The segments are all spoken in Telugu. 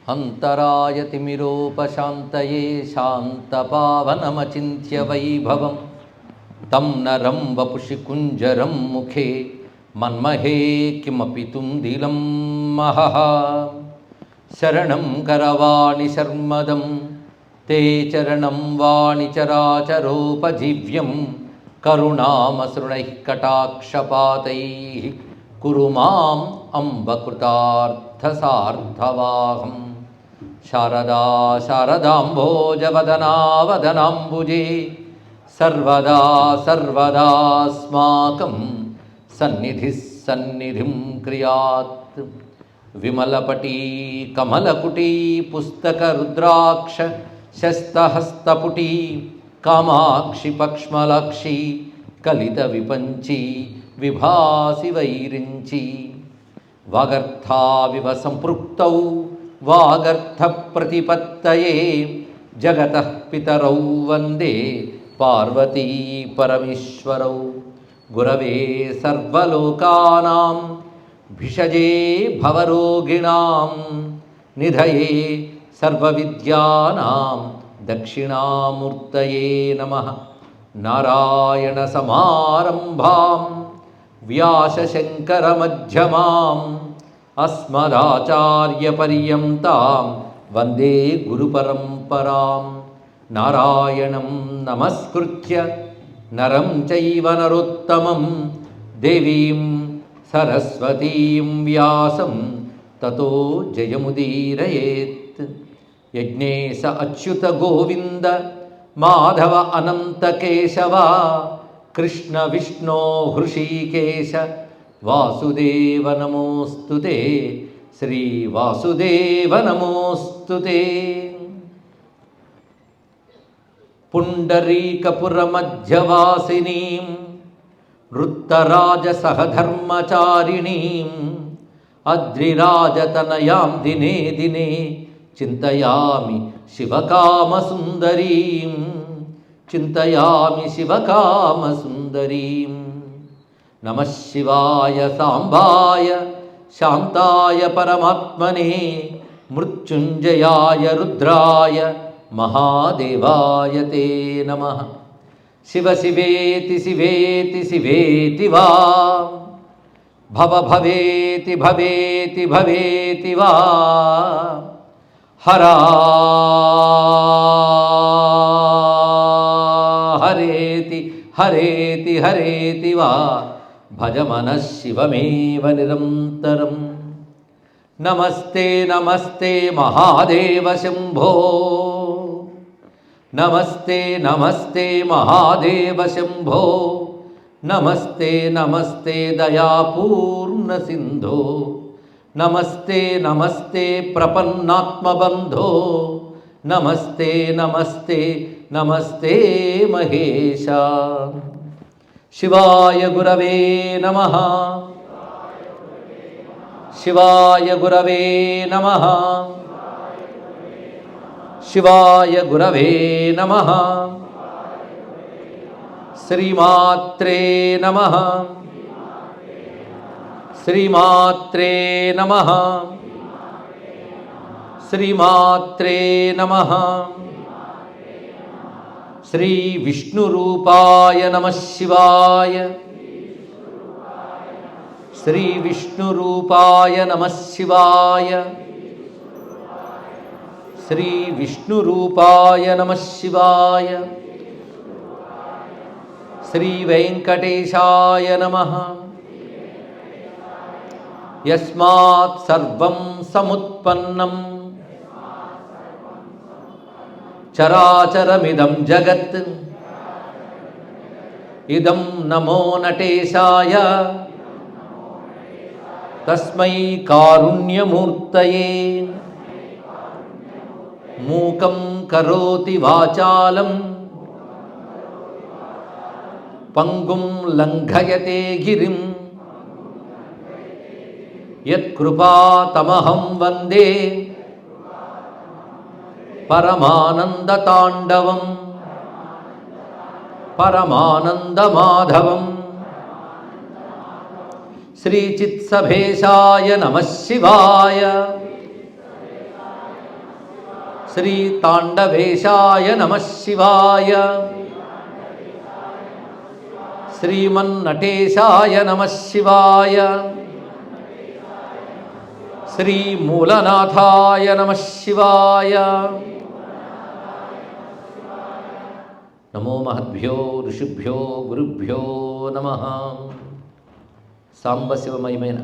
अंतराय तिमिरोपशान्तये शान्तपावनमचिन्त्य वैभवं तं नरं वपुषि कुञ्जरं मुखे मन्महे किमपि तुन्दिलं महः। शरणं करवाणि शर्मदं ते चरणं वाणि चराचरोपजीव्यं करुणामसृणैः कटाक्षपातैः कुरु माम् अम्ब कृतार्थसार्थवाहम्। शारदा शारदाम्भोजवदनावदनाम्बुजे सर्वदा सर्वदास्माकं सन्निधिः सन्निधिं क्रियात्। विमलपटी कमलकुटी पुस्तकरुद्राक्ष शस्तहस्तपुटी कामाक्षि पक्ष्मलाक्षी कलितविपञ्ची विभासि वैरिञ्ची। वागर्थाविव सम्पृक्तौ वागर्थप्रतिपत्तये जगतः पितरौ वन्दे पार्वती परमेश्वरौ। गुरवे सर्वलोकानां भिषजे भवरोगिणां निधये सर्वविद्यानां दक्षिणामूर्तये नमः। नारायणसमारम्भां व्यासशङ्करमध्यमाम् अस्मदाचार्यपर्यन्तां वन्दे गुरुपरम्परां। नारायणं नमस्कृत्य नरं चैव नरोत्तमं देवीं सरस्वतीं व्यासं ततो जयमुदीरयेत्। यज्ञेश अच्युत गोविन्द माधव अनंत केशव कृष्ण विष्णो हृषीकेश वासुदेव नमोस्तुते। श्री वासुदेव नमोस्तुते। पुंडरीकपुरमध्यवासिनीं वृत्तराजसहधर्मचारिणीं अद्रिराजतनयां दिने दिने चिंतयामि शिवकामसुंदरीं चिंतयामि शिवकामसुंदरीं। नमः शिवाय सांबाय शांताय परमात्मने मृत्युंजयाय रुद्राय महादेवाय ते नमः। शिव शिवेति शिवेति शिवेति वा भव भवेति भवेति भवेति वा हरा हरेति हरेति हरेति वा भज मनः शिवमेव निरन्तरं। नमस्ते नमस्ते महादेव शंभो नमस्ते नमस्ते महादेव शंभो नमस्ते नमस्ते दयापूर्ण सिंधो नमस्ते नमस्ते प्रपन्नात्मबंधो नमस्ते नमस्ते नमस्ते महेशा। शिवाय गुरवे नमः शिवाय गुरवे नमः शिवाय गुरवे नमः। श्रीमात्रे नमः श्रीमात्रे नमः श्रीमात्रे नमः। श्री विष्णुरूपाय नमः शिवाय श्री विष्णुरूपाय नमः शिवाय श्री विष्णुरूपाय नमः शिवाय। श्री वेंकटेशाय नमः। यस्मात् सर्वं समुत्पन्नं चराचरमिदं जगत् इदं नमो नटेशाय तस्मै कारुण्यमूर्तये। मूकं करोति वाचालं पंगुं लंघयते गिरिं यत्कृपातमहं वन्दे परमानन्दताण्डवं परमानन्दमाधवं। श्रीचित्सभेशाय नमः शिवाय శ్రీ తాండవేశాయ నమః శివాయ. శ్రీమన్నటేశాయ నమః శివాయ. శ్రీ మూలనాథాయ నమః శివాయ. నమో మహద్భ్యో ఋషిభ్యో గురుభ్యో నమః. సాంబశివమయమైన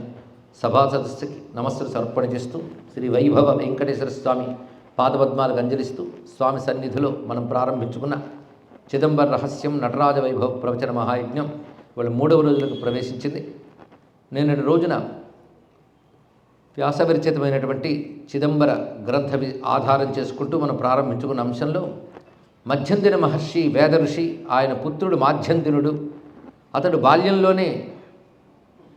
సభా సదస్సుకి నమస్సులు సమర్పణ చేస్తూ శ్రీ వైభవ వెంకటేశ్వర స్వామి పాదపద్మాలకు అంజలిస్తూ స్వామి సన్నిధిలో మనం ప్రారంభించుకున్న చిదంబర రహస్యం నటరాజ వైభవ ప్రవచన మహాయజ్ఞం వాళ్ళు 3వ రోజులకు ప్రవేశించింది. నిన్నటి రోజున వ్యాసవిరచితమైనటువంటి చిదంబర గ్రంథ ఆధారం చేసుకుంటూ మనం ప్రారంభించుకున్న అంశంలో మధ్యందిన మహర్షి వేద ఋషి, ఆయన పుత్రుడు మాధ్యందినుడు, అతడు బాల్యంలోనే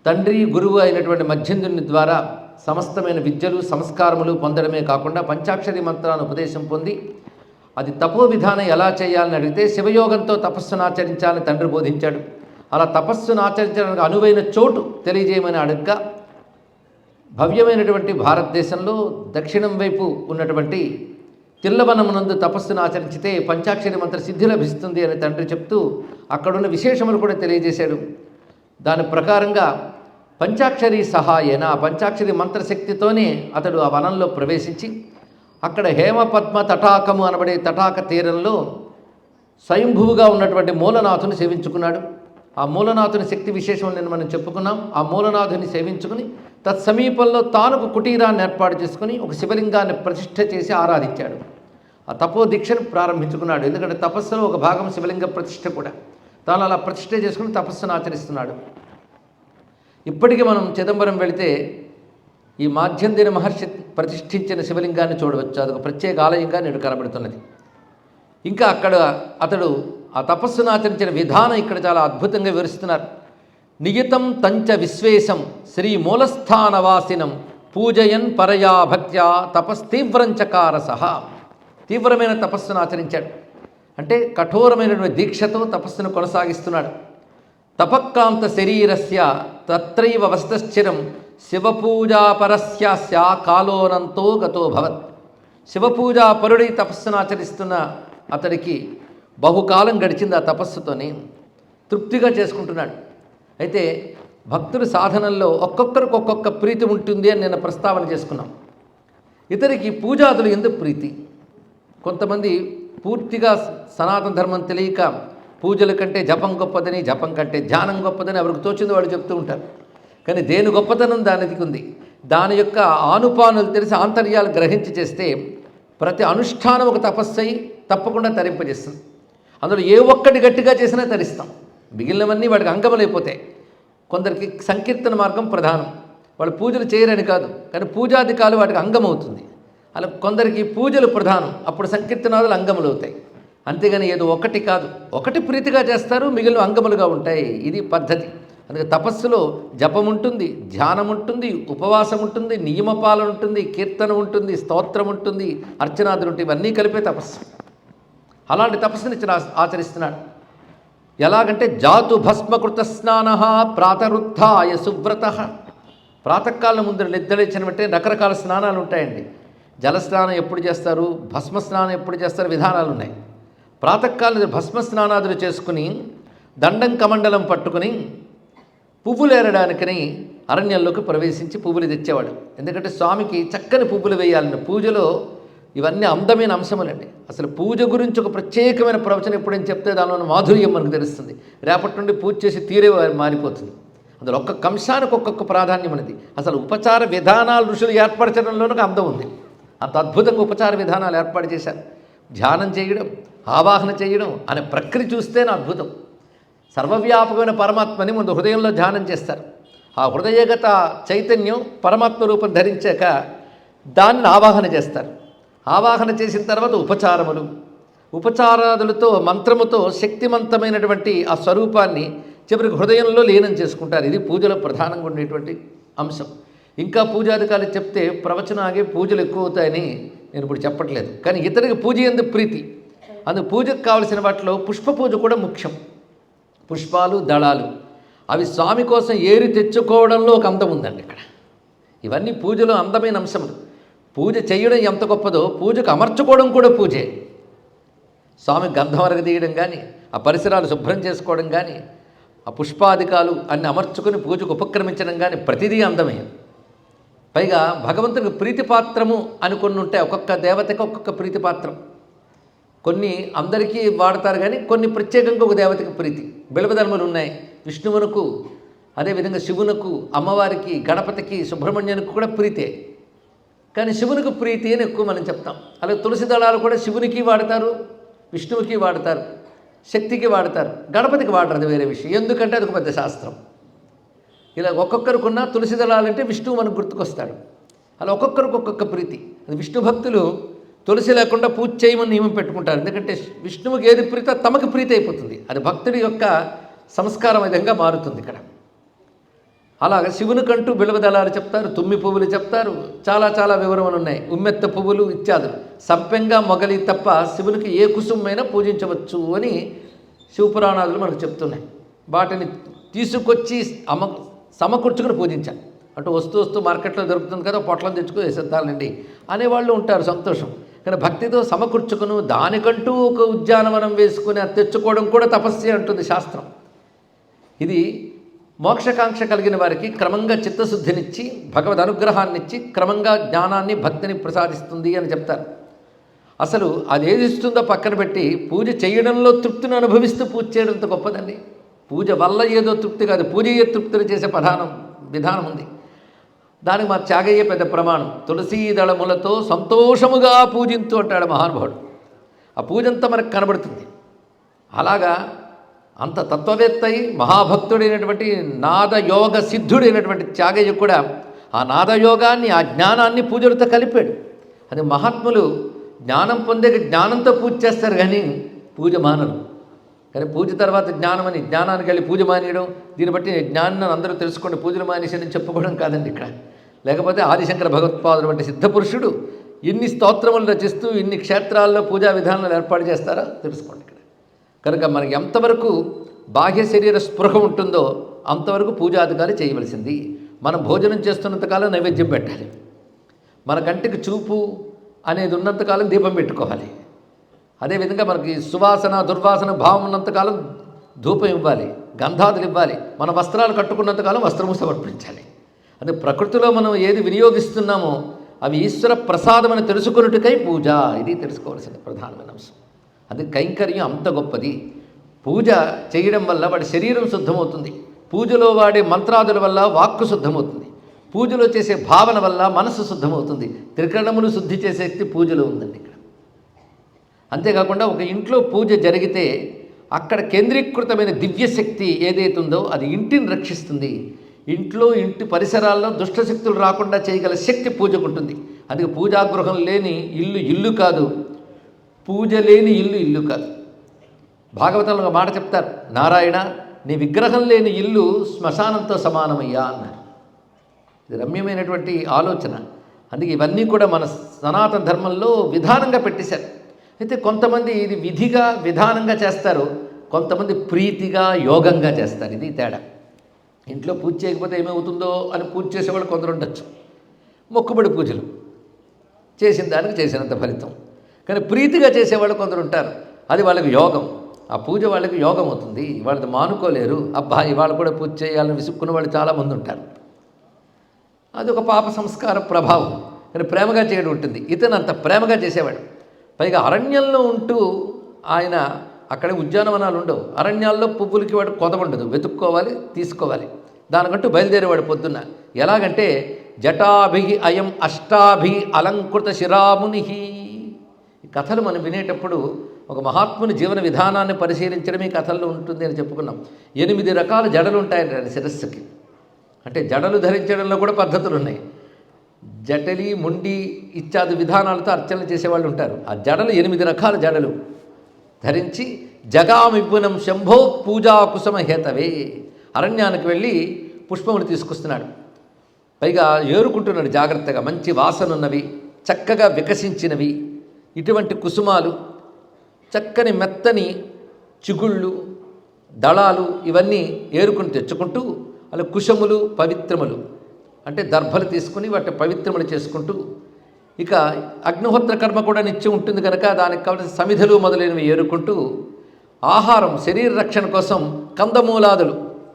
తండ్రి గురువు అయినటువంటి మధ్యందినుని ద్వారా సమస్తమైన విద్యలు సంస్కారములు పొందడమే కాకుండా పంచాక్షరి మంత్రాన్ని ఉపదేశం పొంది అది తపో విధానం ఎలా చేయాలని అడిగితే శివయోగంతో తపస్సును ఆచరించాలని తండ్రి బోధించాడు. అలా తపస్సును ఆచరించడానికి అనువైన చోటు తెలియజేయమని అడుగ్గా భవ్యమైనటువంటి భారతదేశంలో దక్షిణం వైపు ఉన్నటువంటి తిల్లవనమునందు తపస్సును ఆచరించితే పంచాక్షరి మంత్ర సిద్ధి లభిస్తుంది అని తండ్రి చెప్తూ అక్కడున్న విశేషములు కూడా తెలియజేశాడు. దాని ప్రకారంగా పంచాక్షరి సహాయేన, ఆ పంచాక్షరి మంత్రశక్తితోనే అతడు ఆ వనంలో ప్రవేశించి అక్కడ హేమపద్మ తటాకము అనబడే తటాక తీరంలో స్వయంభువుగా ఉన్నటువంటి మూలనాథుని సేవించుకున్నాడు. ఆ మూలనాథుని శక్తి విశేషం నేను మనం చెప్పుకున్నాం. ఆ మూలనాథుని సేవించుకుని తత్సమీపంలో తానుకు కుటీరాన్ని ఏర్పాటు చేసుకుని ఒక శివలింగాన్ని ప్రతిష్ఠ చేసి ఆరాధించాడు. ఆ తపో దీక్షను ప్రారంభించుకున్నాడు. ఎందుకంటే తపస్సులో ఒక భాగం శివలింగ ప్రతిష్ఠ కూడా. తాను అలా ప్రతిష్ఠ చేసుకుని తపస్సును ఆచరిస్తున్నాడు. ఇప్పటికీ మనం చిదంబరం వెళితే ఈ మాధ్యందిన మహర్షి ప్రతిష్ఠించిన శివలింగాన్ని చూడవచ్చు. అదొక ప్రత్యేక ఆలయంగా నేడు కనబడుతున్నది. ఇంకా అక్కడ అతడు ఆ తపస్సును ఆచరించిన విధానం ఇక్కడ చాలా అద్భుతంగా వివరిస్తున్నారు. నియతం తంచ విశ్వేశం శ్రీ మూలస్థానవాసినం పూజయన్ పరయా భక్త్యా తపస్తీవ్రంచకార సహా. తీవ్రమైన తపస్సును ఆచరించాడు. అంటే కఠోరమైనటువంటి దీక్షతో తపస్సును కొనసాగిస్తున్నాడు. తపక్కాంత శరీరస్య తత్రైవ వస్తశ్చిరం శివపూజాపరస్యాస్య కాలోనంతో గతో భవత్. శివపూజా పరుడై తపస్సును ఆచరిస్తున్న అతడికి బహుకాలం గడిచింది. ఆ తపస్సుతోనే తృప్తిగా చేసుకుంటున్నాడు. అయితే భక్తుల సాధనల్లో ఒక్కొక్కరికి ఒక్కొక్క ప్రీతి ఉంటుంది అని నేను ప్రస్తావన చేసుకున్నాం. ఇతరికి పూజాదులు ఎందుకు ప్రీతి. కొంతమంది పూర్తిగా సనాతన ధర్మం తెలియక పూజల కంటే జపం గొప్పదని, జపం కంటే ధ్యానం గొప్పదని ఎవరికి తోచింది వాళ్ళు చెప్తూ ఉంటారు. కానీ దేని గొప్పతనం దానికి ఉంది. దాని యొక్క ఆనుపానులు తెలిసి ఆంతర్యాలు గ్రహించి చేస్తే ప్రతి అనుష్ఠానం ఒక తపస్సు అయి తప్పకుండా తరింపజేస్తుంది. అందులో ఏ ఒక్కటి గట్టిగా చేసినా తరిస్తాం. మిగిలినవన్నీ వాడికి అంగములైపోతాయి. కొందరికి సంకీర్తన మార్గం ప్రధానం. వాళ్ళు పూజలు చేయరని కాదు, కానీ పూజాధికాలు వాటికి అంగమవుతుంది. అలా కొందరికి పూజలు ప్రధానం, అప్పుడు సంకీర్తనాదులు అంగములు అవుతాయి. అంతేగాని ఏదో ఒకటి కాదు, ఒకటి ప్రీతిగా చేస్తారు, మిగిలిన అంగములుగా ఉంటాయి. ఇది పద్ధతి. అందుకే తపస్సులో జపం ఉంటుంది, ధ్యానం ఉంటుంది, ఉపవాసం ఉంటుంది, నియమపాలన ఉంటుంది, కీర్తన ఉంటుంది, స్తోత్రం ఉంటుంది, అర్చనాదులు ఉంటాయి. ఇవన్నీ కలిపే తపస్సు. అలాంటి తపస్సుని ఆచరిస్తున్నాడు. ఎలాగంటే జాతు భస్మకృత స్నాన ప్రాతరుత్థాయ సువ్రత. ప్రాతకాలం ముందు నిద్రలేచిన వెంటనే రకరకాల స్నానాలు ఉంటాయండి. జలస్నానం ఎప్పుడు చేస్తారు, భస్మ స్నానం ఎప్పుడు చేస్తారు, విధానాలు ఉన్నాయి. ప్రాతకాలం భస్మ స్నానాదులు చేసుకుని దండం కమండలం పట్టుకుని పువ్వులు ఏరడానికని అరణ్యంలోకి ప్రవేశించి పువ్వులు తెచ్చేవాడు. ఎందుకంటే స్వామికి చక్కని పువ్వులు వేయాలని. పూజలో ఇవన్నీ అందమైన అంశములండి. అసలు పూజ గురించి ఒక ప్రత్యేకమైన ప్రవచనం ఎప్పుడైనా చెప్తే దానిలో మాధుర్యం మనకు తెలుస్తుంది. రేపటి నుండి పూజ చేసి తీరే మారిపోతుంది. అందులో ఒక్కొక్క అంశానికి ఒక్కొక్క ప్రాధాన్యం ఉన్నది. అసలు ఉపచార విధానాలు ఋషులు ఏర్పరచడంలోనూ అందం ఉంది. అంత అద్భుతంగా ఉపచార విధానాలు ఏర్పాటు చేశారు. ధ్యానం చేయడం, ఆవాహన చేయడం అనే ప్రక్రియ చూస్తేనే అద్భుతం. సర్వవ్యాపకమైన పరమాత్మని ముందు హృదయంలో ధ్యానం చేస్తారు. ఆ హృదయగత చైతన్యం పరమాత్మ రూపం ధరించాక దాన్ని ఆవాహన చేస్తారు. ఆవాహన చేసిన తర్వాత ఉపచారములు, ఉపచారాదులతో మంత్రముతో శక్తివంతమైనటువంటి ఆ స్వరూపాన్ని చివరికి హృదయంలో లీనం చేసుకుంటారు. ఇది పూజలో ప్రధానంగా ఉండేటువంటి అంశం. ఇంకా పూజాధికారులు చెప్తే ప్రవచనం ఆగే పూజలు ఎక్కువ అవుతాయని నేను ఇప్పుడు చెప్పట్లేదు. కానీ ఇతనికి పూజ ఎందుకు ప్రీతి. అందుకు పూజకు కావలసిన వాటిలో పుష్ప పూజ కూడా ముఖ్యం. పుష్పాలు, దళాలు అవి స్వామి కోసం ఏరి తెచ్చుకోవడంలో ఒక అందం ఉందండి ఇక్కడ. ఇవన్నీ పూజలో అందమైన అంశములు. పూజ చేయడం ఎంత గొప్పదో పూజకు అమర్చుకోవడం కూడా పూజే. స్వామి గంధం అరగదీయడం కానీ, ఆ పరిసరాలు శుభ్రం చేసుకోవడం కానీ, ఆ పుష్పాధికాలు అన్ని అమర్చుకుని పూజకు ఉపక్రమించడం కానీ ప్రతిదీ అందమే. పైగా భగవంతునికి ప్రీతిపాత్రము అని కొన్ని ఉంటాయి. ఒక్కొక్క దేవతకి ఒక్కొక్క ప్రీతిపాత్రం. కొన్ని అందరికీ వాడతారు కానీ కొన్ని ప్రత్యేకంగా ఒక దేవతకి ప్రీతి. బిల్వధర్మలు ఉన్నాయి విష్ణువునకు, అదేవిధంగా శివునకు, అమ్మవారికి, గణపతికి, సుబ్రహ్మణ్యానికి కూడా ప్రీతే. కానీ శివునికి ప్రీతి అని ఎక్కువ మనం చెప్తాం. అలాగే తులసి దళాలు కూడా శివునికి వాడతారు, విష్ణువుకి వాడతారు, శక్తికి వాడతారు, గణపతికి వాడరు. అది వేరే విషయం. ఎందుకంటే అది ఒక పెద్ద శాస్త్రం. ఇలా ఒక్కొక్కరికున్న తులసి దళాలంటే విష్ణువు మనకు గుర్తుకొస్తాడు. అలా ఒక్కొక్కరికి ఒక్కొక్క ప్రీతి. అది విష్ణు భక్తులు తులసి లేకుండా పూజ చేయమని నియమం పెట్టుకుంటారు. ఎందుకంటే విష్ణువుకి ఏది ప్రీత తమకు ప్రీతి అయిపోతుంది. అది భక్తుడి యొక్క సంస్కారం విధంగా మారుతుంది ఇక్కడ. అలాగే శివునికంటూ బిల్వదళాలు చెప్తారు, తుమ్మి పువ్వులు చెప్తారు, చాలా చాలా వివరములు ఉన్నాయి. ఉమ్మెత్త పువ్వులు ఇత్యాదులు. సంపెంగా మొగలి తప్ప శివునికి ఏ కుసుమైనా పూజించవచ్చు అని శివపురాణాలు మనకు చెప్తున్నాయి. వాటిని తీసుకొచ్చి సమకూర్చుకుని పూజించాలి. అటు వస్తూ మార్కెట్లో దొరుకుతుంది కదా, పొట్లం తెచ్చుకుని వేసేద్దాలండి అనేవాళ్ళు ఉంటారు, సంతోషం. కానీ భక్తితో సమకూర్చుకును దానికంటూ ఒక ఉద్యానవనం వేసుకుని అది తెచ్చుకోవడం కూడా తపస్సే అంటుంది శాస్త్రం. ఇది మోక్షకాంక్ష కలిగిన వారికి క్రమంగా చిత్తశుద్ధినిచ్చి భగవద్ అనుగ్రహాన్నిచ్చి క్రమంగా జ్ఞానాన్ని, భక్తిని ప్రసాదిస్తుంది అని చెప్తారు. అసలు అదేది ఇస్తుందో పక్కన పెట్టి పూజ చేయడంలో తృప్తిని అనుభవిస్తూ పూజ చేయడంత గొప్పదండి. పూజ వల్ల ఏదో తృప్తి కాదు, పూజయే తృప్తిని చేసే విధానం ఉంది. దానికి మా త్యాగయ్యే పెద్ద ప్రమాణం. తులసీ దళములతో సంతోషముగా పూజింతు అంటాడు మహానుభావుడు. ఆ పూజ అంతా మనకు కనబడుతుంది. అలాగా అంత తత్వవేత్త అయి మహాభక్తుడైనటువంటి నాదయోగ సిద్ధుడైనటువంటి త్యాగయ్య కూడా ఆ నాదయోగాన్ని, ఆ జ్ఞానాన్ని పూజలతో కలిపాడు. అది మహాత్ములు జ్ఞానం పొందే జ్ఞానంతో పూజ చేస్తారు కానీ పూజ మానరు. కానీ పూజ తర్వాత జ్ఞానమని జ్ఞానానికి వెళ్ళి పూజ మానేయడం, దీన్ని బట్టి జ్ఞానాన్ని అందరూ తెలుసుకోండి పూజలు మానేసి చెప్పుకోవడం కాదండి ఇక్కడ. లేకపోతే ఆదిశంకర భగవత్పాదుడు వంటి సిద్ధపురుషుడు ఇన్ని స్తోత్రములు రచిస్తూ ఇన్ని క్షేత్రాల్లో పూజా విధానాలు ఏర్పాటు చేస్తారా తెలుసుకోండి ఇక్కడ. కనుక మనకి ఎంతవరకు బాహ్య శరీర స్పృహ ఉంటుందో అంతవరకు పూజాధికారి చేయవలసింది. మనం భోజనం చేస్తున్నంతకాలం నైవేద్యం పెట్టాలి. మన కంటికి చూపు అనేది ఉన్నంతకాలం దీపం పెట్టుకోవాలి. అదేవిధంగా మనకి సువాసన దుర్వాసన భావం ఉన్నంతకాలం ధూపం ఇవ్వాలి, గంధాదులు ఇవ్వాలి. మన వస్త్రాలు కట్టుకున్నంతకాలం వస్త్రము సమర్పించాలి. అదే ప్రకృతిలో మనం ఏది వినియోగిస్తున్నామో అవి ఈశ్వర ప్రసాదం అని తెలుసుకున్నట్టుకై పూజ. ఇది తెలుసుకోవాల్సిన ప్రధానమైన అంశం. అది కైంకర్యం అంత గొప్పది. పూజ చేయడం వల్ల వాడి శరీరం శుద్ధమవుతుంది. పూజలో వాడే మంత్రాదుల వల్ల వాక్కు శుద్ధమవుతుంది. పూజలో చేసే భావన వల్ల మనసు శుద్ధమవుతుంది. త్రికరణములు శుద్ధి చేసే శక్తి పూజలో ఉందండి ఇక్కడ. అంతేకాకుండా ఒక ఇంట్లో పూజ జరిగితే అక్కడ కేంద్రీకృతమైన దివ్యశక్తి ఏదైతే ఉందో అది ఇంటిని రక్షిస్తుంది. ఇంటి పరిసరాల్లో దుష్టశక్తులు రాకుండా చేయగల శక్తి పూజకు ఉంటుంది. అందుకే పూజాగృహం లేని ఇల్లు ఇల్లు కాదు, పూజ లేని ఇల్లు కాదు. భాగవతంలో ఒక మాట చెప్తారు, నారాయణ నీ విగ్రహం లేని ఇల్లు శ్మశానంతో సమానమయ్యా అన్నారు. ఇది రమ్యమైనటువంటి ఆలోచన. అందుకే ఇవన్నీ కూడా మన సనాతన ధర్మంలో విధానంగా పెట్టేశారు. అయితే కొంతమంది ఇది విధిగా విధానంగా చేస్తారు, కొంతమంది ప్రీతిగా యోగంగా చేస్తారు. ఇది తేడా. ఇంట్లో పూజ చేయకపోతే ఏమవుతుందో అని పూజ చేసేవాళ్ళు కొందరు ఉండొచ్చు. మొక్కుబడి పూజలు చేసిన దానికి చేసినంత ఫలితం. కానీ ప్రీతిగా చేసేవాళ్ళు కొందరు ఉంటారు, అది వాళ్ళకి యోగం. ఆ పూజ వాళ్ళకి యోగం అవుతుంది. వాళ్ళది మానుకోలేరు. అబ్బా ఇవాళ కూడా పూజ చేయాలని విసుక్కున్న వాళ్ళు చాలామంది ఉంటారు. అది ఒక పాప సంస్కార ప్రభావం. కానీ ప్రేమగా చేయడం ఉంటుంది. ఇతను అంత ప్రేమగా చేసేవాడు. పైగా అరణ్యంలో ఉంటూ ఆయన అక్కడ ఉద్యానవనాలు ఉండవు. అరణ్యాల్లో పువ్వులకి వాడు కొద ఉండదు, వెతుక్కోవాలి, తీసుకోవాలి. దానికంటూ బయలుదేరేవాడు పొద్దున్న. ఎలాగంటే జటాభి అయం అష్టాభి అలంకృత శిరాముని. ఈ కథలు మనం వినేటప్పుడు ఒక మహాత్ముని జీవన విధానాన్ని పరిశీలించడం ఈ కథల్లో ఉంటుంది అని చెప్పుకున్నాం. 8 రకాల జడలు ఉంటాయండి శిరస్సుకి. అంటే జడలు ధరించడంలో కూడా పద్ధతులు ఉన్నాయి. జటలి, ముండి ఇత్యాది విధానాలతో అర్చనలు చేసేవాళ్ళు ఉంటారు. ఆ జడలు 8 రకాల జడలు ధరించి జగామిపునం శంభో పూజా కుసుమ హేతవే అరణ్యానికి వెళ్ళి పుష్పములు తీసుకొస్తున్నాడు. పైగా ఏరుకుంటున్నాడు జాగ్రత్తగా. మంచి వాసన ఉన్నవి, చక్కగా వికసించినవి ఇటువంటి కుసుమాలు, చక్కని మెత్తని చిగుళ్ళు, దళాలు ఇవన్నీ ఏరుకుని తెచ్చుకుంటూ అలా కుశములు పవిత్రములు అంటే దర్భలు తీసుకుని వాటి పవిత్రములు చేసుకుంటూ ఇక అగ్నిహోత్ర కర్మ కూడా నిత్యం ఉంటుంది కనుక దానికి కావాల్సిన సమిధలు మొదలైనవి ఏరుకుంటూ ఆహారం శరీర రక్షణ కోసం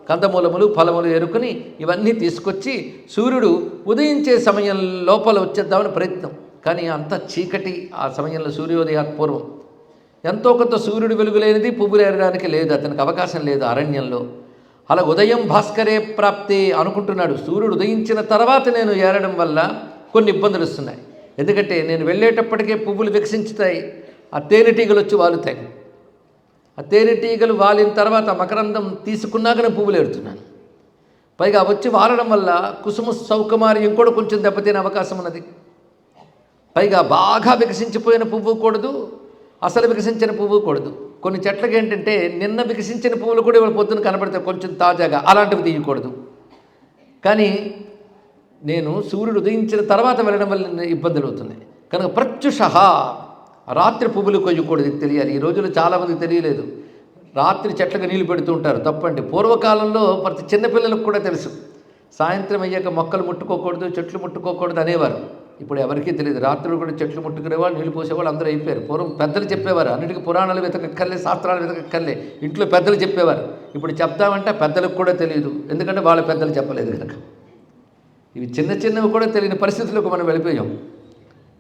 కందమూలములు ఫలములు ఏరుకుని ఇవన్నీ తీసుకొచ్చి సూర్యుడు ఉదయించే సమయం లోపల వచ్చేద్దామని ప్రయత్నం. కానీ అంత చీకటి ఆ సమయంలో సూర్యోదయాత్ పూర్వం. ఎంతో కొంత సూర్యుడు వెలుగులేనిది పువ్వులు ఏరడానికి లేదు, అతనికి అవకాశం లేదు అరణ్యంలో. అలా ఉదయం భాస్కరే ప్రాప్తి అనుకుంటున్నాడు. సూర్యుడు ఉదయించిన తర్వాత నేను ఏరడం వల్ల కొన్ని ఇబ్బందులు వస్తున్నాయి. ఎందుకంటే నేను వెళ్ళేటప్పటికే పువ్వులు వికసించుతాయి, ఆ తేనెటీగలు వచ్చి వాలుతాయి. ఆ తేనెటీగలు వాలిన తర్వాత మకరందం తీసుకున్నాకనే పువ్వులు ఏరుతున్నాను. పైగా వచ్చి వాలడం వల్ల కుసుమ సౌకుమార్యం కూడా కొంచెం దెబ్బతినే అవకాశం ఉన్నది. పైగా బాగా వికసించిపోయిన పువ్వు కూడదు, అసలు వికసించిన పువ్వు కూడదు. కొన్ని చెట్లకి ఏంటంటే నిన్న వికసించిన పువ్వులు కూడా ఇవాళ పొద్దున కనబడతాయి కొంచెం తాజాగా, అలాంటివి తీయకూడదు. కానీ నేను సూర్యుడు ఉదయించిన తర్వాత వెళ్ళడం వల్ల ఇబ్బందులు అవుతున్నాయి కనుక ప్రత్యుషః రాత్రి పువ్వులు కొయ్యకూడదు. ఇది తెలియాలి. ఈ రోజుల్లో చాలామందికి తెలియలేదు. రాత్రి చెట్లకు నీళ్లు పెడుతూ ఉంటారు, తప్పండి. పూర్వకాలంలో ప్రతి చిన్నపిల్లలకు కూడా తెలుసు, సాయంత్రం అయ్యాక మొక్కలు ముట్టుకోకూడదు, చెట్లు ముట్టుకోకూడదు అనేవారు. ఇప్పుడు ఎవరికీ తెలియదు. రాత్రులు కూడా చెట్లు ముట్టుకునేవాళ్ళు, నీళ్ళు పోసేవాళ్ళు అందరూ అయిపోయారు. పూర్వం పెద్దలు చెప్పేవారు, అన్నిటికీ పురాణాలు వెతకక్కర్లే, శాస్త్రాలు వెతకక్కర్లే, ఇంట్లో పెద్దలు చెప్పేవారు. ఇప్పుడు చెప్తామంటే పెద్దలకు కూడా తెలియదు, ఎందుకంటే వాళ్ళ పెద్దలు చెప్పలేదు కనుక. ఇవి చిన్న చిన్నవి కూడా తెలియని పరిస్థితులకు మనం వెళ్ళిపోయాం.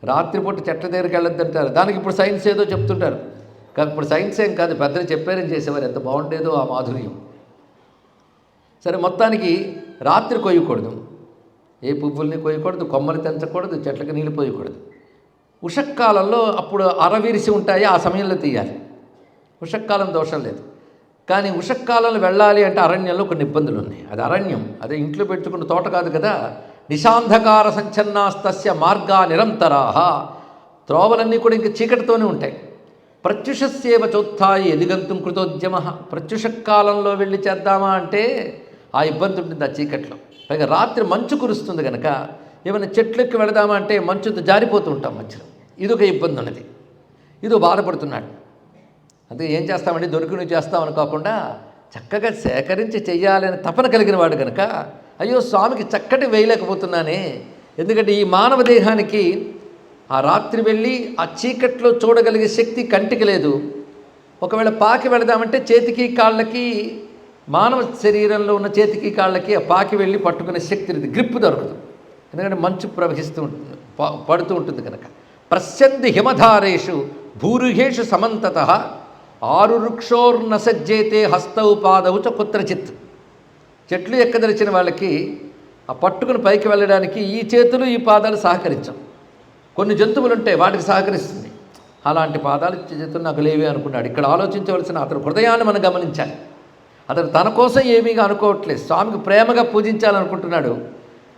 రాత్రిపూట చెట్ల దగ్గరికి వెళ్ళొద్దంటారు, దానికి ఇప్పుడు సైన్స్ ఏదో చెప్తుంటారు. కానీ ఇప్పుడు సైన్స్ ఏం కాదు, పెద్దలు చెప్పారని చేసేవారు. ఎంత బాగుండేదో ఆ మాధుర్యం. సరే, మొత్తానికి రాత్రి కొయ్యకూడదు, ఏ పువ్వుల్ని కొయ్యకూడదు, కొమ్మలు తెంచకూడదు, చెట్లకి నీళ్ళు పోయకూడదు. ఉషక్కాలంలో అప్పుడు అరవిరిసి ఉంటాయి, ఆ సమయంలో తీయాలి. ఉషక్కాలం దోషం లేదు. కానీ ఉషక్కాలంలో వెళ్ళాలి అంటే అరణ్యంలో కొన్ని ఇబ్బందులు ఉన్నాయి. అది అరణ్యం, అదే ఇంట్లో పెట్టుకున్న తోట కాదు కదా. నిశాంధకార సంచన్నాస్తస్య మార్గా నిరంతరాహ, త్రోవలన్నీ కూడా ఇంక చీకటితోనే ఉంటాయి. ప్రత్యుషస్యేవ చోత్థాయి ఎదిగంతుం కృతోద్యమ, ప్రత్యుషకాలంలో వెళ్ళి చేద్దామా అంటే ఆ ఇబ్బంది ఉంటుంది ఆ చీకట్లో. పైగా రాత్రి మంచు కురుస్తుంది కనుక ఏమైనా చెట్లెక్కి వెళదామా అంటే మంచుతో జారిపోతూ ఉంటాం మధ్యలో, ఇదొక ఇబ్బంది ఉన్నది. ఇదో బాధపడుతున్నాడు. అందుకే ఏం చేస్తామండి, దొరికినవి చేస్తాం అనుకోకుండా చక్కగా సేకరించి చెయ్యాలని తపన కలిగిన వాడు కనుక, అయ్యో స్వామికి చక్కటి వేయలేకపోతున్నానే. ఎందుకంటే ఈ మానవ దేహానికి ఆ రాత్రి వెళ్ళి ఆ చీకట్లో చూడగలిగే శక్తి కంటికి లేదు. ఒకవేళ పాకి వెళదామంటే చేతికి కాళ్ళకి, మానవ శరీరంలో ఉన్న చేతికి కాళ్ళకి ఆ పాకి వెళ్ళి పట్టుకునే శక్తి లేదు, గ్రిప్ దొరకదు. ఎందుకంటే మంచు ప్రవహిస్తూ ఉంటుంది, పడుతూ ఉంటుంది కనుక. ప్రస్యంది హిమధారేషు భూరుహేషు సమంతత ఆరు వృక్షోర్న సజ్జేతే హస్తౌ పాదవు చ కుత్రచిత్. చెట్లు ఎక్కదలిచిన వాళ్ళకి ఆ పట్టుకుని పైకి వెళ్ళడానికి ఈ చేతులు ఈ పాదాలు సహకరించం. కొన్ని జంతువులు ఉంటాయి వాటికి సహకరిస్తుంది, అలాంటి పాదాలు చేతులు నాకు లేవే అనుకున్నాడు. ఇక్కడ ఆలోచించవలసిన అతను హృదయాన్ని మనం గమనించాలి. అతను తన కోసం ఏమీగా అనుకోవట్లేదు, స్వామికి ప్రేమగా పూజించాలనుకుంటున్నాడు.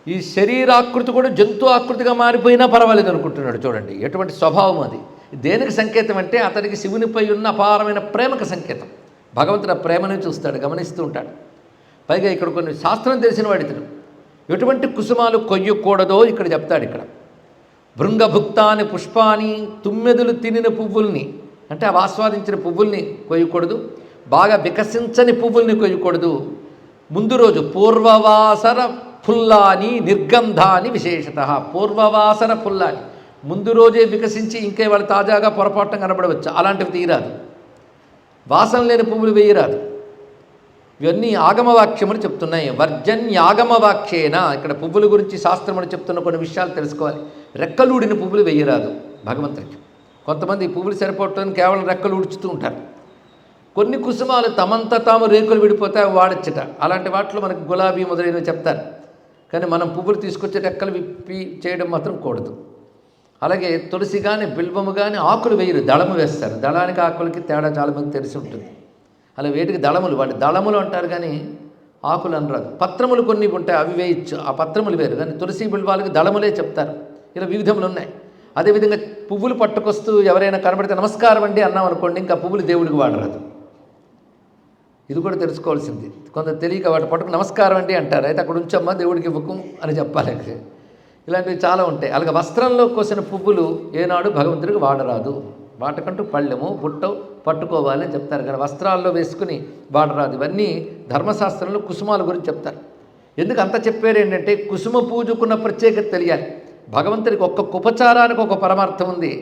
ఈ శరీరాకృతి కూడా జంతు ఆకృతిగా మారిపోయినా పర్వాలేదు అనుకుంటున్నాడు. చూడండి ఎటువంటి స్వభావం అది. దేనికి సంకేతం అంటే అతనికి శివునిపై ఉన్న అపారమైన ప్రేమకు సంకేతం. భగవంతుడు ఆ ప్రేమను చూస్తాడు, గమనిస్తూ ఉంటాడు. పైగా ఇక్కడ కొన్ని శాస్త్రం తెలిసిన వాడు ఇతడు. ఎటువంటి కుసుమాలు కొయ్యకూడదో ఇక్కడ చెప్తాడు. ఇక్కడ భృంగభుక్తాని పుష్పాని, తుమ్మెదులు తినిన పువ్వుల్ని అంటే అవి ఆస్వాదించిన పువ్వుల్ని కొయ్యకూడదు. బాగా వికసించని పువ్వుల్ని కొయ్యకూడదు. ముందు రోజు పూర్వవాసర ఫుల్లాని నిర్గంధాని విశేషత. పూర్వవాసర ఫుల్లాని ముందు రోజే వికసించి ఇంకే వాళ్ళు తాజాగా పొరపాటున కనబడవచ్చు, అలాంటివి తీయరాదు. వాసన లేని పువ్వులు వేయరాదు. ఇవన్నీ ఆగమవాక్యములు చెప్తున్నాయి. వర్జన్యాగమవాక్యేన, ఇక్కడ పువ్వుల గురించి శాస్త్రములు చెప్తున్న కొన్ని విషయాలు తెలుసుకోవాలి. రెక్కలూడిన పువ్వులు వేయరాదు భగవంతుడికి. కొంతమంది పువ్వులు సరిపోవటానికి కేవలం రెక్కలు ఊడ్చుతూ ఉంటారు. కొన్ని కుసుమాలు తమంతా తాము రేకులు విడిపోతే అవి వాడచ్చట. అలాంటి వాటిలో మనకు గులాబీ మొదలైనవి చెప్తారు. కానీ మనం పువ్వులు తీసుకొచ్చే రెక్కలు విప్పి చేయడం మాత్రం కూడదు. అలాగే తులసి కానీ బిల్వము కానీ ఆకులు వేయరు, దళము వేస్తారు. దళానికి ఆకులకి తేడా చాలామంది తెలిసి ఉంటుంది. అలా వేటికి దళములు, వాటి దళములు అంటారు కానీ ఆకులు అనరాదు. పత్రములు కొన్ని ఉంటాయి, అవి వేయచ్చు, ఆ పత్రములు వేరు. కానీ తులసి బిల్వాలకి దళములే చెప్తారు. ఇలా వివిధములు ఉన్నాయి. అదేవిధంగా పువ్వులు పట్టుకొస్తూ ఎవరైనా కనబడితే నమస్కారం అండి అన్నాం అనుకోండి, ఇంకా పువ్వులు దేవుడికి వాడరాదు. ఇది కూడా తెలుసుకోవాల్సింది. కొంత తెలియక వాటి పట్టుకు నమస్కారం అండి అంటారు, అయితే అక్కడ ఉంచమ్మా దేవుడికి ఇవ్వకు అని చెప్పాలి. ఇలాంటివి చాలా ఉంటాయి. అలాగే వస్త్రంలో కోసిన పువ్వులు ఏనాడు భగవంతుడికి వాడరాదు. వాటికంటూ పళ్ళెము బుట్ట పట్టుకోవాలి అని చెప్తారు, కానీ వస్త్రాల్లో వేసుకుని వాడరాదు. ఇవన్నీ ధర్మశాస్త్రంలో కుసుమాల గురించి చెప్తారు. ఎందుకు అంత చెప్పారు ఏంటంటే కుసుమ పూజకున్న ప్రత్యేకత తెలియాలి. భగవంతుడికి ఒక్కొక్క ఉపచారానికి ఒక పరమార్థం ఉంది.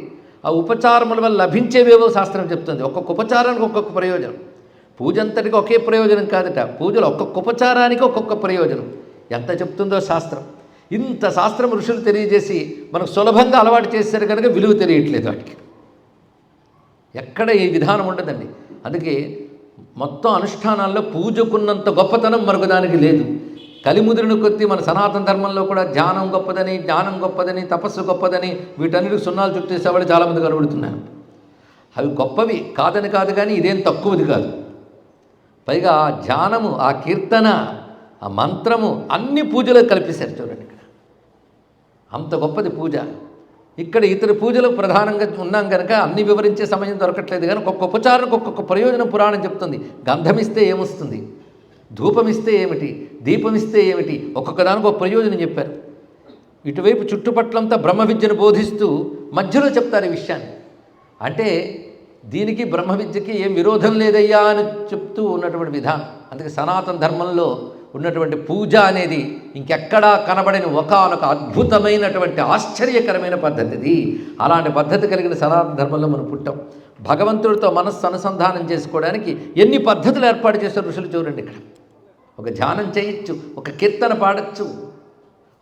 ఆ ఉపచారముల వల్ల లభించేవేవో శాస్త్రం చెప్తుంది. ఒక్కొక్క ఉపచారానికి ఒక్కొక్క ప్రయోజనం. పూజ అంతటికి ఒకే ప్రయోజనం కాదట, పూజలు ఒక్కొక్క ఉపచారానికి ఒక్కొక్క ప్రయోజనం. ఎంత చెప్తుందో శాస్త్రం. ఇంత శాస్త్రం ఋషులు తెలియజేసి మనకు సులభంగా అలవాటు చేశారు కనుక విలువ తెలియట్లేదు వాటికి. ఎక్కడ ఈ విధానం ఉండదండి. అందుకే మొత్తం అనుష్ఠానాల్లో పూజకున్నంత గొప్పతనం మరొకదానికి లేదు. కలిముదిరిన కొద్దీ మన సనాతన ధర్మంలో కూడా ధ్యానం గొప్పదని, జ్ఞానం గొప్పదని, తపస్సు గొప్పదని వీటన్నిటికి సున్నాలు చుట్టేసేవాళ్ళు చాలామంది కనబడుతున్నారు. అవి గొప్పవి కాదని కాదు, కానీ ఇదేం తక్కువది కాదు. పైగా ఆ ధ్యానము, ఆ కీర్తన, ఆ మంత్రము అన్ని పూజలకు కల్పిస్తారు. చూడండి, ఇక్కడ అంత గొప్పది పూజ. ఇక్కడ ఇతర పూజలు ప్రధానంగా ఉన్నాం కనుక అన్ని వివరించే సమయం దొరకట్లేదు. కానీ ఒక్కొక్క ఉపచారానికి ఒక్కొక్క ప్రయోజనం పురాణం చెప్తుంది. గంధమిస్తే ఏమొస్తుంది, ధూపమిస్తే ఏమిటి, దీపమిస్తే ఏమిటి, ఒక్కొక్క దానికి ఒక ప్రయోజనం చెప్పారు. ఇటువైపు చుట్టుపట్లంతా బ్రహ్మ విద్యను బోధిస్తూ మధ్యలో చెప్తారు ఈ విషయాన్ని. అంటే దీనికి బ్రహ్మ విద్యకి ఏం విరోధం లేదయ్యా అని చెప్తూ ఉన్నటువంటి విధానం. అందుకే సనాతన ధర్మంలో ఉన్నటువంటి పూజ అనేది ఇంకెక్కడా కనబడని ఒకానొక అద్భుతమైనటువంటి ఆశ్చర్యకరమైన పద్ధతిది. అలాంటి పద్ధతి కలిగిన సనాతన ధర్మంలో మనం పుట్టాం. భగవంతుడితో మనస్సు అనుసంధానం చేసుకోవడానికి ఎన్ని పద్ధతులు ఏర్పాటు చేశారు ఋషులు. చూడండి, ఇక్కడ ఒక ధ్యానం చేయొచ్చు, ఒక కీర్తన పాడచ్చు,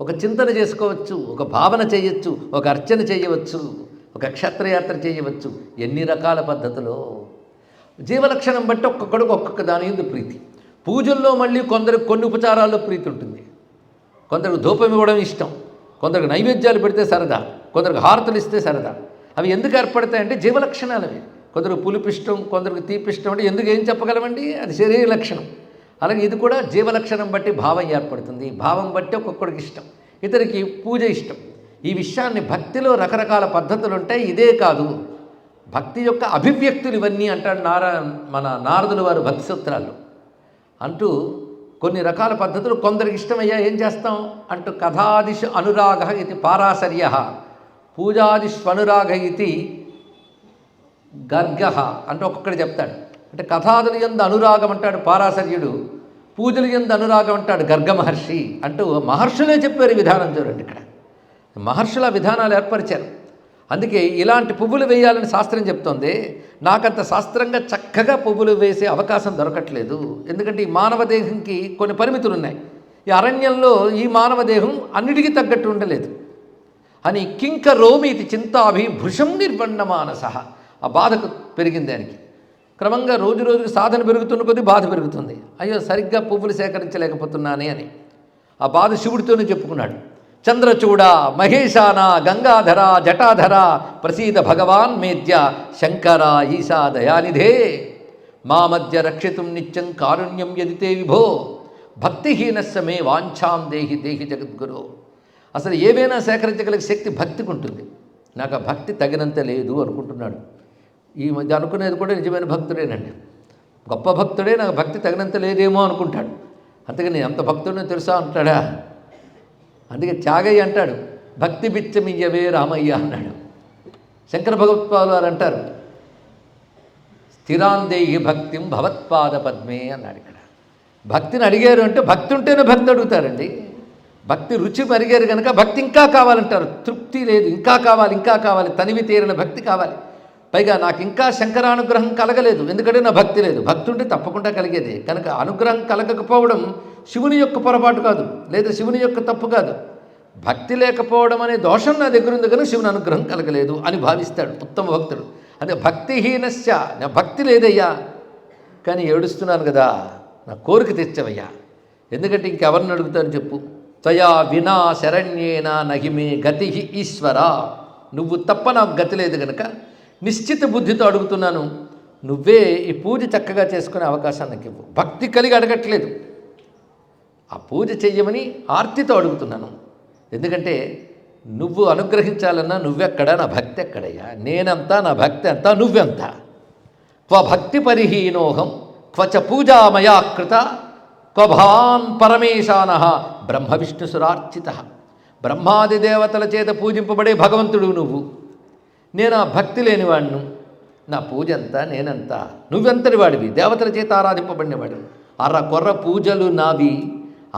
ఒక చింతన చేసుకోవచ్చు, ఒక భావన చేయొచ్చు, ఒక అర్చన చేయవచ్చు, ఒక క్షేత్రయాత్ర చేయవచ్చు. ఎన్ని రకాల పద్ధతులు. జీవలక్షణం బట్టి ఒక్కొక్కడికి ఒక్కొక్క దాని యందు ప్రీతి. పూజల్లో మళ్ళీ కొందరికి కొన్ని ఉపచారాల్లో ప్రీతి ఉంటుంది. కొందరికి ధూపం ఇవ్వడం ఇష్టం, కొందరికి నైవేద్యాలు పెడితే సరదా, కొందరికి హారతులు ఇస్తే సరదా. అవి ఎందుకు ఏర్పడతాయంటే జీవలక్షణాలు అవి. కొందరికి పులుపు ఇష్టం, కొందరికి తీపి ఇష్టం. అంటే ఎందుకు ఏం చెప్పగలమండి, అది శరీర లక్షణం. అలాగే ఇది కూడా జీవలక్షణం బట్టి భావం ఏర్పడుతుంది. భావం బట్టి ఒక్కొక్కడికి ఇష్టం, ఇతరికి పూజ ఇష్టం. ఈ విషయాన్ని భక్తిలో రకరకాల పద్ధతులు ఉంటాయి. ఇదే కాదు, భక్తి యొక్క అభివ్యక్తులు ఇవన్నీ అంటాడు మన నారదుల వారు భక్తి సూత్రాల్లో అంటూ కొన్ని రకాల పద్ధతులు. కొందరికి ఇష్టమయ్యా ఏం చేస్తాం అంటూ కథాదిషు అనురాగ ఇది పారాశర్య, పూజాదిషు అనురాగ ఇది గర్గ అంటూ ఒక్కొక్కటి చెప్తాడు. అంటే కథాదుల యందు అనురాగం అంటాడు పారాశర్యుడు, పూజల యందు అనురాగం అంటాడు గర్గ మహర్షి అంటూ మహర్షులే చెప్పారు ఈ విధానం. చూడండి, ఇక్కడ మహర్షుల విధానాలు ఏర్పరిచారు. అందుకే ఇలాంటి పువ్వులు వేయాలని శాస్త్రం చెప్తోంది. నాకంత శాస్త్రంగా చక్కగా పువ్వులు వేసే అవకాశం దొరకట్లేదు. ఎందుకంటే ఈ మానవ దేహంకి కొన్ని పరిమితులు ఉన్నాయి. ఈ అరణ్యంలో ఈ మానవ దేహం అన్నిటికీ తగ్గట్టు ఉండలేదు అని కింక రోమీతి చింతాభి భృషం నిర్వణమానస. ఆ బాధకు పెరిగింది దానికి. క్రమంగా రోజు రోజుకి సాధన పెరుగుతున్న కొద్దీ బాధ పెరుగుతుంది. అయ్యో సరిగ్గా పువ్వులు సేకరించలేకపోతున్నానే అని ఆ బాధ శివుడితోనే చెప్పుకున్నాడు. చంద్రచూడ మహేశాన గంగాధర జటాధర ప్రసీద భగవాన్ మేద్య శంకర ఈశా దయానిధే మా మధ్య రక్షితుం నిత్యం కారుణ్యం యదితే విభో భక్తిహీనస్య మే వాంఛాం దేహి దేహి జగద్గురు. అసలు ఏవైనా సేకరించగలిగే శక్తి భక్తికి ఉంటుంది. నాకు ఆ భక్తి తగినంత లేదు అనుకుంటున్నాడు. ఈ మధ్య అనుకునేది కూడా నిజమైన భక్తుడేనండి. గొప్ప భక్తుడే, నాకు భక్తి తగినంత లేదేమో అనుకుంటాడు. అంతగా నేను ఎంత భక్తుడినో తెలుసా అంటాడా. అందుకే త్యాగయ్య అంటాడు భక్తి బిచ్చమియ్యవే రామయ్య అన్నాడు. శంకర భగవత్పాదులు వారు అంటారు స్థిరాందేహి భక్తిం భవత్పాద పద్మే అన్నాడు. ఇక్కడ భక్తిని అడిగారు అంటే భక్తి ఉంటేనే భక్తి అడుగుతారండి. భక్తి రుచి మరిగారు కనుక భక్తి ఇంకా కావాలంటారు. తృప్తి లేదు, ఇంకా కావాలి, ఇంకా కావాలి, తనివి తీరిన భక్తి కావాలి. పైగా నాకు ఇంకా శంకరానుగ్రహం కలగలేదు, ఎందుకంటే నా భక్తి లేదు. భక్తి ఉంటే తప్పకుండా కలిగేది. కనుక అనుగ్రహం కలగకపోవడం శివుని యొక్క పొరపాటు కాదు, లేదా శివుని యొక్క తప్పు కాదు. భక్తి లేకపోవడం అనే దోషం నా దగ్గర ఉంది కనుక శివుని అనుగ్రహం కలగలేదు అని భావిస్తాడు ఉత్తమ భక్తుడు. అదే భక్తిహీనస్య, నా భక్తి లేదయ్యా కానీ ఏడుస్తున్నాను కదా, నా కోరిక తెచ్చవయ్యా. ఎందుకంటే ఇంకెవరిని అడుగుతాను చెప్పు. త్వయా వినా శరణ్యేన నహిమే గతి ఈశ్వర, నువ్వు తప్ప నాకు గతి లేదు కనుక నిశ్చిత బుద్ధితో అడుగుతున్నాను. నువ్వే ఈ పూజ చక్కగా చేసుకునే అవకాశం నాకు ఇవ్వు. భక్తి కలిగి అడగట్లేదు, ఆ పూజ చెయ్యమని ఆర్తితో అడుగుతున్నాను. ఎందుకంటే నువ్వు అనుగ్రహించాలన్నా నువ్వెక్కడా, నా భక్తి ఎక్కడయ్యా. నేనంతా, నా భక్తి అంతా, నువ్వెంత. త్వభక్తి పరిహీనోహం క్వచ పూజామయా కృత క్వభాన్ పరమేశాన బ్రహ్మ విష్ణుసురార్చిత. బ్రహ్మాది దేవతల చేత పూజింపబడే భగవంతుడు నువ్వు, నేను ఆ భక్తి లేనివాడిను. నా పూజ అంతా, నేనంతా, నువ్వెంతటి వాడివి, దేవతల చేత ఆరాధింపబడినవాడివి. అర కొర్ర పూజలు నావి,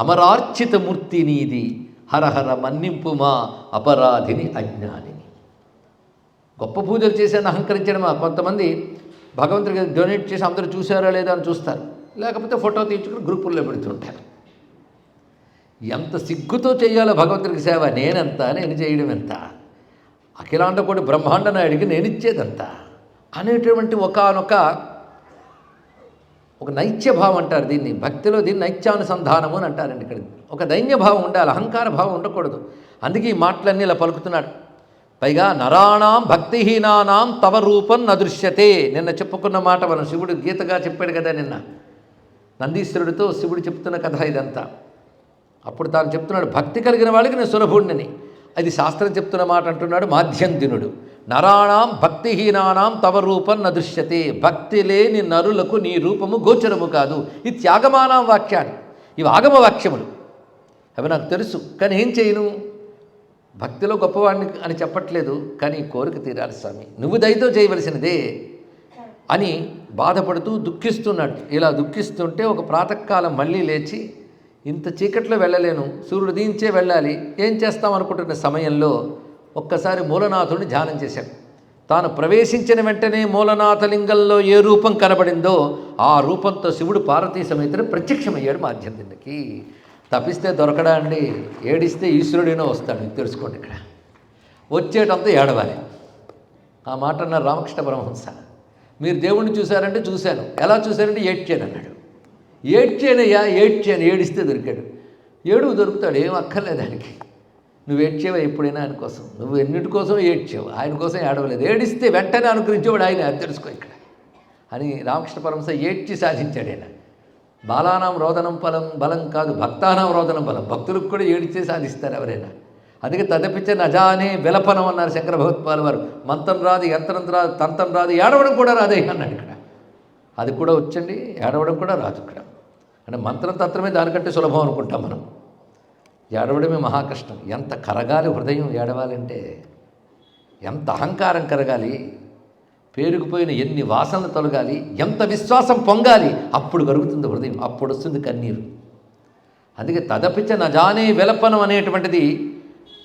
అమరార్చిత మూర్తి నీది, హరహర మన్నింపుమా అపరాధిని అజ్ఞానిని. గొప్ప పూజలు చేశాను అహంకరించడమా? కొంతమంది భగవంతుడికి డొనేట్ చేసి అందరూ చూసారా లేదా అని చూస్తారు, లేకపోతే ఫోటో తీర్చుకుని గ్రూపుల్లో పెడుతుంటారు. ఎంత సిగ్గుతో చేయాలో భగవంతుడికి సేవ. నేను చేయడం ఎంత, అఖిలాండ కోటి బ్రహ్మాండ నాయుడికి నేనిచ్చేదంతా అనేటువంటి ఒక నైత్యభావం అంటారు దీన్ని. భక్తిలో దీన్ని నైత్యానుసంధానము అని అంటారండి. ఇక్కడ ఒక దైన్యభావం ఉండాలి, అహంకార భావం ఉండకూడదు. అందుకే ఈ మాటలన్నీ ఇలా పలుకుతున్నాడు. పైగా నరాణాం భక్తిహీనానాం తవ రూపం నదృశ్యతే. నిన్న చెప్పుకున్న మాట మనం శివుడు గీతగా చెప్పాడు కదా నిన్న. నందీశ్వరుడితో శివుడు చెప్తున్న కథ ఇదంతా. అప్పుడు తాను చెప్తున్నాడు భక్తి కలిగిన వాళ్ళకి నేను సులభుడిని. అది శాస్త్రం చెప్తున్న మాట అంటున్నాడు మాధ్యందినుడు. నరాణాం భక్తిహీనానాం తవ రూపం నదృశ్యతే. భక్తి లేని నరులకు నీ రూపము గోచరము కాదు. ఇది త్యాగమానాం వాక్యాన్ని, ఇవి ఆగమ వాక్యములు. అవి నాకు తెలుసు, కానీ ఏం చేయను? భక్తిలో గొప్పవాడిని అని చెప్పట్లేదు, కానీ కోరిక తీరాలి స్వామి, నువ్వు దయతో చేయవలసినదే అని బాధపడుతూ దుఃఖిస్తున్నాడు. ఇలా దుఃఖిస్తుంటే ఒక ప్రాతకాలం మళ్ళీ లేచి, ఇంత చీకట్లో వెళ్ళలేను, సూర్యుడు ఉదయించే వెళ్ళాలి, ఏం చేస్తాం అనుకుంటున్న సమయంలో ఒక్కసారి మూలనాథుడిని ధ్యానం చేశాడు. తాను ప్రవేశించిన వెంటనే మూలనాథలింగంలో ఏ రూపం కనబడిందో ఆ రూపంతో శివుడు పార్వతీ సమేతుడు ప్రత్యక్షమయ్యాడు మాధ్యందినికి. తప్పిస్తే దొరకడా అండి? ఏడిస్తే ఈశ్వరుడైనా వస్తాడు, ఇది తెలుసుకోండి. ఇక్కడ వచ్చేటంతా ఏడవాలి. ఆ మాట అన్నారు రామకృష్ణ పరమహంస. మీరు దేవుణ్ణి చూశారంటే చూశాను, ఎలా చూశారంటే ఏడ్చాను అన్నాడు. ఏడ్చానయ్యా, ఏడ్చాను, ఏడిస్తే దొరికాడు. ఏడుగు దొరుకుతాడు, ఏం అక్కర్లేదు దానికి. నువ్వు ఏడ్చేవా ఎప్పుడైనా ఆయన కోసం? నువ్వు ఎన్నిటి కోసం ఏడ్చావు, ఆయన కోసం ఏడవలేదు. ఏడిస్తే వెంటనే అనుగ్రహించేవాడు ఆయన, అది తెలుసుకో ఇక్కడ అని రామకృష్ణ పరమహంస ఏడ్చి సాధించాడు. ఆయన బాలానాం రోదనం బలం కాదు, భక్తానాం రోదనం బలం. భక్తులకు కూడా ఏడిస్తే సాధిస్తారు ఎవరైనా. అందుకే తదపిచ్చ నజానే విలపనం అన్నారు శంకర భగవత్పాల వారు. మంత్రం రాదు, యంత్రం రాదు, తంత్రం రాదు, ఏడవడం కూడా రాదే అన్నాడు ఇక్కడ. అది కూడా వచ్చండి, ఏడవడం కూడా రాదు ఇక్కడ. అంటే మంత్రం తంత్రమే దానికంటే సులభం అనుకుంటాం మనం. ఏడవడమే మహాకష్టం. ఎంత కరగాలి హృదయం ఏడవాలంటే, ఎంత అహంకారం కరగాలి, పేరుకుపోయిన ఎన్ని వాసనలు తొలగాలి, ఎంత విశ్వాసం పొంగాలి, అప్పుడు కరుగుతుంది హృదయం, అప్పుడు వస్తుంది కన్నీరు. అందుకే తదపిచ్చ నజానే విలపనం అనేటువంటిది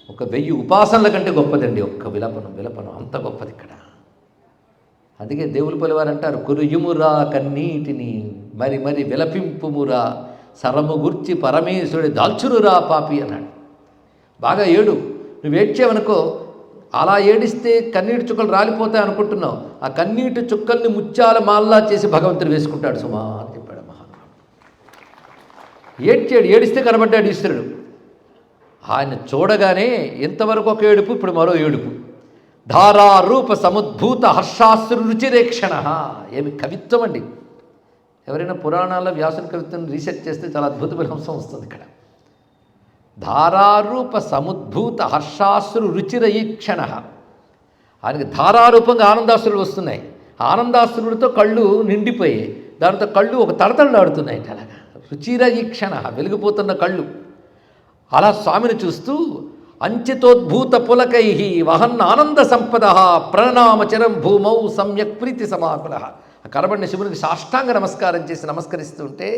1000 ఉపాసనల కంటే గొప్పదండి. ఒక్క విలపనం అంత గొప్పది ఇక్కడ. అందుకే దేవులు పలివారు అంటారు, కురుయుమురా కన్నీటిని మరి మరి విలపింపుమురా సరము గుర్చి పరమేశ్వరుడి దాల్చునురా పాపి అన్నాడు. బాగా ఏడు, నువ్వు ఏడ్చావనుకో, అలా ఏడిస్తే కన్నీటి చుక్కలు రాలిపోతాయి అనుకుంటున్నావు, ఆ కన్నీటి చుక్కల్ని ముత్యాల మాల్లా చేసి భగవంతుడు వేసుకుంటాడు సుమా అని చెప్పాడు మహాత్ముడు. ఏడిస్తే కనబడ్డాడు ఈశ్వరుడు. ఆయన చూడగానే ఇంతవరకు ఒక ఏడుపు, ఇప్పుడు మరో ఏడుపు. ధారారూప సముద్భూత హర్షాశ్రు రుచిరేక్షణ. ఏమి కవిత్వం అండి! ఎవరైనా పురాణాల్లో వ్యాసుని కవిత్వం రీసెర్చ్ చేస్తే చాలా అద్భుతమైన అంశం వస్తుంది ఇక్కడ. ధారారూప సముద్భూత హర్షాశ్రు రుచిరయీక్షణ. ఆయనకి ధారారూపంగా ఆనందాశ్రులు వస్తున్నాయి. ఆనందాశ్రులతో కళ్ళు నిండిపోయాయి, దానితో కళ్ళు ఒక తడతడలాడుతున్నాయి. అలాగా రుచిరయీక్షణ, వెలిగిపోతున్న కళ్ళు. అలా స్వామిని చూస్తూ అంచితోద్భూత పులకై వహన్ ఆనంద సంపద ప్రణామచరం భూమౌ సమ్యక్ ప్రీతి సమాకుల. కనబడిన శివునికి సాష్టాంగ నమస్కారం చేసి నమస్కరిస్తుంటే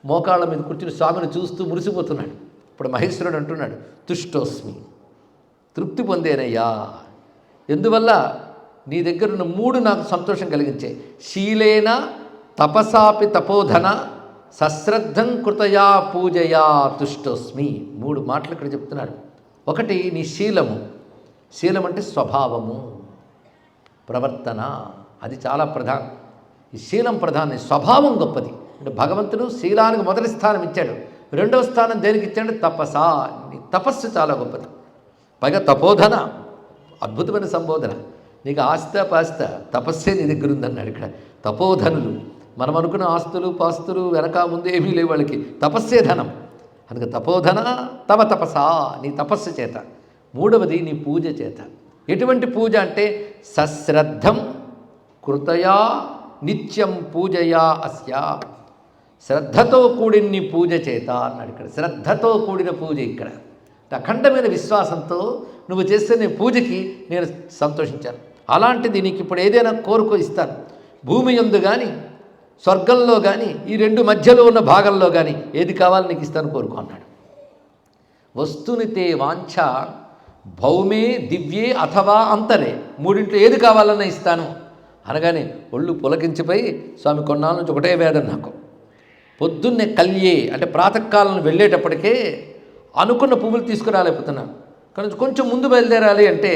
మోకాళ్ళ మీద కూర్చుని స్వామిని చూస్తూ మురిసిపోతున్నాడు. ఇప్పుడు మహేశ్వరుడు అంటున్నాడు, తుష్టోస్మి, తృప్తి పొందేనయ్యా. ఎందువల్ల? నీ దగ్గర ఉన్న 3 నాకు సంతోషం కలిగించాయి. శీలేన తపసాపి తపోధన సశ్రద్ధం కృతయా పూజయా తుష్టోస్మి. 3 మాటలు ఇక్కడ చెప్తున్నాడు. ఒకటి నీ శీలము. శీలం అంటే స్వభావము, ప్రవర్తన, అది చాలా ప్రధానం. ఈ శీలం ప్రధానం, స్వభావం గొప్పది. అంటే భగవంతుడు శీలానికి మొదటి స్థానం ఇచ్చాడు. 2వ స్థానం దేనికి ఇచ్చాడు? తపస్స. నీ తపస్సు చాలా గొప్పది. పైగా తపోధన, అద్భుతమైన సంబోధన. నీకు ఆస్త పాస్త, తపస్సే నీ దగ్గర ఉందన్నాడు ఇక్కడ. తపోధనులు, మనం అనుకున్న ఆస్తులు పాస్తులు వెనక ముందు ఏమీ లేవు వాళ్ళకి, తపస్సే ధనం. అందుకే తపోధన తవ తపసా, నీ తపస్సు చేత. 3వది నీ పూజ చేత. ఎటువంటి పూజ అంటే సశ్రద్ధం కృతయా నిత్యం పూజయా అస్య. శ్రద్ధతో కూడిన నీ పూజ చేత అన్నాడు ఇక్కడ. శ్రద్ధతో కూడిన పూజ ఇక్కడ. అఖండమైన విశ్వాసంతో నువ్వు చేస్తే నీ పూజకి నేను సంతోషించాను. అలాంటిది నీకు ఇప్పుడు ఏదైనా కోరుకో ఇస్తాను. భూమి యందు కానీ స్వర్గంలో కానీ ఈ 2 మధ్యలో ఉన్న భాగంలో కానీ ఏది కావాలో నీకు ఇస్తాను కోరుకో అన్నాడు. వస్తుని తే వాంఛ భౌమే దివ్యే అథవా అంతరే, మూడింట్లో ఏది కావాలన్నా ఇస్తాను అనగానే ఒళ్ళు పులకించిపోయి, స్వామి కొన్నాళ్ళ నుంచి ఒకటే వేదన నాకు. పొద్దున్నే కల్యే అంటే ప్రాతకాలం వెళ్ళేటప్పటికే అనుకున్న పువ్వులు తీసుకురాలేకపోతున్నాను. కానీ కొంచెం ముందు బయలుదేరాలి అంటే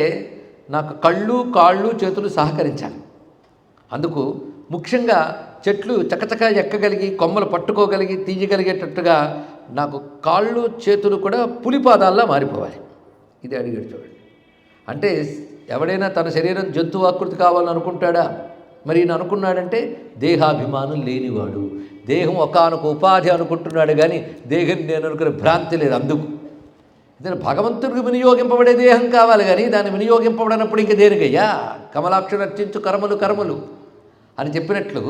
నాకు కళ్ళు కాళ్ళు చేతులు సహకరించాలి. అందుకు ముఖ్యంగా చెట్లు చకచక ఎక్కగలిగి కొమ్మలు పట్టుకోగలిగి తీయగలిగేటట్టుగా నాకు కాళ్ళు చేతులు కూడా పులిపాదాల్లా మారిపోవాలి. ఇది అడిగాడు చూడండి. అంటే ఎవడైనా తన శరీరం జంతువు ఆకృతి కావాలని అనుకుంటాడా? మరి ఈయన అనుకున్నాడంటే దేహాభిమానం లేనివాడు. దేహం ఒకానొక ఉపాధి అనుకుంటున్నాడు కానీ దేహం నేను అనుకునే భ్రాంతి లేదు. అందుకు ఇదే భగవంతుడికి వినియోగింపబడే దేహం కావాలి కానీ దాన్ని వినియోగింపబడినప్పుడు ఇంక దేనికయ్యా? కమలాక్షు రక్షించు కర్మలు కర్మలు అని చెప్పినట్లు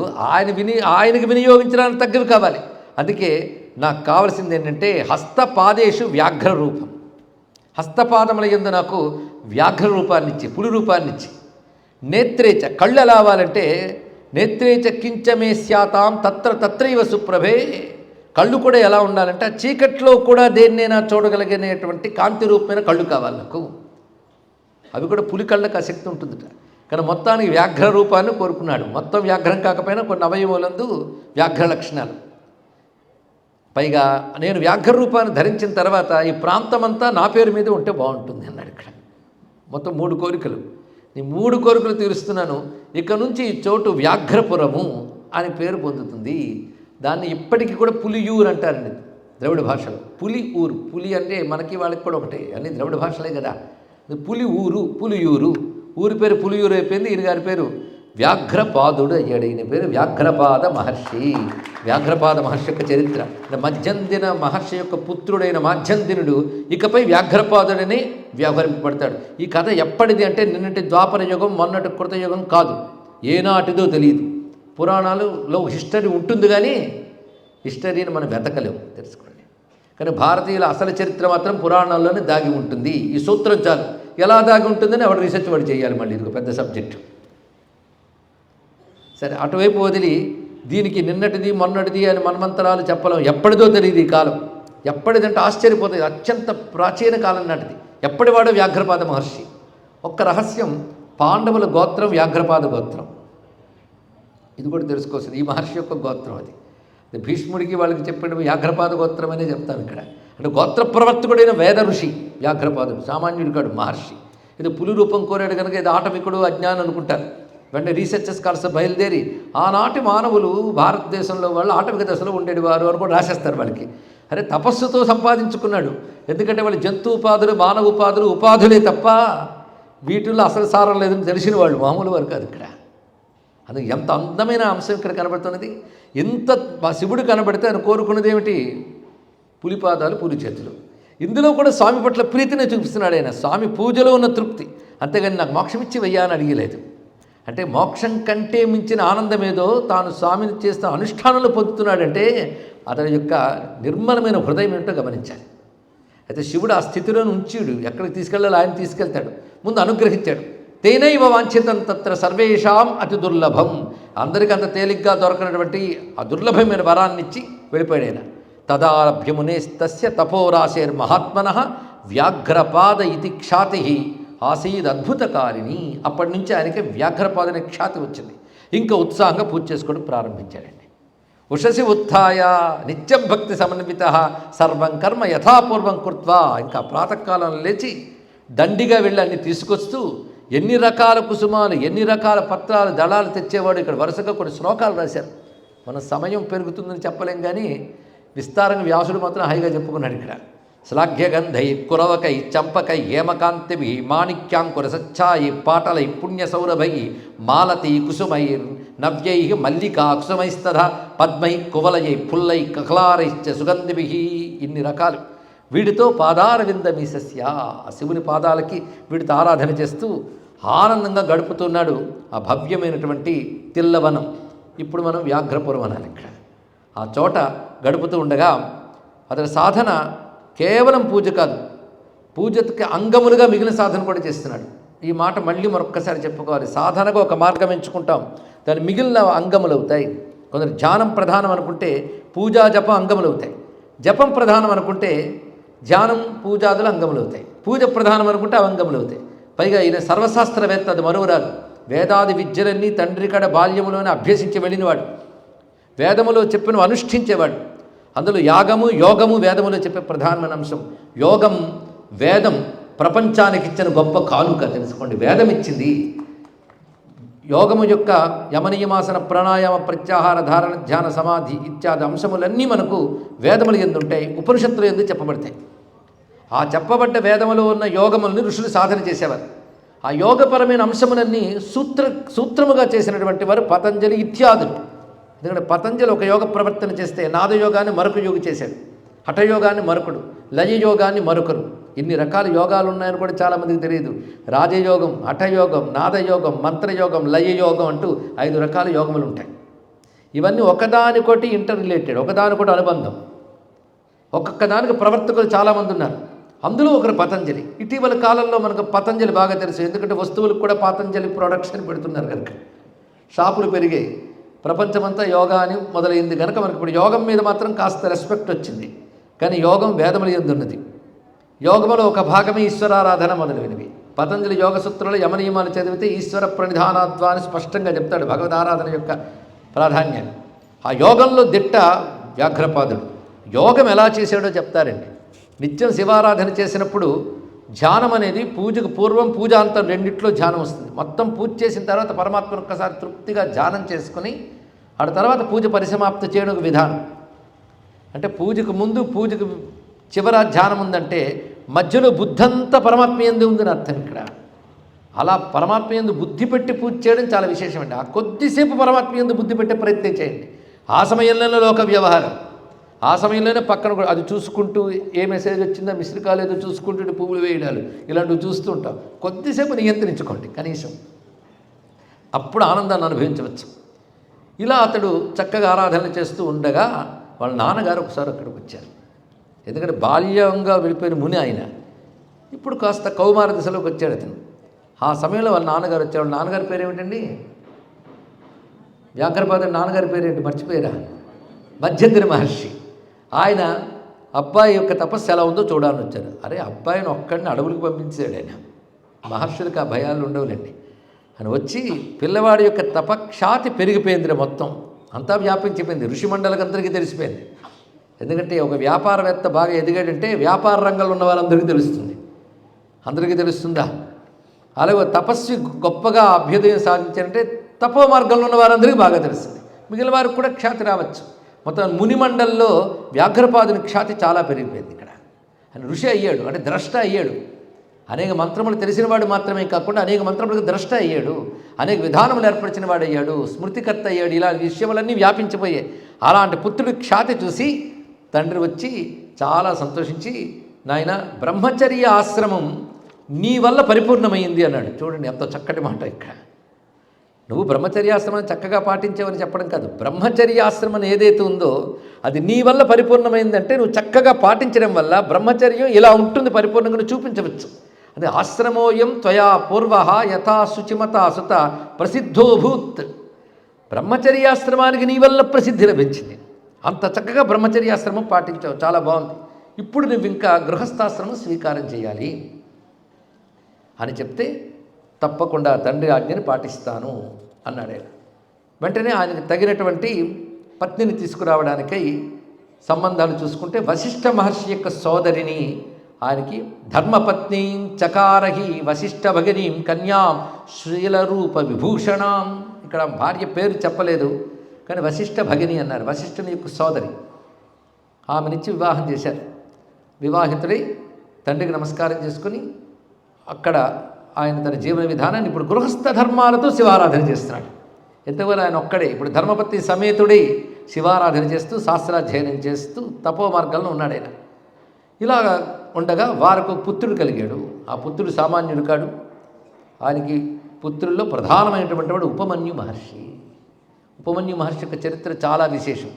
ఆయనకి వినియోగించడానికి తగ్గవి కావాలి. అందుకే నాకు కావలసింది ఏంటంటే హస్తపాదేషు వ్యాఘ్ర రూపం. హస్తపాదముల యందు నాకు వ్యాఘ్ర రూపాన్నిచ్చి పులి రూపాన్నిచ్చి, నేత్రేచ కళ్ళు ఎలా అవ్వాలంటే నేత్రేచ కించమే స్యాతాం తత్ర తత్రైవ సుప్రభే, కళ్ళు కూడా ఎలా ఉండాలంటే ఆ చీకట్లో కూడా దేన్నైనా చూడగలిగినటువంటి కాంతి రూపమైన కళ్ళు కావాలి నాకు. అవి కూడా పులి కళ్ళకు ఆసక్తి ఉంటుందిట. కానీ మొత్తానికి వ్యాఘ్ర రూపాన్ని కోరుకున్నాడు. మొత్తం వ్యాఘ్రం కాకపోయినా కొన్ని అవయములందు వ్యాఘ్ర లక్షణాలు. పైగా నేను వ్యాఘ్ర రూపాన్ని ధరించిన తర్వాత ఈ ప్రాంతమంతా నా పేరు మీద ఉంటే బాగుంటుంది అన్నాడు. ఇక్కడ మొత్తం 3 కోరికలు. ఈ 3 కోరికలు తీరుస్తున్నాను. ఇక నుంచి ఈ చోటు వ్యాఘ్రపురము అని పేరు పొందుతుంది. దాన్ని ఇప్పటికీ కూడా పులియూరు అంటారండి ద్రవిడ భాషలో. పులి ఊరు, పులి అంటే మనకి వాళ్ళకి కూడా ఒకటే, అన్ని ద్రవిడ భాషలే కదా. పులి ఊరు, పులియూరు. ఊరి పేరు పులియూరు అయిపోయింది. ఈయన గారి పేరు వ్యాఘ్రపాదుడు అయ్యాడు. ఈయన పేరు వ్యాఘ్రపాద మహర్షి. వ్యాఘ్రపాద మహర్షి యొక్క చరిత్ర, మధ్యందిన మహర్షి యొక్క పుత్రుడైన మాధ్యందినుడు ఇకపై వ్యాఘ్రపాదుడని వ్యవహరింపబడతాడు. ఈ కథ ఎప్పటిది అంటే నిన్నటి ద్వాపర యుగం మొన్నటి కృతయుగం కాదు, ఏనాటిదో తెలియదు. పురాణాలలో హిస్టరీ ఉంటుంది కానీ హిస్టరీని మనం వెతకలేము, తెలుసుకోండి. కానీ భారతీయుల అసలు చరిత్ర మాత్రం పురాణాల్లోనే దాగి ఉంటుంది. ఈ సూత్రం చాలు. ఎలా దాగి ఉంటుందని ఎవడు రీసెర్చ్ వాడు చేయాలి. మళ్ళీ ఇది ఒక పెద్ద సబ్జెక్టు. సరే, అటువైపు వదిలి దీనికి నిన్నటిది మొన్నటిది అని మన్మంతరాలు చెప్పలేం. ఎప్పటిదో తెలియదు ఈ కాలం. ఎప్పటిదంటే ఆశ్చర్యపోతుంది. అత్యంత ప్రాచీన కాలం నాటిది. ఎప్పటివాడో వ్యాఘ్రపాద మహర్షి. ఒక్క రహస్యం, పాండవుల గోత్రం వ్యాఘ్రపాద గోత్రం. ఇది కూడా తెలుసుకోవాల్సింది. ఈ మహర్షి యొక్క గోత్రం అది. భీష్ముడికి వాళ్ళకి చెప్పడం వ్యాఘ్రపాద గోత్రం అనే చెప్తాను ఇక్కడ. అంటే గోత్ర ప్రవర్తకుడైన వేద ఋషి వ్యాఘ్రపాదుడు, సామాన్యుడు కాడు, మహర్షి. ఇది పులి రూపం కోరాడు కనుక ఇది ఆటవికుడు అజ్ఞానం అనుకుంటారు. వెంటనే రీసెర్చర్స్ కాల్సి బయలుదేరి ఆనాటి మానవులు భారతదేశంలో వాళ్ళు ఆటవిక దశలో ఉండేవారు అని కూడా రాసేస్తారు వాళ్ళకి. అరే తపస్సుతో సంపాదించుకున్నాడు. ఎందుకంటే వాళ్ళు జంతు ఉపాధులు మానవ ఉపాధులు ఉపాధులే తప్ప వీటిల్లో అసలు సారం లేదని తెలిసిన వాళ్ళు మామూలు వారు కాదు ఇక్కడ. అది ఎంత అందమైన అంశం ఇక్కడ కనబడుతున్నది. ఎంత శివుడు కనబడితే ఆయన కోరుకున్నది ఏమిటి? పులిపాదాలు పులి చేతులు. ఇందులో కూడా స్వామి పట్ల ప్రీతిని చూపిస్తున్నాడు ఆయన. స్వామి పూజలో ఉన్న తృప్తి. అంతేగాని నాకు మోక్షం ఇచ్చి వెయ్యా అని అడిగలేదు. అంటే మోక్షం కంటే మించిన ఆనందం ఏదో తాను స్వామిని చేస్తున్న అనుష్ఠానంలో పొందుతున్నాడంటే అతని యొక్క నిర్మలమైన హృదయం ఏంటో గమనించాలి. అయితే శివుడు ఆ స్థితిలోనే ఉంచాడు. ఎక్కడికి తీసుకెళ్ళాలో ఆయన తీసుకెళ్తాడు. ముందు అనుగ్రహించాడు. తేనైవ వాంఛితం తత్ర సర్వేషాం అతి దుర్లభం. అందరికీ అంత తేలిగ్గా దొరకనటువంటి ఆ దుర్లభమైన వరాన్నిచ్చి వెళ్ళిపోయాడు ఆయన. తదాభ్యమునేస్తస్య తపోరాశేర్మహాత్మనః వ్యాఘ్రపాద ఇతి ఖ్యాతి ఆసీద్ అద్భుతకారిణి. అప్పటి నుంచి ఆయనకి వ్యాఘ్రపాద అనే ఖ్యాతి వచ్చింది. ఇంకా ఉత్సాహంగా పూజ చేసుకోవడం ప్రారంభించాడండి. ఉషసి ఉత్థాయ నిత్యం భక్తి సమన్విత సర్వం కర్మ యథాపూర్వం కృత్వా. ఇంకా ప్రాతకాలంలో లేచి దండిగా వెళ్ళి అన్ని తీసుకొస్తూ ఎన్ని రకాల కుసుమాలు, ఎన్ని రకాల పత్రాలు, దళాలు తెచ్చేవాడు. ఇక్కడ వరుసగా కొన్ని శ్లోకాలు రాశారు. మన సమయం పెరుగుతుందని చెప్పలేం కానీ విస్తారంగా వ్యాసుడు మాత్రం హాయిగా చెప్పుకున్నాడు ఇక్కడ. శ్లాఘ్యగంధై కురవకై చంపకై హేమకాంతిభి మాణిక్యాంకురసచ్ఛాయి పాటలై పుణ్యసౌరభై మాలతీ కుసుమై నవ్యై మల్లికా కుసుమైస్తథ పద్మై కువలయై పుల్లై కహ్లారైశ్చ సుగంధిభి. ఇన్ని రకాలు వీడితో పాదారవిందమీసస్య. ఆ శివుని పాదాలకి వీడితో ఆరాధన చేస్తూ ఆనందంగా గడుపుతున్నాడు ఆ భవ్యమైనటువంటి తిల్లవనం. ఇప్పుడు మనం వ్యాఘ్రపురం అనాలి. ఇక్కడ ఆ చోట గడుపుతూ ఉండగా అతని సాధన కేవలం పూజ కాదు, పూజకి అంగములుగా మిగిలిన సాధన కూడా చేస్తున్నాడు. ఈ మాట మళ్ళీ మరొక్కసారి చెప్పుకోవాలి. సాధనగా ఒక మార్గం ఎంచుకుంటాం, దాని మిగిలిన అంగములు అవుతాయి. కొందరు ధ్యానం ప్రధానం అనుకుంటే పూజా జపం అంగములు అవుతాయి. జపం ప్రధానం అనుకుంటే ధ్యానం పూజాదులు అంగములు అవుతాయి. పూజ ప్రధానం అనుకుంటే అవి అంగములు అవుతాయి. పైగా ఈయన సర్వశాస్త్రవేత్త, అది మరువరాదు. వేదాది విద్యలన్నీ తండ్రి కడ బాల్యములోనే అభ్యసించి వెళ్ళినవాడు. వేదములో చెప్పిన అనుష్ఠించేవాడు. అందులో యాగము యోగము వేదములో చెప్పే ప్రధానమైన అంశం. యోగం వేదం ప్రపంచానికి ఇచ్చిన గొప్ప కానుక తెలుసుకోండి. వేదం ఇచ్చింది. యోగము యొక్క యమనియమాసన ప్రాణాయామ ప్రత్యాహార ధారణ ధ్యాన సమాధి ఇత్యాది అంశములన్నీ మనకు వేదములు యందు ఉంటాయి, ఉపనిషత్తులు యందు చెప్పబడతాయి. ఆ చెప్పబడ్డ వేదములో ఉన్న యోగములను ఋషులు సాధన చేసేవారు. ఆ యోగపరమైన అంశములన్నీ సూత్రముగా చేసినటువంటి వారు పతంజలి ఇత్యాదులు. ఎందుకంటే పతంజలి ఒక యోగ ప్రవర్తన చేస్తే నాదయోగాన్ని మరొక యోగి చేశాడు, హఠయోగాన్ని మరొకడు, లయయోగాన్ని మరొకరు. ఇన్ని రకాల యోగాలు ఉన్నాయని కూడా చాలామందికి తెలియదు. రాజయోగం, హఠయోగం, నాదయోగం, మంత్రయోగం, లయయోగం అంటూ 5 రకాల యోగములు ఉంటాయి. ఇవన్నీ ఒకదానికొకటి ఇంటర్ రిలేటెడ్, ఒకదానికొకటి అనుబంధం. ఒక్కొక్క దానికి ప్రవర్తకులు చాలామంది ఉన్నారు. అందులో ఒకరు పతంజలి. ఇటీవల కాలంలో మనకు పతంజలి బాగా తెలుసు. ఎందుకంటే వస్తువులకు కూడా పతంజలి ప్రొడక్షన్ పెడుతున్నారు కనుక షాపులు పెరిగాయి. ప్రపంచమంతా యోగా అని మొదలైంది కనుక మనకు ఇప్పుడు యోగం మీద మాత్రం కాస్త రెస్పెక్ట్ వచ్చింది. కానీ యోగం వేదముల యందు ఉన్నది. యోగములో ఒక భాగమే ఈశ్వరారాధన మొదలైనవి. పతంజలి యోగ సూత్రాలు యమనియమాలు చదివితే ఈశ్వర ప్రణిధానాత్వాన్ని స్పష్టంగా చెప్తాడు, భగవదారాధన యొక్క ప్రాధాన్యాన్ని. ఆ యోగంలో దిట్ట వ్యాఘ్రపాదుడు. యోగం ఎలా చేశాడో చెప్తారండి. నిత్యం శివారాధన చేసినప్పుడు ధ్యానం అనేది పూజకు పూర్వం పూజాంతం రెండిట్లో ధ్యానం వస్తుంది. మొత్తం పూజ చేసిన తర్వాత పరమాత్మను ఒక్కసారి తృప్తిగా ధ్యానం చేసుకుని ఆ తర్వాత పూజ పరిసమాప్తి చేయడం ఒక విధానం. అంటే పూజకు ముందు పూజకు చివర ధ్యానం ఉందంటే మధ్యలో బుద్ధంతా పరమాత్మ యందు ఉందని అర్థం. ఇక్కడ అలా పరమాత్మ యందు బుద్ధి పెట్టి పూజ చేయడం చాలా విశేషం అండి. ఆ కొద్దిసేపు పరమాత్మ యందు బుద్ధి పెట్టే ప్రయత్నం చేయండి. ఆ సమయంలోనే లోక వ్యవహారం, ఆ సమయంలోనే పక్కన కూడా అది చూసుకుంటూ ఏ మెసేజ్ వచ్చిందో మిస్డ్ కాల్ ఏదో చూసుకుంటూ పువ్వులు వేయడాలు ఇలాంటివి చూస్తూ ఉంటాం. కొద్దిసేపు నియంత్రించుకోండి కనీసం, అప్పుడు ఆనందాన్ని అనుభవించవచ్చు. ఇలా అతడు చక్కగా ఆరాధన చేస్తూ ఉండగా వాళ్ళ నాన్నగారు ఒకసారి అక్కడికి వచ్చారు. ఎందుకంటే బాల్యంగా వెళ్ళిపోయిన ముని ఆయన. ఇప్పుడు కాస్త కౌమార దశలోకి వచ్చాడు అతను. ఆ సమయంలో వాళ్ళ నాన్నగారు వచ్చాడు. వాళ్ళ నాన్నగారి పేరు ఏమిటండి? వ్యాఘ్రపాదుడి నాన్నగారి పేరేంటి మర్చిపోయారా? మధ్యంతరి మహర్షి. ఆయన అబ్బాయి యొక్క తపస్సు ఎలా ఉందో చూడాలని వచ్చారు. అరే అబ్బాయిని ఒక్కడిని అడవులకు పంపించాడు ఆయన. మహర్షులకు ఆ భయాలు ఉండవులేండి. అని వచ్చి పిల్లవాడి యొక్క తపక్షాతి పెరిగిపోయింది, మొత్తం అంతా వ్యాపించిపోయింది. ఋషిమండలకు అందరికీ తెలిసిపోయింది. ఎందుకంటే ఒక వ్యాపారవేత్త బాగా ఎదిగాడంటే వ్యాపార రంగంలో ఉన్న వాళ్ళందరికీ తెలుస్తుంది. అందరికీ తెలుస్తుందా? అలాగే తపస్వి గొప్పగా అభ్యుదయం సాధించారంటే తపో మార్గంలో ఉన్న వారందరికీ బాగా తెలుస్తుంది. మిగిలిన వారికి కూడా ఖ్యాతి రావచ్చు. మొత్తం మునిమండల్లో వ్యాఘ్రపాదుని ఖ్యాతి చాలా పెరిగిపోయింది. ఇక్కడ ఆయన ఋషి అయ్యాడు, అంటే ద్రష్ట అయ్యాడు. అనేక మంత్రములు తెలిసినవాడు మాత్రమే కాకుండా అనేక మంత్రములకు ద్రష్ట అయ్యాడు, అనేక విధానములు ఏర్పరిచిన వాడు అయ్యాడు, స్మృతికర్త అయ్యాడు. ఇలా విషయములన్నీ వ్యాపించిపోయాయి. అలాంటి పుత్రుడి ఖ్యాతి చూసి తండ్రి వచ్చి చాలా సంతోషించి, నాయన బ్రహ్మచర్య ఆశ్రమం నీ వల్ల పరిపూర్ణమైంది అన్నాడు. చూడండి ఎంత చక్కటి మాట. ఇక్కడ నువ్వు బ్రహ్మచర్యాశ్రమాన్ని చక్కగా పాటించావని చెప్పడం కాదు, బ్రహ్మచర్యాశ్రమం ఏదైతే ఉందో అది నీ వల్ల పరిపూర్ణమైందంటే నువ్వు చక్కగా పాటించడం వల్ల బ్రహ్మచర్యం ఇలా ఉంటుంది పరిపూర్ణంగా నువ్వు చూపించవచ్చు. అదే ఆశ్రమోయం త్వయా పూర్వ యథా శుచిమతా సుత ప్రసిద్ధోభూత్. బ్రహ్మచర్యాశ్రమానికి నీ వల్ల ప్రసిద్ధి లభించింది. అంత చక్కగా బ్రహ్మచర్యాశ్రమం పాటించావు, చాలా బాగుంది. ఇప్పుడు నువ్వు ఇంకా గృహస్థాశ్రమం స్వీకారం చేయాలి అని చెప్తే తప్పకుండా తండ్రి ఆజ్ఞని పాటిస్తాను అన్నాడు ఆయన. వెంటనే ఆయనకు తగినటువంటి పత్నిని తీసుకురావడానికై సంబంధాలు చూసుకుంటే వశిష్ఠ మహర్షి యొక్క సోదరిని ఆయనకి ధర్మపత్ని చకారహి వశిష్ఠ భగినీం కన్యాం శ్రీలరూప విభూషణాం. ఇక్కడ భార్య పేరు చెప్పలేదు కానీ వశిష్ఠ భగిని అన్నారు, వశిష్ఠుని యొక్క సోదరి. ఆమెనిచ్చి వివాహం చేశారు. వివాహితుడై తండ్రికి నమస్కారం చేసుకుని అక్కడ ఆయన తన జీవన విధానాన్ని ఇప్పుడు గృహస్థ ధర్మాలతో శివారాధన చేస్తున్నాడు. ఎంతవరకు ఆయన ఒక్కడే ఇప్పుడు ధర్మపత్ని సమేతుడై శివారాధన చేస్తూ శాస్త్రాధ్యయనం చేస్తూ తపో మార్గంలో ఉన్నాడు ఆయన. ఇలా ఉండగా వారికి పుత్రుడు కలిగాడు. ఆ పుత్రుడు సామాన్యుడు కాడు. ఆయనకి పుత్రుల్లో ప్రధానమైనటువంటి వాడు ఉపమన్యు మహర్షి. ఉపమన్యు మహర్షి యొక్క చరిత్ర చాలా విశేషం.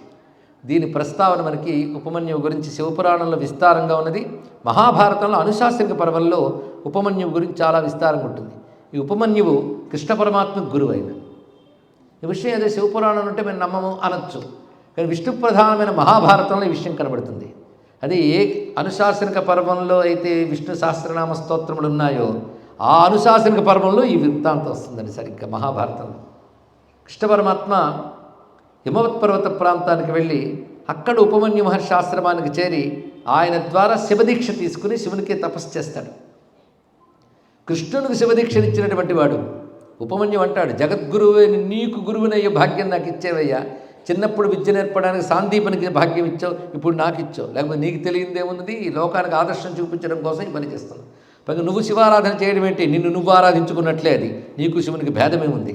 దీని ప్రస్తావన మనకి ఉపమన్యువు గురించి శివపురాణంలో విస్తారంగా ఉన్నది. మహాభారతంలో అనుశాసనిక పర్వంలో ఉపమన్యువు గురించి చాలా విస్తారంగా ఉంటుంది. ఈ ఉపమన్యువు కృష్ణ పరమాత్మ గురువు అయిన ఈ విషయం ఏదో శివపురాణం ఉంటే మేము నమ్మము అనొచ్చు, కానీ విష్ణు ప్రధానమైన మహాభారతంలో ఈ విషయం కనబడుతుంది. అది ఏ అనుశాసనిక పర్వంలో అయితే విష్ణు సహస్రనామ స్తోత్రములు ఉన్నాయో ఆ అనుశాసనిక పర్వంలో ఈ వృత్తాంతం వస్తుందండి సరిగ్గా మహాభారతంలో. కృష్ణ పరమాత్మ హిమవత్ పర్వత ప్రాంతానికి వెళ్ళి అక్కడ ఉపమన్యు మహర్షి ఆశ్రమానికి చేరి ఆయన ద్వారా శివదీక్ష తీసుకుని శివునికి తపస్సు చేస్తాడు. కృష్ణునికి శివదీక్షనిచ్చినటువంటి వాడు ఉపమన్యు అంటాడు, జగద్గురువే నీకు గురువునయ్యే భాగ్యం నాకు ఇచ్చేవయ్యా, చిన్నప్పుడు విద్య నేర్పడానికి సాందీపనికి భాగ్యం ఇచ్చావు, ఇప్పుడు నాకు ఇచ్చావు, లేకపోతే నీకు తెలియదేమున్నది, లోకానికి ఆదర్శం చూపించడం కోసం ఈ పని చేస్తున్నావు. పైగా నువ్వు శివారాధన చేయడం ఏంటి, నిన్ను నువ్వు ఆరాధించుకున్నట్లే, అది నీకు శివునికి భేదమే ఉంది,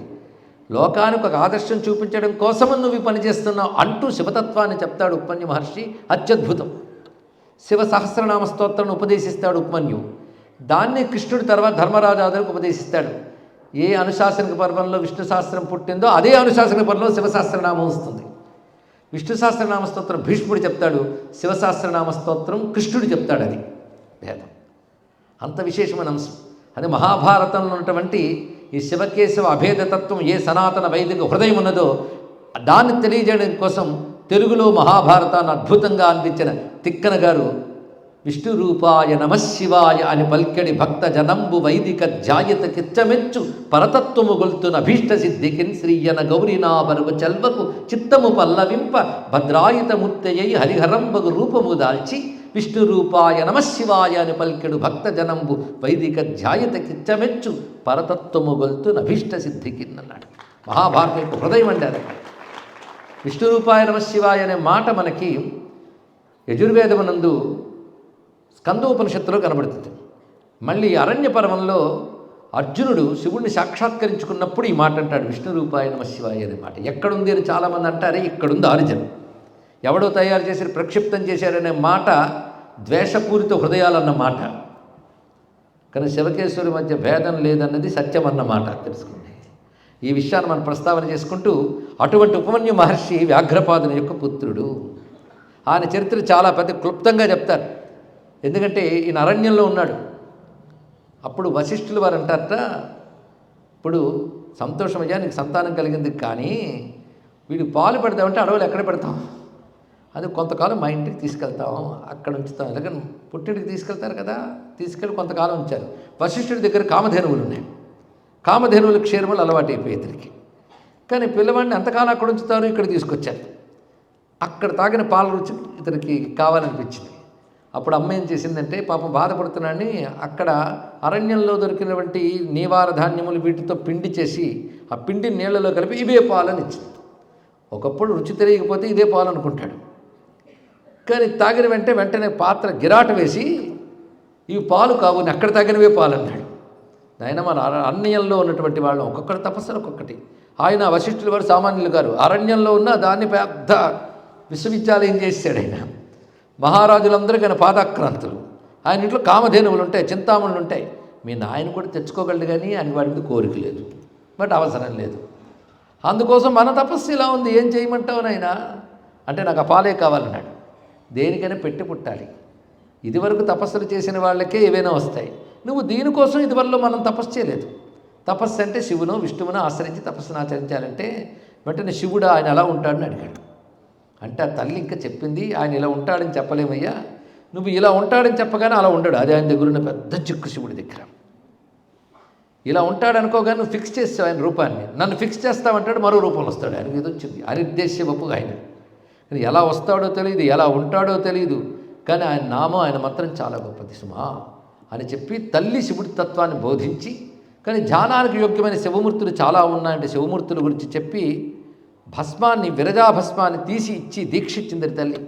లోకానికి ఒక ఆదర్శం చూపించడం కోసమని నువ్వు పని చేస్తున్నావు అంటూ శివతత్వాన్ని చెప్తాడు ఉపమన్యు మహర్షి. అత్యద్భుతం. శివ సహస్రనామ స్తోత్రాన్ని ఉపదేశిస్తాడు ఉపమన్యు. దాన్ని కృష్ణుడి తర్వాత ధర్మరాజాదులకు ఉపదేశిస్తాడు. ఏ అనుశాసనిక పర్వంలో విష్ణు సహస్రం పుట్టిందో అదే అనుశాసనిక పర్వంలో శివ సహస్రనామం వస్తుంది. విష్ణు సహస్రనామ స్తోత్రం భీష్ముడు చెప్తాడు, శివ సహస్రనామ స్తోత్రం కృష్ణుడు చెప్తాడు. అది భేదం. అంత విశేషమైన అంశం. అది మహాభారతంలో ఉన్నటువంటి ఈ శివకేశవ అభేదతత్వం ఏ సనాతన వైదిక హృదయం ఉన్నదో దాన్ని తెలియజేయడం కోసం తెలుగులో మహాభారతాన్ని అద్భుతంగా అందించిన తిక్కన గారు విష్ణు రూపాయ నమశివాయ అని పల్కెడి భక్త జనంబు వైదిక ధ్యాయత కిచ్చమెచ్చు పరతత్వము గొల్తున భీష్ట సిద్ధికిన్ శ్రీయన గౌరీనాబరుగు చెల్వకు చిత్తము పల్లవింప భద్రాయుతమూర్తయ్యై హరిహరంబగు రూపము దాల్చి విష్ణు రూపాయ నమశివాయ అని పల్కెడు భక్త జనంబు వైదిక ధ్యాయత కిచ్చమెచ్చు పరతత్వము గొల్తున భీష్ట సిద్ధికిన్ అన్నాడు. మహాభారతం యొక్క హృదయం అండి అది. విష్ణు రూపాయ నమశివాయ అనే మాట మనకి యజుర్వేదమునందు స్కందోపనిషత్తులో కనబడుతుంది. మళ్ళీ అరణ్య పర్వంలో అర్జునుడు శివుణ్ణి సాక్షాత్కరించుకున్నప్పుడు ఈ మాట అంటాడు, విష్ణు రూపాయ నమశివాయ అనే మాట. ఎక్కడుంది అని చాలామంది అంటారే, ఇక్కడుంది ఆరిజన్. ఎవడో తయారు చేసి ప్రక్షిప్తం చేశారనే మాట ద్వేషపూరిత హృదయాలన్న మాట. కానీ శివకేశ్వరి మధ్య భేదం లేదన్నది సత్యం అన్నమాట తెలుసుకోండి. ఈ విషయాన్ని మనం ప్రస్తావన చేసుకుంటూ అటువంటి ఉపమన్యు మహర్షి వ్యాఘ్రపాదుని యొక్క పుత్రుడు. ఆయన చరిత్ర చాలా పెద్ద క్లుప్తంగా చెప్తారు. ఎందుకంటే ఈయన అరణ్యంలో ఉన్నాడు. అప్పుడు వశిష్ఠులు వారు అంటారట, ఇప్పుడు సంతోషమయ్యా నీకు సంతానం కలిగింది, కానీ వీడికి పాలు పెడతామంటే అడవులు ఎక్కడ పెడతాం, అది కొంతకాలం మా ఇంటికి తీసుకెళ్తాం, అక్కడ ఉంచుతాం. ఎందుకంటే పుట్టింటికి తీసుకెళ్తారు కదా, తీసుకెళ్ళి కొంతకాలం ఉంచారు. వశిష్ఠుడి దగ్గర కామధేనువులు ఉన్నాయి. కామధేనువులు క్షీరములు అలవాటు అయిపోయి ఇతనికి. కానీ పిల్లవాడిని ఎంతకాలం అక్కడ ఉంచుతారు, ఇక్కడ తీసుకొచ్చారు. అక్కడ తాగిన పాల రుచి ఇతనికి కావాలనిపించింది. అప్పుడు అమ్మ ఏం చేసిందంటే, పాపం బాధపడుతున్నాడని అక్కడ అరణ్యంలో దొరికినటువంటి నీవార ధాన్యములు వీటితో పిండి చేసి ఆ పిండి నీళ్లలో కలిపి ఇవే పాలని ఇచ్చింది. ఒకప్పుడు రుచి తెలియకపోతే ఇదే పాలు అనుకుంటాడు. కానీ తాగిన వెంటనే పాత్ర గిరాట వేసి ఇవి పాలు కావు, ఎక్కడ తాగినవే పాలు అన్నాడు. ఆయన మన అరణ్యంలో ఉన్నటువంటి వాళ్ళం ఒక్కొక్కటి తపస్సులు ఒక్కొక్కటి. ఆయన వశిష్ఠుల వారు సామాన్యులు గారు, అరణ్యంలో ఉన్న దాన్ని పెద్ద విశ్వవిద్యాలయం చేశాడు ఆయన. మహారాజులందరూ ఆయన పాదాక్రాంతులు. ఆయన ఇంట్లో కామధేనువులు ఉంటాయి, చింతామణులు ఉంటాయి. మీ నాయన కూడా తెచ్చుకోగలడు, కానీ ఆయన వాడి మీద కోరిక లేదు, బట్ అవసరం లేదు. అందుకోసం మన తపస్సు ఇలా ఉంది, ఏం చేయమంటావు నాయనా అంటే, నాకు ఆ పాలే కావాలన్నాడు. దేనికైనా పెట్టి పుట్టాలి. ఇదివరకు తపస్సులు చేసిన వాళ్ళకే ఏవైనా వస్తాయి. నువ్వు దీనికోసం ఇదివరలో మనం తపస్సు చేయలేదు. తపస్సు అంటే శివును విష్ణువును ఆశ్రయించి తపస్సును ఆచరించాలంటే వెంటనే శివుడు ఆయన ఎలా ఉంటాడని అడిగాడు. అంటే ఆ తల్లి ఇంకా చెప్పింది, ఆయన ఇలా ఉంటాడని చెప్పలేమయ్యా, నువ్వు ఇలా ఉంటాడని చెప్పగానే అలా ఉండడు. అది ఆయన దగ్గర ఉన్న పెద్ద చిక్కు శివుడి దగ్గర. ఇలా ఉంటాడనుకోగానే నువ్వు ఫిక్స్ చేస్తావు ఆయన రూపాన్ని, నన్ను ఫిక్స్ చేస్తావంటాడు, మరో రూపంలో వస్తాడు. ఆయనకి ఇది వచ్చింది అనిర్దేశ్యవపు ఆయన. కానీ ఎలా వస్తాడో తెలియదు, ఎలా ఉంటాడో తెలియదు, కానీ ఆయన నామం ఆయన మాత్రం చాలా గొప్పది సుమా అని చెప్పి తల్లి శివుడి తత్వాన్ని బోధించి, కానీ ధ్యానానికి యోగ్యమైన శివమూర్తులు చాలా ఉన్నాయంటే శివమూర్తుల గురించి చెప్పి భస్మాన్ని, విరజాభస్మాన్ని తీసి ఇచ్చి దీక్ష ఇచ్చింది తల్లి.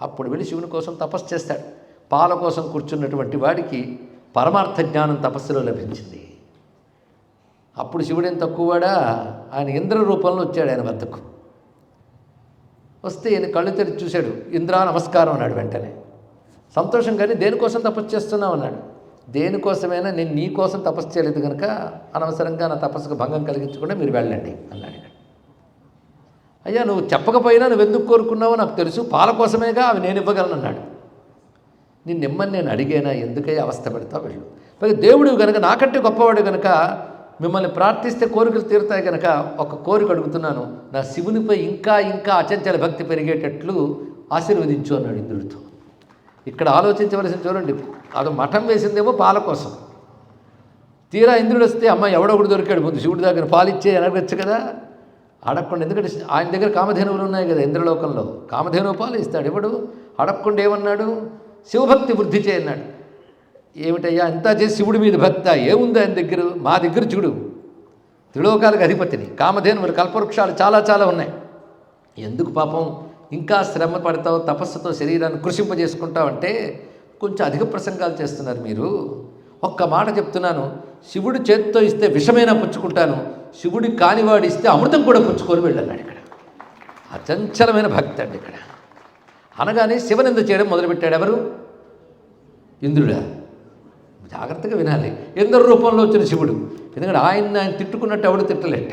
అప్పుడు వెళ్ళి శివుని కోసం తపస్సు చేస్తాడు. పాల కోసం కూర్చున్నటువంటి వాడికి పరమార్థ జ్ఞానం తపస్సులో లభించింది. అప్పుడు శివుడేం తక్కువవాడా, ఆయన ఇంద్ర రూపంలో వచ్చాడు ఆయన వద్దకు. వస్తే ఈయన కళ్ళు తెరిచి చూశాడు. ఇంద్రా నమస్కారం అన్నాడు. వెంటనే సంతోషం, కానీ దేనికోసం తపస్సు చేస్తున్నావు అన్నాడు. దేనికోసమైనా నేను నీ కోసం తపస్సు చేయలేదు కనుక అనవసరంగా నా తపస్సుకు భంగం కలిగించకుండా మీరు వెళ్ళండి అన్నాడు. అయ్యా నువ్వు చెప్పకపోయినా నువ్వు ఎందుకు కోరుకున్నావో నాకు తెలుసు, పాల కోసమేగా, అవి నేను ఇవ్వగలను అన్నాడు. నిన్నెమ్మని నేను అడిగేనా, ఎందుకయ్యా అవస్థ పెడతావు, వెళ్ళు. పైగా దేవుడు కనుక, నాకంటే గొప్పవాడు కనుక మిమ్మల్ని ప్రార్థిస్తే కోరికలు తీరుతాయి కనుక ఒక కోరిక అడుగుతున్నాను, నా శివునిపై ఇంకా ఇంకా అచంచల భక్తి పెరిగేటట్లు ఆశీర్వదించు అన్నాడు ఇంద్రుడితో. ఇక్కడ ఆలోచించవలసిన చూడండి, అది మఠం వేసిందేమో పాల కోసం. తీరా ఇంద్రుడు వస్తే అమ్మ ఎవడొకడు దొరికాడు ముందు శివుడి దగ్గర పాలిచ్చే అనగచ్చు కదా, అడగకుండా. ఎందుకంటే ఆయన దగ్గర కామధేనువులు ఉన్నాయి కదా, ఇంద్రలోకంలో కామధేనువు పాలు ఇస్తాడు. ఎవడు అడగకుండా ఏమన్నాడు, శివభక్తి వృద్ధి చేయన్నాడు. ఏమిటయ్యా అంతా చేసి శివుడి మీద భక్త ఏముంది ఆయన దగ్గర, మా దగ్గర చూడు త్రిలోకాలకు అధిపతిని, కామధేనువులు కల్పవృక్షాలు చాలా చాలా ఉన్నాయి, ఎందుకు పాపం ఇంకా శ్రమ పడతావు, తపస్సుతో శరీరాన్ని కృషింపజేసుకుంటావు అంటే కొంచెం అధిక ప్రసంగాలు చేస్తున్నారు మీరు. ఒక్క మాట చెప్తున్నాను, శివుడు చేత్తో ఇస్తే విషమైనా పుచ్చుకుంటాను, శివుడి కానివాడు ఇస్తే అమృతం కూడా పుచ్చుకొని వెళ్ళన్నాడు. ఇక్కడ అచంచలమైన భక్తి అండి. ఇక్కడ అనగానే శివనింద చేయడం మొదలుపెట్టాడు. ఎవరు? ఇంద్రుడా. జాగ్రత్తగా వినాలి. ఇంద్ర రూపంలో వచ్చిన శివుడు. ఎందుకంటే ఆయన తిట్టుకున్నట్టు ఎవడు తిట్టలేట.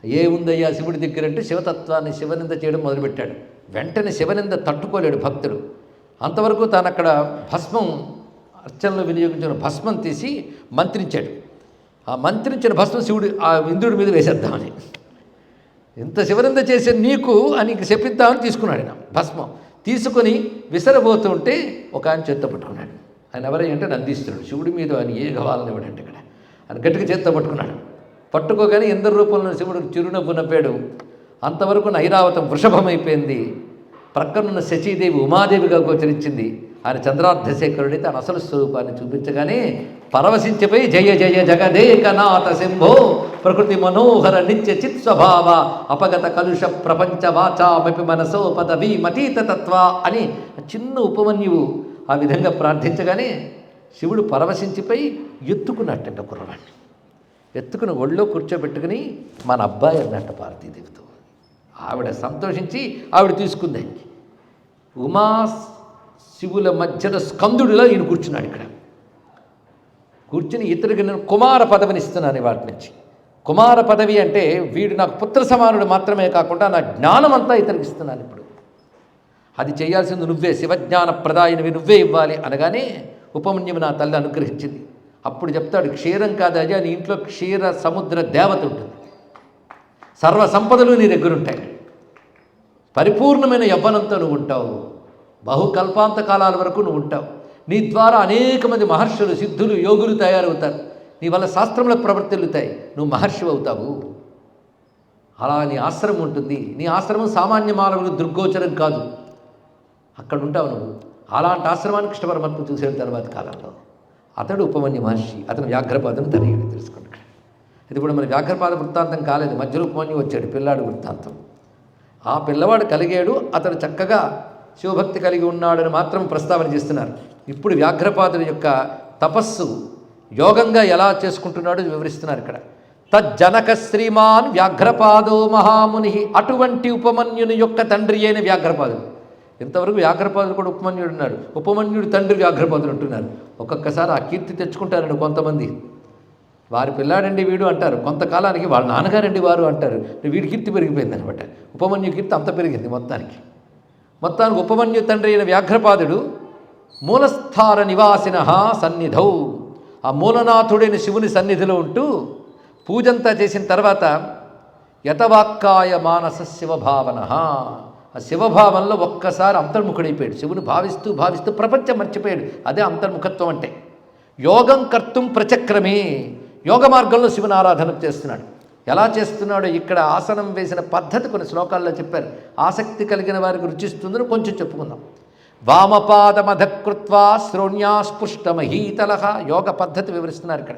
ఏముందయ్యా శివుడి దగ్గర అంటే శివతత్వాన్ని శివనింద చేయడం మొదలుపెట్టాడు. వెంటనే శివనింద తట్టుకోలేడు భక్తుడు. అంతవరకు తాను అక్కడ భస్మం అర్చనలో వినియోగించిన భస్మం తీసి మంత్రించాడు. ఆ మంత్రించిన భస్మం ఆ ఇంద్రుడి మీద వేసేద్దామని, ఇంత శివనింద చేసే నీకు అని చెప్పిద్దామని తీసుకున్నాడు. ఆయన భస్మం తీసుకొని విసరబోతుంటే ఒక ఆయన చేత్తో పట్టుకున్నాడు. ఆయన ఎవరంటే నందీశ్వరుడు. శివుడి మీద ఆయన ఏ గవాలని ఇవ్వడంటే ఇక్కడ ఆయన గట్టిగా చేత్తో పట్టుకున్నాడు. పట్టుకోగానే ఇంద్ర రూపంలో శివుడు చిరునవ్వు నవ్వాడు. అంతవరకు ఐరావతం వృషభమైపోయింది. ప్రక్కనున్న శచీదేవి ఉమాదేవిగా గోచరించింది. ఆయన చంద్రార్ధశేఖరుడి తన అసలు స్వరూపాన్ని చూపించగానే పరవశించిపోయి జయ జయ జగదేకనాథ శంభో ప్రకృతి మనోహర నిత్య చిత్ స్వభావ అపగత కలుష ప్రపంచ వాచామపి మనసో పదవీ మతీత తత్వ అని చిన్న ఉపమన్యువు ఆ విధంగా ప్రార్థించగానే శివుడు పరవశించిపోయి ఎత్తుకున్నట్టంట కుర్రవాడిని. ఎత్తుకుని ఒళ్ళో కూర్చోబెట్టుకుని మన అబ్బాయి అన్నట్ట పార్వతీదేవితో. ఆవిడ సంతోషించి ఆవిడ తీసుకుంది. ఉమా శివుల మధ్యన స్కందుడిలో ఈయన కూర్చున్నాడు. ఇక్కడ కూర్చుని ఇతడికి నేను కుమార పదవిని ఇస్తున్నాను వాటి నుంచి. కుమార పదవి అంటే వీడు నాకు పుత్ర సమానుడు మాత్రమే కాకుండా నా జ్ఞానం అంతా ఇతనికి ఇస్తున్నాను. ఇప్పుడు అది చేయాల్సింది నువ్వే, శివజ్ఞాన ప్రదాయనివి నువ్వే ఇవ్వాలి అనగానే ఉపమన్యువు నా తల్లి అనుగ్రహించింది. అప్పుడు చెప్తాడు, క్షీరం కాదజ నీ ఇంట్లో క్షీర సముద్ర దేవత ఉంటుంది, సర్వ సంపదలు నీ దగ్గర ఉంటాయి, పరిపూర్ణమైన యవ్వనంతో నువ్వు ఉంటావు, బహుకల్పాంత కాలాల వరకు నువ్వు ఉంటావు, నీ ద్వారా అనేక మంది మహర్షులు సిద్ధులు యోగులు తయారవుతారు, నీ వల్ల శాస్త్రములకు ప్రవర్తిల్లుతాయి, నువ్వు మహర్షి అవుతావు. అలా నీ ఆశ్రమం ఉంటుంది. నీ ఆశ్రమం సామాన్య మానవులు దుర్గోచరం కాదు, అక్కడ ఉంటావు నువ్వు. అలాంటి ఆశ్రమాన్ని కృష్ణ పరమాత్మ చూసిన తర్వాత కాలంలో అతడు ఉపమన్యు మహర్షి. అతను వ్యాఘ్రపాదను తరిగాడు. తెలుసుకోండి. ఇది ఇప్పుడు మన వ్యాఘ్రపాద వృత్తాంతం కాలేదు, మధ్యలో ఉపమన్యు వచ్చాడు, పిల్లాడు వృత్తాంతం. ఆ పిల్లవాడు కలిగాడు, అతను చక్కగా శివభక్తి కలిగి ఉన్నాడని మాత్రం ప్రస్తావన చేస్తున్నారు. ఇప్పుడు వ్యాఘ్రపాదుడి యొక్క తపస్సు యోగంగా ఎలా చేసుకుంటున్నాడో వివరిస్తున్నారు ఇక్కడ. తజ్జనక శ్రీమాన్ వ్యాఘ్రపాదో మహాముని, అటువంటి ఉపమన్యుని యొక్క తండ్రి అయిన వ్యాఘ్రపాదుడు. ఇంతవరకు వ్యాఘ్రపాదుడు కూడా ఉపమన్యుడు ఉన్నాడు, ఉపమన్యుడు తండ్రి వ్యాఘ్రపాదుడు అంటున్నారు. ఒక్కొక్కసారి ఆ కీర్తి తెచ్చుకుంటారండి కొంతమంది. వారి పిల్లాడండి వీడు అంటారు, కొంతకాలానికి వాళ్ళ నాన్నగారండి వారు అంటారు. వీడి కీర్తి పెరిగిపోయింది అనమాట. ఉపమన్యు కీర్తి అంత పెరిగింది మొత్తానికి. ఉపమన్యు తండ్రి అయిన వ్యాఘ్రపాదుడు మూలస్థాన నివాసిన సన్నిధౌ, ఆ మూలనాథుడైన శివుని సన్నిధిలో ఉంటూ పూజంతా చేసిన తర్వాత యతవాక్కాయ మానస శివభావన, ఆ శివభావంలో ఒక్కసారి అంతర్ముఖుడైపోయాడు. శివుని భావిస్తూ భావిస్తూ ప్రపంచం మర్చిపోయాడు. అదే అంతర్ముఖత్వం అంటే. యోగం కర్తుం ప్రచక్రమే, యోగ మార్గంలో శివుని ఆరాధన చేస్తున్నాడు. ఎలా చేస్తున్నాడో ఇక్కడ ఆసనం వేసిన పద్ధతి కొన్ని శ్లోకాల్లో చెప్పారు. ఆసక్తి కలిగిన వారికి రుచిస్తుందని కొంచెం చెప్పుకుందాం. వామపాదమధకృత్వా శ్రోణ్యాస్పృష్టమహీతల, యోగ పద్ధతి వివరిస్తున్నారు ఇక్కడ.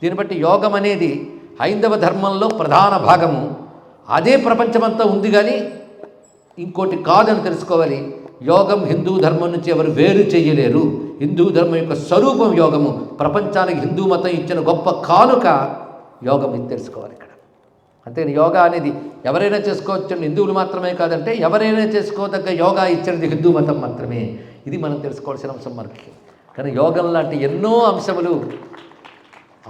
దీన్ని బట్టి యోగం అనేది హైందవ ధర్మంలో ప్రధాన భాగము. అదే ప్రపంచమంతా ఉంది, కానీ ఇంకోటి కాదని తెలుసుకోవాలి. యోగం హిందూ ధర్మం నుంచి ఎవరు వేరు చేయలేరు. హిందూ ధర్మం యొక్క స్వరూపం యోగము. ప్రపంచానికి హిందూ మతం ఇచ్చిన గొప్ప కానుక యోగం, ఇది తెలుసుకోవాలి ఇక్కడ. అంతేని యోగా అనేది ఎవరైనా చేసుకోవచ్చు, హిందువులు మాత్రమే కాదంటే ఎవరైనా చేసుకోదగ్గ యోగా ఇచ్చినది హిందూ మతం మాత్రమే. ఇది మనం తెలుసుకోవాల్సిన అంశం మనకి. కానీ యోగం లాంటి ఎన్నో అంశములు,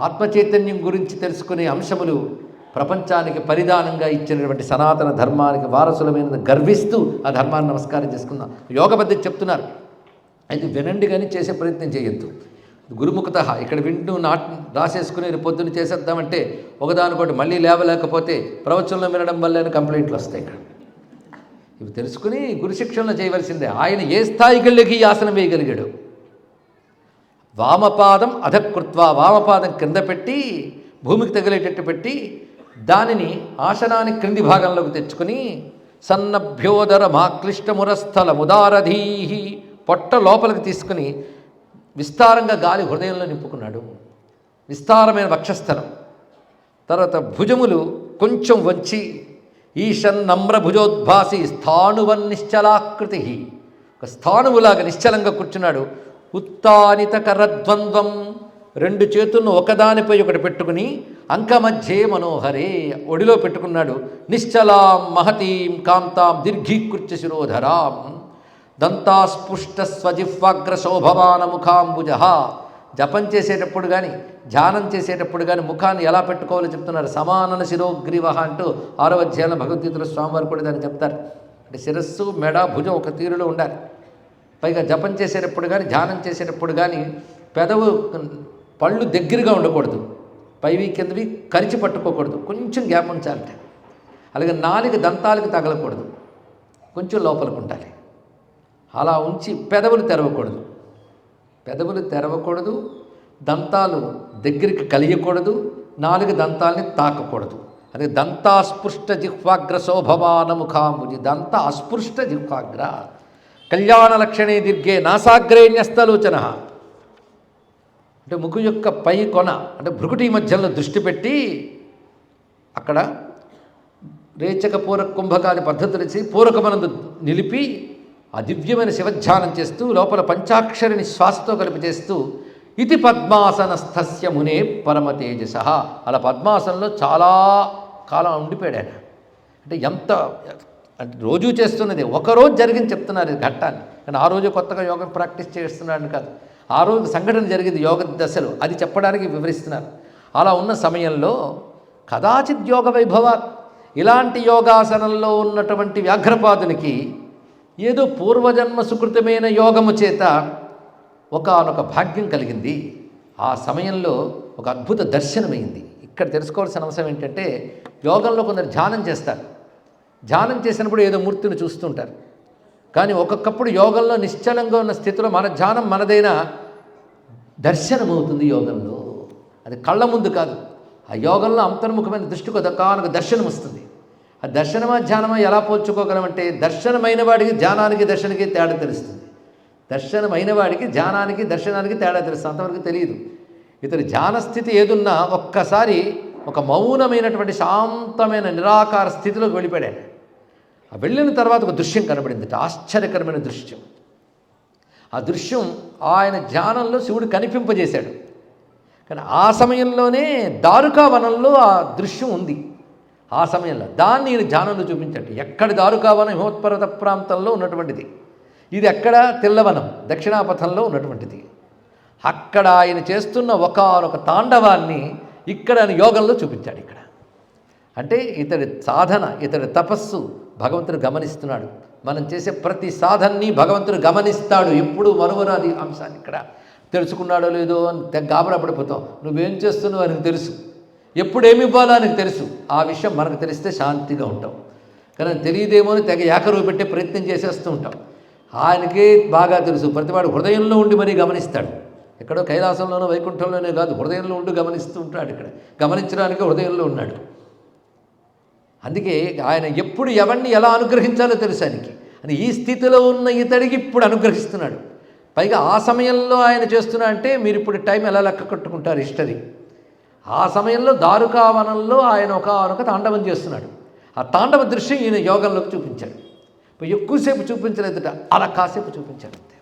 ఆత్మచైతన్యం గురించి తెలుసుకునే అంశములు ప్రపంచానికి పరిధానంగా ఇచ్చినటువంటి సనాతన ధర్మానికి వారసులమైన గర్విస్తూ ఆ ధర్మాన్ని నమస్కారం చేసుకుందాం. యోగ పద్ధతి చెప్తున్నారు. అయితే వినండి కానీ చేసే ప్రయత్నం చేయొద్దు. గురుముఖత ఇక్కడ వింటూ రాసేసుకుని పొద్దున్న చేసేద్దామంటే ఒకదానికోటి మళ్ళీ లేవలేకపోతే ప్రవచనంలో వినడం వల్లనే కంప్లైంట్లు వస్తాయి. ఇక్కడ ఇవి తెలుసుకుని గురుశిక్షణలో చేయవలసిందే. ఆయన ఏ స్థాయికి వెళ్ళకి ఈ ఆసనం వేయగలిగాడు. వామపాదం అధకృత్వ, వామపాదం క్రింద పెట్టి భూమికి తగిలేటట్టు పెట్టి దానిని ఆసనానికి క్రింది భాగంలోకి తెచ్చుకుని సన్నభ్యోదర మాక్లిష్టమురస్థల ముదారధీహి, పొట్ట లోపలికి తీసుకుని విస్తారంగా గాలి హృదయంలో నింపుకున్నాడు. విస్తారమైన వక్షస్థలం. తర్వాత భుజములు కొంచెం వంచి ఈశన్ నమ్రభుజోద్భాసి స్థాణువన్నిశ్చలాకృతి, ఒక స్థాణువులాగా నిశ్చలంగా కూర్చున్నాడు. ఉత్తానిత కరద్వంద్వం, రెండు చేతులను ఒకదానిపై ఒకటి పెట్టుకుని అంకమధ్యే మనోహరే, ఒడిలో పెట్టుకున్నాడు. నిశ్చలాం మహతీం కాంతాం దీర్ఘీకృత్య శిరోధరాం దంతాస్పుష్ట స్వజిహ్వాగ్ర శోభవాన ముఖాంబుజ. జపం చేసేటప్పుడు కానీ ధ్యానం చేసేటప్పుడు కానీ ముఖాన్ని ఎలా పెట్టుకోవాలో చెప్తున్నారు. సమానన శిరోగ్రీవ అంటూ 6వ అధ్యాయంలో భగవద్గీతలో స్వామివారు కూడా దాన్ని చెప్తారు. అంటే శిరస్సు మెడ భుజం ఒక తీరులో ఉండాలి. పైగా జపం చేసేటప్పుడు కానీ ధ్యానం చేసేటప్పుడు కానీ పెదవు పళ్ళు దగ్గరగా ఉండకూడదు, పైవి కిందవి కరిచి పట్టుకోకూడదు, కొంచెం గ్యాప్ ఉంచాలంటే. అలాగే నాలుగు దంతాలకు తగలకూడదు, కొంచెం లోపలికి ఉండాలి. అలా ఉంచి పెదవులు తెరవకూడదు, పెదవులు తెరవకూడదు, దంతాలు దగ్గరికి కలియకూడదు, నాలుగు దంతాలని తాకకూడదు. అదే దంతాస్పృష్ట జిహ్వాగ్ర శోభమాన ముఖాంబుజి, దంత అస్పృష్ట జిహ్వాగ్ర కళ్యాణ లక్షణే దీర్ఘే నాసాగ్రే న్యస్తలోచన. అంటే ముఖం యొక్క పై కొన అంటే భృకుటి మధ్యలో దృష్టి పెట్టి అక్కడ రేచక పూరక కుంభకాది పద్ధతులు ఇచ్చి పూరకమనందు నిలిపి ఆ దివ్యమైన శివధ్యానం చేస్తూ లోపల పంచాక్షరిని శ్వాసతో కలిపి చేస్తూ ఇది పద్మాసనస్థస్య మునే పరమ తేజస. అలా పద్మాసనంలో చాలా కాలం ఉండిపోయాడు ఆయన. అంటే ఎంత అంటే రోజు చేస్తున్నది, ఒకరోజు జరిగింది చెప్తున్నారు ఈ ఘట్టాన్ని. కానీ ఆ రోజు కొత్తగా యోగం ప్రాక్టీస్ చేస్తున్నాడని కాదు, ఆ రోజు సంఘటన జరిగింది యోగ దశలు, అది చెప్పడానికి వివరిస్తున్నారు. అలా ఉన్న సమయంలో కదాచిత్ యోగ వైభవాత్, ఇలాంటి యోగాసనంలో ఉన్నటువంటి వ్యాఘ్రపాదునికి ఏదో పూర్వజన్మ సుకృతమైన యోగము చేత ఒకానొక భాగ్యం కలిగింది. ఆ సమయంలో ఒక అద్భుత దర్శనమైంది. ఇక్కడ తెలుసుకోవాల్సిన అంశం ఏంటంటే, యోగంలో కొందరు ధ్యానం చేస్తారు, ధ్యానం చేసినప్పుడు ఏదో మూర్తిని చూస్తుంటారు. కానీ ఒక్కొక్కప్పుడు యోగంలో నిశ్చలంగా ఉన్న స్థితిలో మన ధ్యానం మనదైనా దర్శనం అవుతుంది యోగంలో. అది కళ్ళ ముందు కాదు, ఆ యోగంలో అంతర్ముఖమైన దృష్టికి ఒకనొక దర్శనం వస్తుంది. ఆ దర్శనమా ధ్యానమా ఎలా పోల్చుకోగలమంటే, దర్శనమైన వాడికి ధ్యానానికి దర్శనానికి తేడా తెలుస్తుంది. దర్శనమైన వాడికి ధ్యానానికి దర్శనానికి తేడా తెలుస్తుంది, అంతవరకు తెలియదు. ఇతని ధ్యానస్థితి ఏదున్నా ఒక్కసారి ఒక మౌనమైనటువంటి శాంతమైన నిరాకార స్థితిలోకి వెళ్ళిపోయాడు. ఆ వెళ్ళిన తర్వాత ఒక దృశ్యం కనబడింది, ఆశ్చర్యకరమైన దృశ్యం. ఆ దృశ్యం ఆయన ధ్యానంలో శివుడు కనిపింపజేశాడు. కానీ ఆ సమయంలోనే దారుకావనంలో ఆ దృశ్యం ఉంది. ఆ సమయంలో దాన్ని ఈయన ధ్యానంలో చూపించాడు. ఎక్కడ దారుకావనం హిమోత్పర్వత ప్రాంతంలో ఉన్నటువంటిది, ఇది ఎక్కడ తెల్లవనం దక్షిణాపథంలో ఉన్నటువంటిది. అక్కడ ఆయన చేస్తున్న ఒకానొక తాండవాన్ని ఇక్కడ ఆయన యోగంలో చూపించాడు. ఇక్కడ అంటే ఇతడి సాధన, ఇతడి తపస్సు భగవంతుడు గమనిస్తున్నాడు. మనం చేసే ప్రతి సాధనని భగవంతుడు గమనిస్తాడు. ఎప్పుడు మరువరాది అంశాన్ని ఇక్కడ తెలుసుకున్నాడో లేదో అని తెగ గాబరా పడిపోతాం. నువ్వేం చేస్తున్నావు ఆయనకు తెలుసు, ఎప్పుడు ఏమి ఇవ్వాలో ఆయనకు తెలుసు. ఆ విషయం మనకు తెలిస్తే శాంతిగా ఉంటాం. కానీ తెలియదేమో అని తెగ ఏకరువు పెట్టే ప్రయత్నం చేసేస్తూ ఉంటాం. ఆయనకే బాగా తెలుసు. ప్రతివాడు హృదయంలో ఉండి మరీ గమనిస్తాడు. ఎక్కడో కైలాసంలోనో వైకుంఠంలోనే కాదు, హృదయంలో ఉండి గమనిస్తూ ఉంటాడు. ఇక్కడ గమనించడానికి హృదయంలో ఉన్నాడు. అందుకే ఆయన ఎప్పుడు ఎవరిని ఎలా అనుగ్రహించాలో తెలుసు ఆయనకి. అని ఈ స్థితిలో ఉన్న ఇతడికి ఇప్పుడు అనుగ్రహిస్తున్నాడు. పైగా ఆ సమయంలో ఆయన చేస్తున్నా అంటే మీరు ఇప్పుడు టైం ఎలా లెక్క కట్టుకుంటారు హిస్టరీ. ఆ సమయంలో దారుకావనంలో ఆయన ఒక తాండవం చేస్తున్నాడు. ఆ తాండవ దృశ్యం ఈయన యోగంలోకి చూపించాడు. ఎక్కువసేపు చూపించలేదుట, అలా కాసేపు చూపించాడు అంతే.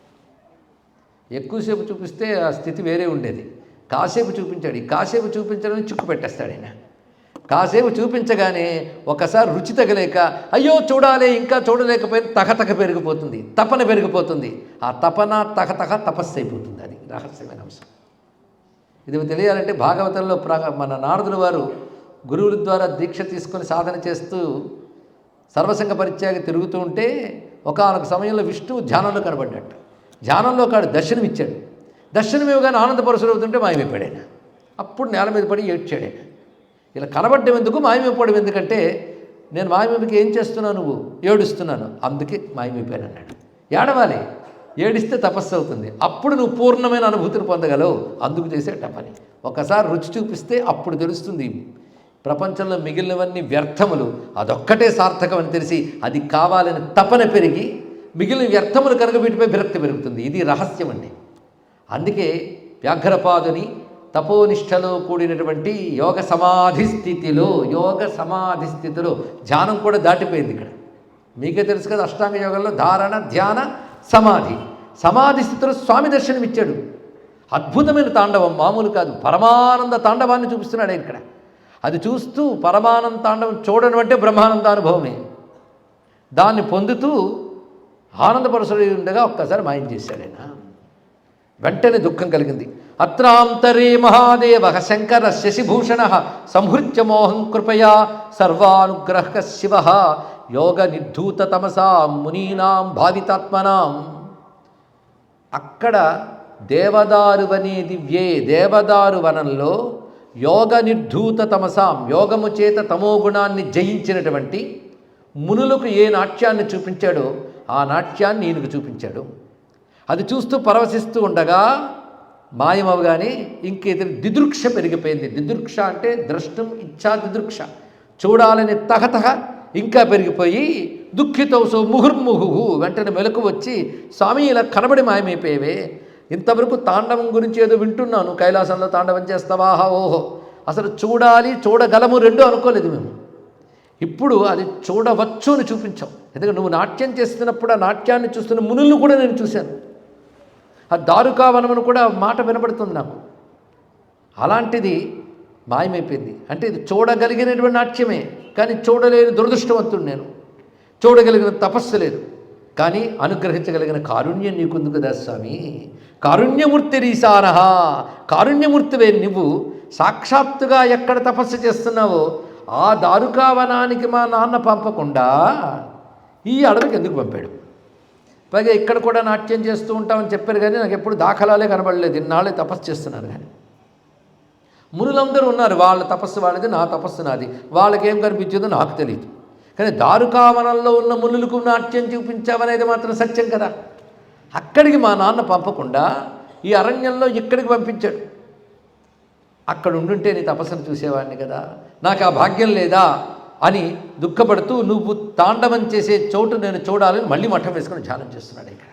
ఎక్కువసేపు చూపిస్తే ఆ స్థితి వేరే ఉండేది. కాసేపు చూపించాడు. ఈ కాసేపు చూపించడం చిక్కు పెట్టేస్తాడు ఆయన. కాసేపు చూపించగానే ఒకసారి రుచి తగలేక అయ్యో చూడాలి ఇంకా చూడలేకపోయినా తగతగ పెరిగిపోతుంది, తపన పెరిగిపోతుంది. ఆ తపన తగతగ తపస్సు అయిపోతుంది. అది రహస్యమైన అంశం. ఇది తెలియాలంటే భాగవతంలో మన నారదుల వారు గురువుల ద్వారా దీక్ష తీసుకొని సాధన చేస్తూ సర్వసంగ పరిత్యాగి తిరుగుతూ ఉంటే ఒకానొక సమయంలో విష్ణువు ధ్యానంలో కనబడ్డట్టు. ధ్యానంలో కాడు దర్శనం ఇచ్చాడు. దర్శనం ఇవ్వగానే ఆనందపరుసులవుతుంటే మాయమైపోయాడు ఆయన. అప్పుడు నేల మీద పడి ఏడ్చాడు ఆయన. ఇలా కనబడ్డం ఎందుకు, మాయమైపోవడం ఎందుకంటే నేను మాయమైపోయి ఏం చేస్తున్నావు నువ్వు? ఏడుస్తున్నాను, అందుకే మాయమైపోయాను అన్నాడు. ఏడవాలి, ఏడిస్తే తపస్సు అవుతుంది. అప్పుడు నువ్వు పూర్ణమైన అనుభూతిని పొందగలవు. అందుకు చేసేట పని. ఒకసారి రుచి చూపిస్తే అప్పుడు తెలుస్తుంది ప్రపంచంలో మిగిలినవన్నీ వ్యర్థములు, అదొక్కటే సార్థకం అని తెలిసి అది కావాలని తపన పెరిగి మిగిలిన వ్యర్థములు కనుక వీటిపై విరక్తి పెరుగుతుంది. ఇది రహస్యం అండి. అందుకే వ్యాఘ్రపాదుని తపోనిష్టలో కూడినటువంటి యోగ సమాధి స్థితిలో ధ్యానం కూడా దాటిపోయింది ఇక్కడ. మీకే తెలుసు కదా, అష్టాంగ యోగంలో ధారణ, ధ్యాన, సమాధి స్థితిలో స్వామి దర్శనం ఇచ్చాడు. అద్భుతమైన తాండవం, మామూలు కాదు. పరమానంద తాండవాన్ని చూపిస్తున్నాడు ఇక్కడ. అది చూస్తూ పరమానంద తాండవం చూడడం అంటే బ్రహ్మానంద అనుభవమే. దాన్ని పొందుతూ ఆనందపరుషుడు ఉండగా ఒక్కసారి మాయం చేశాడు ఆయన. వెంటనే దుఃఖం కలిగింది. అత్రాంతరే మహాదేవ శంకర శశిభూషణ సంహృత్య మోహం కృపయా సర్వానుగ్రహ శివ యోగ నిర్ధూత తమసా మునీనాం భావితాత్మనాం. అక్కడ దేవదారు వనే దివ్యే, దేవదారు వనంలో యోగ నిర్ధూత తమసాం, యోగము చేత తమోగుణాన్ని జయించినటువంటి మునులకు ఏ నాట్యాన్ని చూపించాడో ఆ నాట్యాన్ని ఈయనకు చూపించాడు. అది చూస్తూ పరవశిస్తూ ఉండగా మాయమవగానే ఇంకేదో దిదృక్ష పెరిగిపోయింది. దిదృక్ష అంటే ద్రష్టం ఇచ్చా దిదృక్ష, చూడాలని తహతహ ఇంకా పెరిగిపోయి దుఃఖితౌసో ముహుర్ముహు. వెంటనే మెలకు వచ్చి, స్వామి ఇలా కనబడి మాయమైపోయేవే, ఇంతవరకు తాండవం గురించి ఏదో వింటున్నాను, కైలాసంలో తాండవం చేస్తావాహా ఓహో, అసలు చూడాలి చూడగలము రెండు అనుకోలేదు మేము. ఇప్పుడు అది చూడవచ్చు అని చూపించాం. ఎందుకంటే నువ్వు నాట్యం చేస్తున్నప్పుడు ఆ నాట్యాన్ని చూస్తున్న మునులను కూడా నేను చూశాను. ఆ దారుకావనమును కూడా మాట వినబడుతుంది నాకు. అలాంటిది మాయమైపోయింది. అంటే ఇది చూడగలిగినటువంటి నాట్యమే, కానీ చూడలేని దురదృష్టవంతుడు నేను. చూడగలిగిన తపస్సు లేదు, కానీ అనుగ్రహించగలిగిన కారుణ్యం నీకుంది కదా స్వామి. కారుణ్యమూర్తి రీసానహ, కారుణ్యమూర్తివే నువ్వు. సాక్షాత్తుగా ఎక్కడ తపస్సు చేస్తున్నావో ఆ దారుకావనానికి మా నాన్న పంపకుండా ఈ అడవికి ఎందుకు పంపాడు? పైగా ఇక్కడ కూడా నాట్యం చేస్తూ ఉంటామని చెప్పారు, కానీ నాకు ఎప్పుడు దాఖలాలే కనబడలేదు. ఇన్నాళ్ళే తపస్సు చేస్తున్నాను. కానీ మునులందరూ ఉన్నారు, వాళ్ళ తపస్సు వాళ్ళది, నా తపస్సు నాది. వాళ్ళకేం కనిపించిందో నాకు తెలియదు. కానీ దారుకావనంలో ఉన్న మునులకు నాట్యం చూపించామనేది మాత్రం సత్యం కదా. అక్కడికి మా నాన్న పంపకుండా ఈ అరణ్యంలో ఇక్కడికి పంపించాడు. అక్కడ ఉండుంటే నీ తపస్సును చూసేవాడిని కదా, నాకు ఆ భాగ్యం లేదా అని దుఃఖపడుతూ నువ్వు తాండవం చేసే చోటు నేను చూడాలని మళ్ళీ మఠం వేసుకొని ధ్యానం చేస్తున్నాడు ఇక్కడ.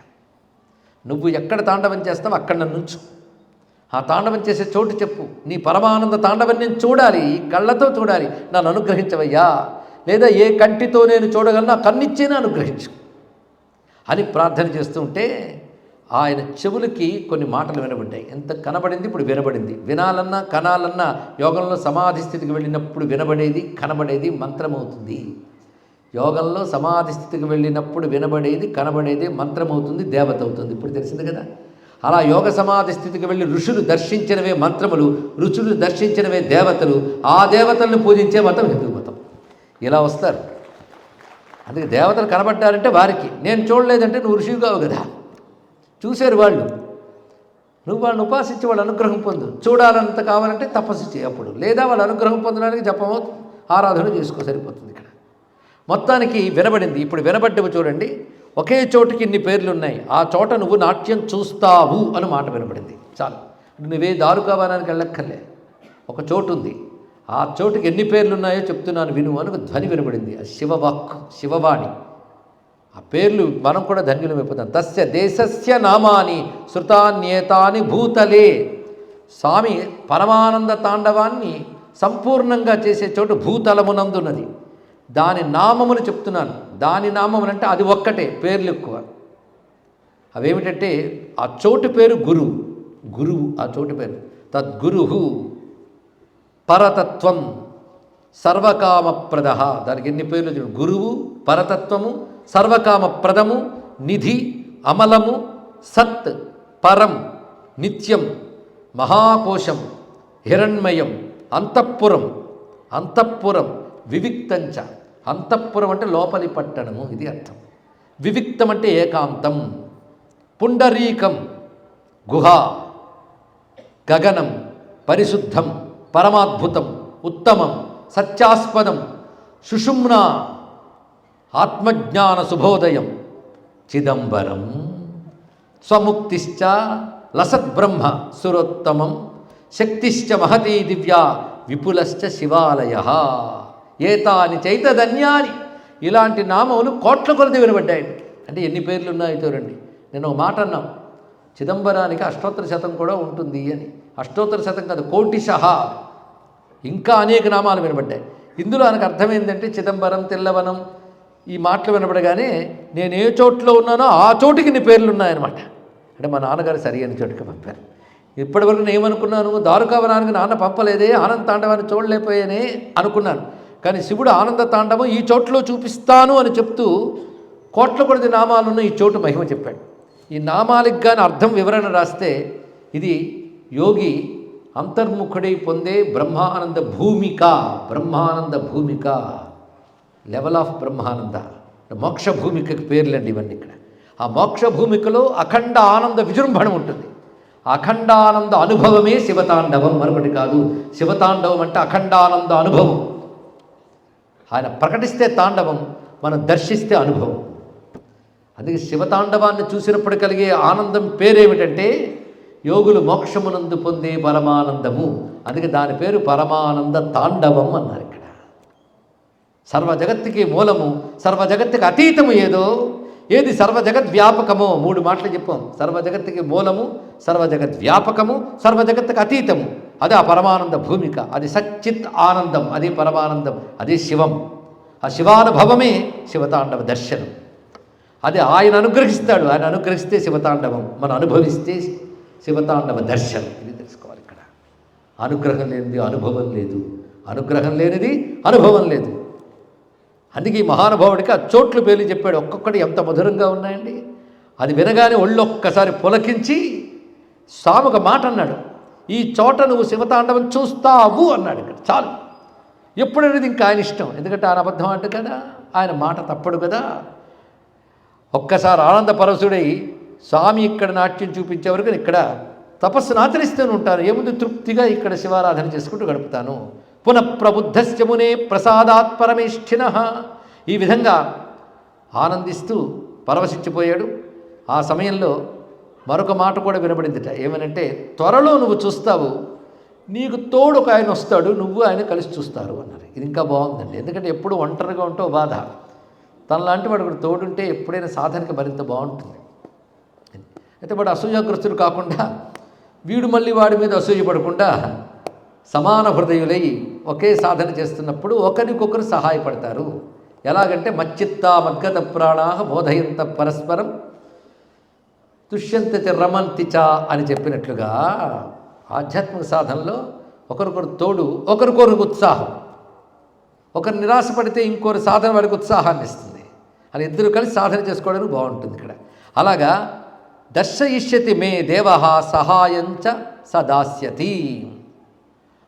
నువ్వు ఎక్కడ తాండవం చేస్తావు అక్కడ నన్ను ఉంచు, ఆ తాండవం చేసే చోటు చెప్పు, నీ పరమానంద తాండవం నేను చూడాలి, ఈ కళ్ళతో చూడాలి, నన్ను అనుగ్రహించవయ్యా, లేదా ఏ కంటితో నేను చూడగలనా కన్నిచ్చేనా అనుగ్రహించు అని ప్రార్థన చేస్తూ ఉంటే ఆయన చెవులకి కొన్ని మాటలు వినబడ్డాయి. ఎంత కనబడింది, ఇప్పుడు వినబడింది. వినాలన్నా కనాలన్నా యోగంలో సమాధి స్థితికి వెళ్ళినప్పుడు వినబడేది కనబడేది మంత్రమవుతుంది. యోగంలో సమాధి స్థితికి వెళ్ళినప్పుడు వినబడేది కనబడేది మంత్రమవుతుంది, దేవత అవుతుంది. ఇప్పుడు తెలిసింది కదా. అలా యోగ సమాధి స్థితికి వెళ్ళి ఋషులు దర్శించినవే మంత్రములు, ఋషులు దర్శించినవే దేవతలు, ఆ దేవతలను పూజించే మతం హిందూ మతం. ఇలా వస్తారు. అందుకే దేవతలు కనబడ్డారంటే వారికి, నేను చూడలేదంటే నువ్వు ఋషివి కావు కదా. చూశారు వాళ్ళు, నువ్వు వాళ్ళని ఉపాసించి వాళ్ళ అనుగ్రహం పొందు. చూడాలంత కావాలంటే తపస్సు చేయి అప్పుడు, లేదా వాళ్ళ అనుగ్రహం పొందడానికి జపమో ఆరాధన చేసుకో, సరిపోతుంది. ఇక్కడ మొత్తానికి వినబడింది. ఇప్పుడు వినబడ్డవి చూడండి, ఒకే చోటుకి ఇన్ని పేర్లు ఉన్నాయి, ఆ చోట నువ్వు నాట్యం చూస్తావు అని మాట వినబడింది. చాలు, నువ్వే దారుకావనానికి వెళ్ళక్కర్లే, ఒక చోటు ఉంది, ఆ చోటుకి ఎన్ని పేర్లు ఉన్నాయో చెప్తున్నాను విను అని ధ్వని వినబడింది. అది శివవాక్, శివవాణి. ఆ పేర్లు మనం కూడా ధన్యులమైపోతాం. తస్య దేశస్య నామాని శృతాన్యేతాని భూతలే. స్వామి పరమానంద తాండవాన్ని సంపూర్ణంగా చేసే చోటు భూతలమునందున్నది. దాని నామములు చెప్తున్నాను. దాని నామములంటే అది ఒక్కటే, పేర్లు ఎక్కువ. అవేమిటంటే ఆ చోటు పేరు గురువు. గురువు ఆ చోటు పేరు. తద్గురు పరతత్వం సర్వకామప్రద. దానికి ఎన్ని పేర్లు చూడు. గురువు, పరతత్వము, సర్వకామప్రదము, నిధి, అమలము, సత్, పరం, నిత్యం, మహాకోశం, హిరణ్మయం, అంతఃపురం. అంతఃపురం వివిక్తంచ. అంతఃపురం అంటే లోపలి పట్టణము, ఇది అర్థం. వివిక్తం అంటే ఏకాంతం. పుండరీకం గుహ, గగనం, పరిశుద్ధం, పరమాద్భుతం, ఉత్తమం, సత్యాస్పదం, సుషుమ్న ఆత్మజ్ఞాన శుభోదయం, చిదంబరం స్వముక్తిశ్చ లసద్బ్రహ్మ సురోత్తమం, శక్తిశ్చ మహతీ దివ్య విపులశ్చ శివాలయ, ఏతాని చైతధన్యాని. ఇలాంటి నామములు కోట్ల కొలది వినబడ్డాయి. అంటే ఎన్ని పేర్లు ఉన్నాయో చూడండి. నేను ఒక మాట అన్నాం, చిదంబరానికి అష్టోత్తర శతం కూడా ఉంటుంది అని. అష్టోత్తర శతం కాదు, కోటిశః, ఇంకా అనేక నామాలు వినబడ్డాయి. ఇందులో ఆయనకు అర్థమైందంటే చిదంబరం, తెల్లవనం ఈ మాటలు వినబడగానే నేను ఏ చోట్లో ఉన్నానో ఆ చోటికి ఇన్ని పేర్లు ఉన్నాయన్నమాట. అంటే మా నాన్నగారు సరి అయిన చోటుకి పంపారు. ఇప్పటివరకు నేను ఏమనుకున్నాను, దారుకావనానికి నాన్న పంపలేదే, ఆనంద తాండవాన్ని చూడలేకపోయానే అనుకున్నాను. కానీ శివుడు ఆనంద తాండవం ఈ చోట్లో చూపిస్తాను అని చెప్తూ కోట్ల కొద్ది నామాలున్న ఈ చోటు మహిమ చెప్పాడు. ఈ నామాలకు కానీ అర్థం వివరణ రాస్తే ఇది యోగి అంతర్ముఖుడై పొందే బ్రహ్మానంద భూమిక, బ్రహ్మానంద భూమిక, లెవెల్ ఆఫ్ బ్రహ్మానంద, మోక్ష భూమికకి పేర్లండి ఇవన్నీ. ఇక్కడ ఆ మోక్ష భూమికలో అఖండ ఆనంద విజృంభణ ఉంటుంది. అఖండానంద అనుభవమే శివతాండవం, మరొకటి కాదు. శివతాండవం అంటే అఖండానంద అనుభవం. ఆయన ప్రకటిస్తే తాండవం, మనం దర్శిస్తే అనుభవం. అందుకే శివతాండవాన్ని చూసినప్పుడు కలిగే ఆనందం పేరేమిటంటే యోగులు మోక్షమునందు పొందే పరమానందము. అందుకే దాని పేరు పరమానంద తాండవం అన్నారు. ఇక్కడ సర్వ జగత్తుకి మూలము, సర్వ జగత్తుకి అతీతము ఏదో, ఏది సర్వజగద్వ్యాపకమో, మూడు మాటలు చెప్పాం. సర్వజగత్తుకి మూలము, సర్వజగద్వ్యాపకము, సర్వజగత్తుకి అతీతము, అది ఆ పరమానంద భూమిక. అది సచ్చిత్ ఆనందం, అది పరమానందం, అది శివం. ఆ శివానుభవమే శివతాండవ దర్శనం. అది ఆయన అనుగ్రహిస్తాడు. ఆయన అనుగ్రహిస్తే శివతాండవం, మనం అనుభవిస్తే శివతాండవ దర్శనం. ఇది తెలుసుకోవాలి. ఇక్కడ అనుగ్రహం లేనిది అనుభవం లేదు, అనుగ్రహం లేనిది అనుభవం లేదు. అందుకే ఈ మహానుభావుడికి ఆ చోట్లు పేర్లు చెప్పాడు. ఒక్కొక్కటి ఎంత మధురంగా ఉన్నాయండి. అది వినగానే ఒళ్ళు ఒక్కసారి పులకించి స్వామి ఒక మాట అన్నాడు, ఈ చోట నువ్వు శివతాండవం చూస్తావు అన్నాడు. ఇక్కడ చాలు. ఎప్పుడనేది ఇంకా ఆయన ఇష్టం, ఎందుకంటే ఆయన అబద్ధం అంటు కదా, ఆయన మాట తప్పడు కదా. ఒక్కసారి ఆనంద పరవశుడై స్వామి ఇక్కడ నాట్యం చూపించే వరకు ఇక్కడ తపస్సును ఆచరిస్తూనే ఉంటాను. ఏముంది, తృప్తిగా ఇక్కడ శివారాధన చేసుకుంటూ గడుపుతాను. పునఃప్రబుద్ధస్య మునే ప్రసాదాత్ పరమేష్ఠిన. ఈ విధంగా ఆనందిస్తూ పరవశించిపోయాడు. ఆ సమయంలో మరొక మాట కూడా వినబడిందిట. ఏమనంటే, త్వరలో నువ్వు చూస్తావు, నీకు తోడు ఒక ఆయన వస్తాడు, నువ్వు ఆయన కలిసి చూస్తారు అన్నారు. ఇది ఇంకా బాగుందండి. ఎందుకంటే ఎప్పుడు ఒంటరిగా ఉంటే బాధ, తనలాంటి వాడు ఒకటి తోడుంటే ఎప్పుడైనా సాధనకి మరింత బాగుంటుంది. అయితే వాడు అసూయాగ్రస్తుడు కాకుండా, వీడు మళ్ళీ వాడి మీద అసూయ పడకుండా సమాన హృదయులై ఒకే సాధన చేస్తున్నప్పుడు ఒకరికొకరు సహాయపడతారు. ఎలాగంటే మచ్చిత్త మద్గత ప్రాణాహ బోధయంత పరస్పరం తుష్యంత రమంతి చ అని చెప్పినట్లుగా ఆధ్యాత్మిక సాధనలో ఒకరికొకరు తోడు, ఒకరికొకరికి ఉత్సాహం. ఒకరు నిరాశపడితే ఇంకొకరు సాధన వారికి ఉత్సాహాన్ని ఇస్తుంది. అలా ఇద్దరు కలిసి సాధన చేసుకోవడానికి బాగుంటుంది. ఇక్కడ అలాగా దర్శయిష్యతి మే దేవ సహాయంచ సదాస్యతి.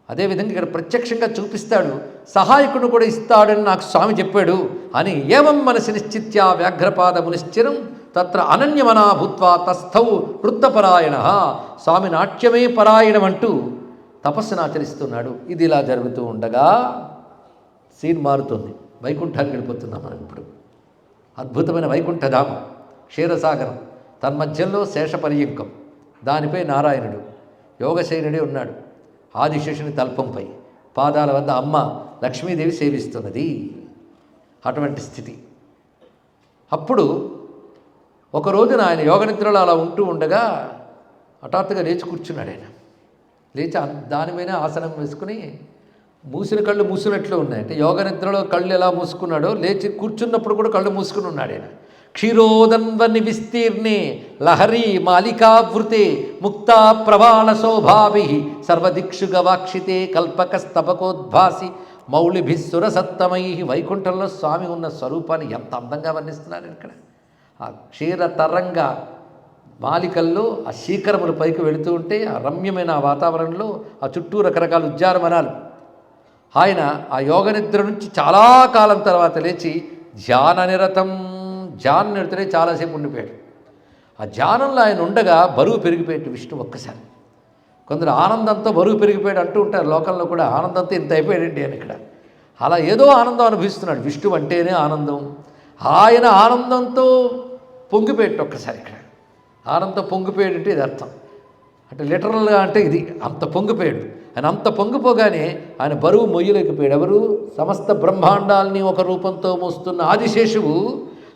అదేవిధంగా ఇక్కడ ప్రత్యక్షంగా చూపిస్తాడు, సహాయకుడు కూడా ఇస్తాడని నాకు స్వామి చెప్పాడు అని. ఏవం మనసి నిశ్చిత్య వ్యాఘ్రపాద మునిశ్చిరం తత్ర అనన్యమనా భూత్వా తస్థౌ వృత్తపరాయణ. స్వామి నాట్యమే పరాయణం అంటూ తపస్సును ఆచరిస్తున్నాడు. ఇది ఇలా జరుగుతూ ఉండగా సీన్ మారుతుంది. వైకుంఠానికి వెళ్ళిపోతున్నాం మనం ఇప్పుడు. అద్భుతమైన వైకుంఠధామం, క్షీరసాగరం, తన్మధ్యంలో శేషపర్యంకం, దానిపై నారాయణుడు యోగశయనుడే ఉన్నాడు. ఆదిశేషుని తల్పంపై పాదాల వద్ద అమ్మ లక్ష్మీదేవి సేవిస్తున్నది. అటువంటి స్థితి. అప్పుడు ఒక రోజున ఆయన యోగనిద్రలో అలా ఉంటూ ఉండగా హఠాత్తుగా లేచి కూర్చున్నాడు. ఆయన లేచి దాని మీద ఆసనం వేసుకుని మూసిన కళ్ళు మూసినట్లు ఉన్నాయి. అంటే యోగనిద్రలో కళ్ళు ఎలా మూసుకున్నాడో లేచి కూర్చున్నప్పుడు కూడా కళ్ళు మూసుకుని ఉన్నాడు ఆయన. క్షీరోదన్వని విస్తీర్ణే లహరీ మాలికావృతే ముక్తా ప్రవాళ శోభాభి సర్వదిక్షు గవాక్షితే కల్పకస్తపకోద్భాసి మౌళిభిస్సురసత్తమై. వైకుంఠంలో స్వామి ఉన్న స్వరూపాన్ని ఎంత అందంగా వర్ణిస్తున్నారు ఇక్కడ. ఆ క్షీర తరంగ మాలికల్లో ఆ శీకరములు పైకి వెళుతూ ఉంటే ఆ రమ్యమైన ఆ వాతావరణంలో ఆ చుట్టూ రకరకాల ఉద్యానవనాలు. ఆయన ఆ యోగ నిద్ర నుంచి చాలా కాలం తర్వాత లేచి ధ్యాన నిరతం, ధ్యాన నిరతనే చాలాసేపు ఉండిపోయాడు. ఆ ధ్యానంలో ఆయన ఉండగా బరువు పెరిగిపోయాడు విష్ణు ఒక్కసారి. కొందరు ఆనందంతో బరువు పెరిగిపోయాడు అంటూ ఉంటారు లోకంలో కూడా. ఆనందంతో ఇంత అయిపోయాడండి అని. ఇక్కడ అలా ఏదో ఆనందం అనుభవిస్తున్నాడు. విష్ణువు అంటేనే ఆనందం. ఆయన ఆనందంతో పొంగిపోయేట్టు ఒక్కసారి ఇక్కడ ఆనందంతో పొంగిపోయాడు అంటే ఇది అర్థం. అంటే లిటరల్గా అంటే ఇది అంత పొంగిపోయాడు. ఆయన అంత పొంగిపోగానే ఆయన బరువు మొయ్యలేకపోయాడు. ఎవరు? సమస్త బ్రహ్మాండాల్ని ఒక రూపంతో మోస్తున్న ఆదిశేషువు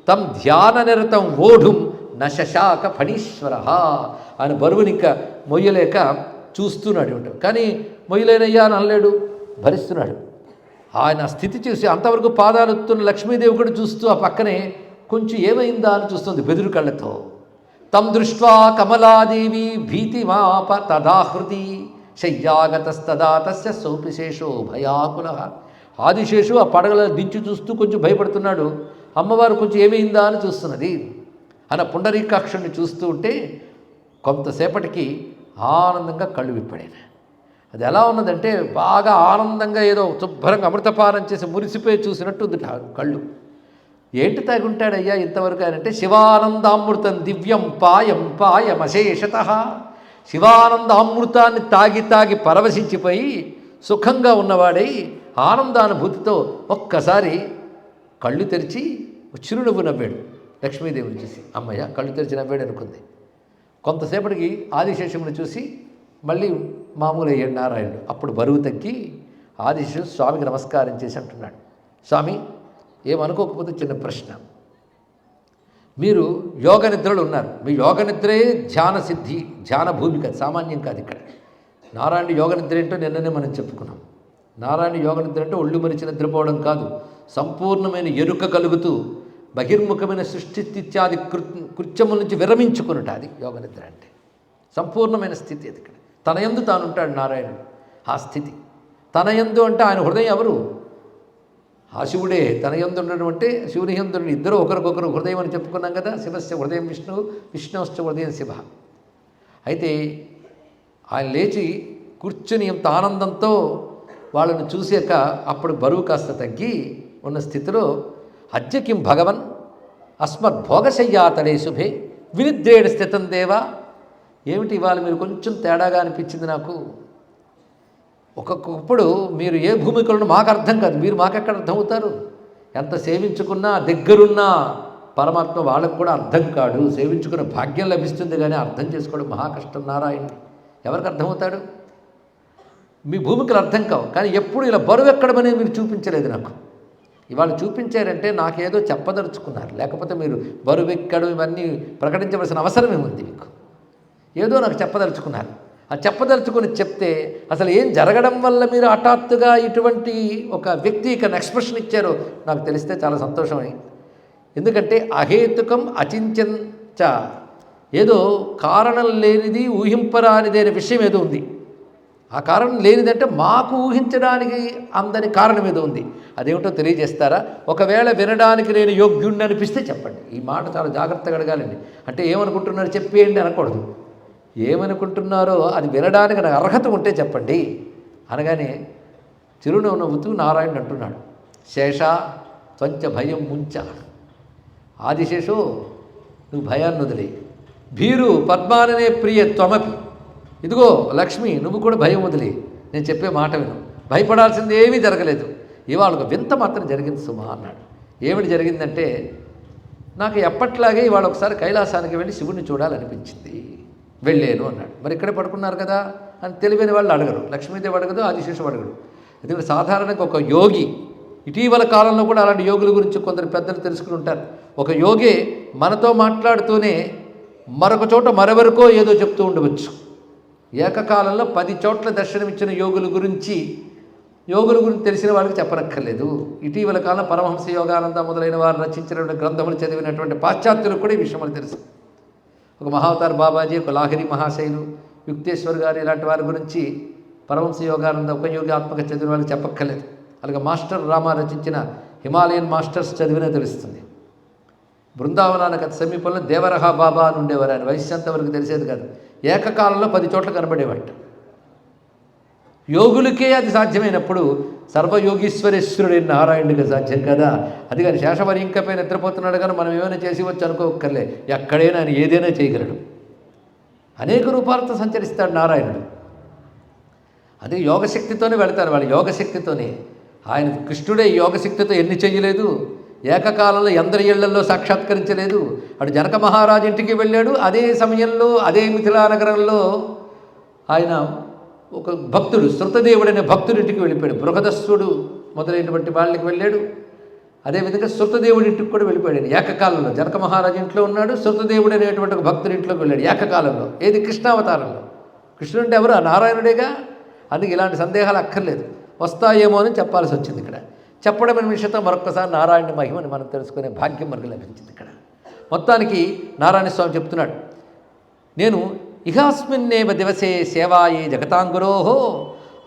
తం ధ్యాన నిరతం ఓఢుం నశశాక ఫణీశ్వర. ఆయన బరువుని ఇంకా మొయ్యలేక చూస్తున్నాడు ఉంటాడు. కానీ మొయ్యలేనయ్యా అని అనలేడు, భరిస్తున్నాడు. ఆయన స్థితి చూసి అంతవరకు పాదాలు ఎత్తున్న లక్ష్మీదేవి కూడా చూస్తూ ఆ పక్కనే కొంచెం ఏమైందా అని చూస్తుంది బెదురు కళ్ళతో. తం దృష్ట్వా కమలాదేవి భీతిమాప తదాహృతి శయ్యాగతస్తదా తస్య సోపిశేషో భయాకుల. ఆదిశేషు ఆ పడగల దించి చూస్తూ కొంచెం భయపడుతున్నాడు. అమ్మవారు కొంచెం ఏమైందా అని చూస్తున్నది. ఆయన పుండరీకాక్షుడిని చూస్తూ ఉంటే కొంతసేపటికి ఆనందంగా కళ్ళు విప్పాడాను. అది ఎలా ఉన్నదంటే బాగా ఆనందంగా ఏదో శుభ్రంగా అమృతపానం చేసి మురిసిపోయి చూసినట్టు ఉంది కళ్ళు. ఏంటి తాగుంటాడయ్యా ఇంతవరకు అంటే శివానందామృతం దివ్యం పాయం పాయమశేషత. శివానందామృతాన్ని తాగి తాగి పరవశించిపోయి సుఖంగా ఉన్నవాడై ఆనందానుభూతితో ఒక్కసారి కళ్ళు తెరిచి చిరునవ్వు నవ్వాడు. లక్ష్మీదేవిని చూసి అమ్మయ్య కళ్ళు తెరిచి నవ్వాడు అనుకుంది. కొంతసేపటికి ఆదిశేషముని చూసి మళ్ళీ మామూలు అయ్యాడు నారాయణుడు. అప్పుడు బరువు తగ్గి ఆదిశేషుడు స్వామికి నమస్కారం చేసి అంటున్నాడు, స్వామి ఏమనుకోకపోతే చిన్న ప్రశ్న. మీరు యోగ నిద్రలు ఉన్నారు. మీ యోగ నిద్రే ధ్యాన సిద్ధి, ధ్యాన భూమి కాదు, సామాన్యం కాదు. ఇక్కడ నారాయణ యోగ నిద్ర ఏంటో నిన్ననే మనం చెప్పుకున్నాం. నారాయణ యోగ నిద్ర అంటే ఒళ్ళు మరిచి నిద్రపోవడం కాదు, సంపూర్ణమైన ఎరుక కలుగుతూ బహిర్ముఖమైన సృష్టిత్యాది కృత్యముల నుంచి విరమించుకున్నట్టు అది యోగ నిద్ర అంటే. సంపూర్ణమైన స్థితి అది. ఇక్కడ తన యందు తానుంటాడు నారాయణుడు. ఆ స్థితి తన యందు అంటే ఆయన హృదయం ఎవరు? ఆ శివుడే. తన యందు ఉండడం అంటే శివుని యందు ఇద్దరు ఒకరికొకరు హృదయం అని చెప్పుకున్నాం కదా. శివస్య హృదయం విష్ణువు, విష్ణుశ్చ హృదయం శివ. అయితే ఆయన లేచి కూర్చుని ఎంత ఆనందంతో వాళ్ళను చూసాక అప్పుడు బరువు కాస్త తగ్గి ఉన్న స్థితిలో అద్య కిం భగవన్ అస్మద్భోగశయ్యాతడే శుభే వినిద్రేణ స్థితం దేవా. ఏమిటి ఇవాళ మీరు కొంచెం తేడాగా అనిపించింది నాకు. ఒక్కొక్కప్పుడు మీరు ఏ భూమికలను మాకు అర్థం కాదు, మీరు మాకెక్కడ అర్థమవుతారు? ఎంత సేవించుకున్నా దగ్గరున్నా పరమాత్మ వాళ్ళకు కూడా అర్థం కాడు. సేవించుకున్న భాగ్యం లభిస్తుంది కానీ అర్థం చేసుకోవడం మహా కష్టం. నారాయణుని ఎవరికి అర్థమవుతాడు? మీ భూమికలు అర్థం కావు. కానీ ఎప్పుడు ఇలా బరువు ఎక్కడమని మీరు చూపించలేదు నాకు. ఇవాళ చూపించారంటే నాకేదో చెప్పదలుచుకున్నారు. లేకపోతే మీరు బరువు ఎక్కడం ఇవన్నీ ప్రకటించవలసిన అవసరం ఏముంది మీకు? ఏదో నాకు చెప్పదలుచుకున్నారు. ఆ చెప్పదలుచుకుని చెప్తే అసలు ఏం జరగడం వల్ల మీరు హఠాత్తుగా ఇటువంటి ఒక వ్యక్తీకరణ ఎక్స్ప్రెషన్ ఇచ్చారో నాకు తెలిస్తే చాలా సంతోషమై. ఎందుకంటే అహేతుకం అచించంచ, ఏదో కారణం లేనిది ఊహింపరానిదైన విషయం ఏదో ఉంది. ఆ కారణం లేనిదంటే మాకు ఊహించడానికి అందని కారణం ఏదో ఉంది. అదేమిటో తెలియజేస్తారా? ఒకవేళ వినడానికి నేను యోగ్యుణ్ణి అనిపిస్తే చెప్పండి. ఈ మాట చాలా జాగ్రత్తగా అడగాలండి. అంటే ఏమనుకుంటున్నారు చెప్పేయండి అనకూడదు. ఏమనుకుంటున్నారో అది వినడానికి నాకు అర్హత ఉంటే చెప్పండి అనగానే చిరునవ్వు నవ్వుతూ నారాయణుడు అంటున్నాడు, శేష త్వంచ భయం ముంచ. ఆదిశేషో నువ్వు భయాన్ని వదిలే. భీరు పద్మాననే ప్రియ త్వమపి. ఇదిగో లక్ష్మి నువ్వు కూడా భయం వదిలే. నేను చెప్పే మాట విను. భయపడాల్సింది ఏమీ జరగలేదు. ఇవాళ ఒక వింత మాత్రం జరిగింది సుమా అన్నాడు. ఏమిటి జరిగిందంటే నాకు ఎప్పట్లాగే ఇవాళ ఒకసారి కైలాసానికి వెళ్ళి శివుడిని చూడాలనిపించింది, వెళ్ళాను అన్నాడు. మరి ఇక్కడే పడుకున్నారు కదా అని తెలివైన వాళ్ళు అడగరు. లక్ష్మీదేవి అడగదు, ఆదిశేషు అడగడు. ఎందుకంటే సాధారణంగా ఒక యోగి, ఇటీవల కాలంలో కూడా అలాంటి యోగుల గురించి కొందరు పెద్దలు తెలుసుకుని ఉంటారు. ఒక యోగి మనతో మాట్లాడుతూనే మరొక చోట మరెవరికో ఏదో చెప్తూ ఉండవచ్చు. ఏకకాలంలో 10 చోట్ల దర్శనమిచ్చిన యోగుల గురించి తెలిసిన వాళ్ళకి చెప్పనక్కర్లేదు. ఇటీవల కాలం పరమహంస యోగానంద మొదలైన వారు రచించినటువంటి గ్రంథములు చదివినటువంటి పాశ్చాత్యులకు కూడా ఈ విషయములు తెలుసు. ఒక మహావతార్ బాబాజీ, ఒక లాహిరి మహాశైలు, యుక్తేశ్వర్ గారు ఇలాంటి వారి గురించి పరమహంస యోగానంద ఒక యోగాత్మక చదివిన వాళ్ళకి చెప్పక్కర్లేదు. అలాగే మాస్టర్ రామా రచించిన హిమాలయన్ మాస్టర్స్ చదివినే తెలుస్తుంది. బృందావనానికి అతి సమీపంలో దేవరహ బాబా అని ఉండేవారు. ఆయన వయస్సు అంతవరకు తెలిసేది కాదు. ఏకకాలంలో 10 చోట్ల కనబడేవాట. యోగులకే అది సాధ్యమైనప్పుడు సర్వయోగీశ్వరేశ్వరుడైన నారాయణుడికి సాధ్యం కదా. అది కానీ శేషవరి ఇంకపై నిద్రపోతున్నాడు కానీ మనం ఏమైనా చేసి వచ్చి అనుకోక్కర్లే. ఎక్కడైనా ఆయన ఏదైనా చేయగలడు. అనేక రూపాలతో సంచరిస్తాడు నారాయణుడు. అదే యోగశక్తితోనే వెళతారు వాళ్ళు. యోగశక్తితోనే ఆయన కృష్ణుడే యోగశక్తితో ఎన్ని చెయ్యలేదు, ఏకకాలంలో ఎందరి ఇళ్లలో సాక్షాత్కరించలేదు. అటు జనక మహారాజు ఇంటికి వెళ్ళాడు, అదే సమయంలో అదే మిథిలా నగరంలో ఆయన ఒక భక్తుడు శృతదేవుడనే భక్తుడి ఇంటికి వెళ్ళిపోయాడు. బృహదస్సుడు మొదలైనటువంటి వాళ్ళకి వెళ్ళాడు. అదేవిధంగా శృతదేవుడి ఇంటికి కూడా వెళ్ళిపోయాడు. ఏకకాలంలో జనక మహారాజు ఇంట్లో ఉన్నాడు, శృతదేవుడు అనేటువంటి ఒక భక్తుడి ఇంట్లోకి వెళ్ళాడు ఏకకాలంలో. ఏది? కృష్ణావతారంలో. కృష్ణుడు అంటే ఎవరు? నారాయణుడేగా. అందుకే ఇలాంటి సందేహాలు అక్కర్లేదు. వస్తాయేమో అని చెప్పాల్సి వచ్చింది ఇక్కడ. చెప్పడమైన విషయంతో మరొకసారి నారాయణ మహిమని మనం తెలుసుకునే భాగ్యం మనకు లభించింది ఇక్కడ. మొత్తానికి నారాయణ స్వామి చెప్తున్నాడు, నేను ఇహాస్మిన్నేవ దివసే సేవాయే జగతాంగురోహో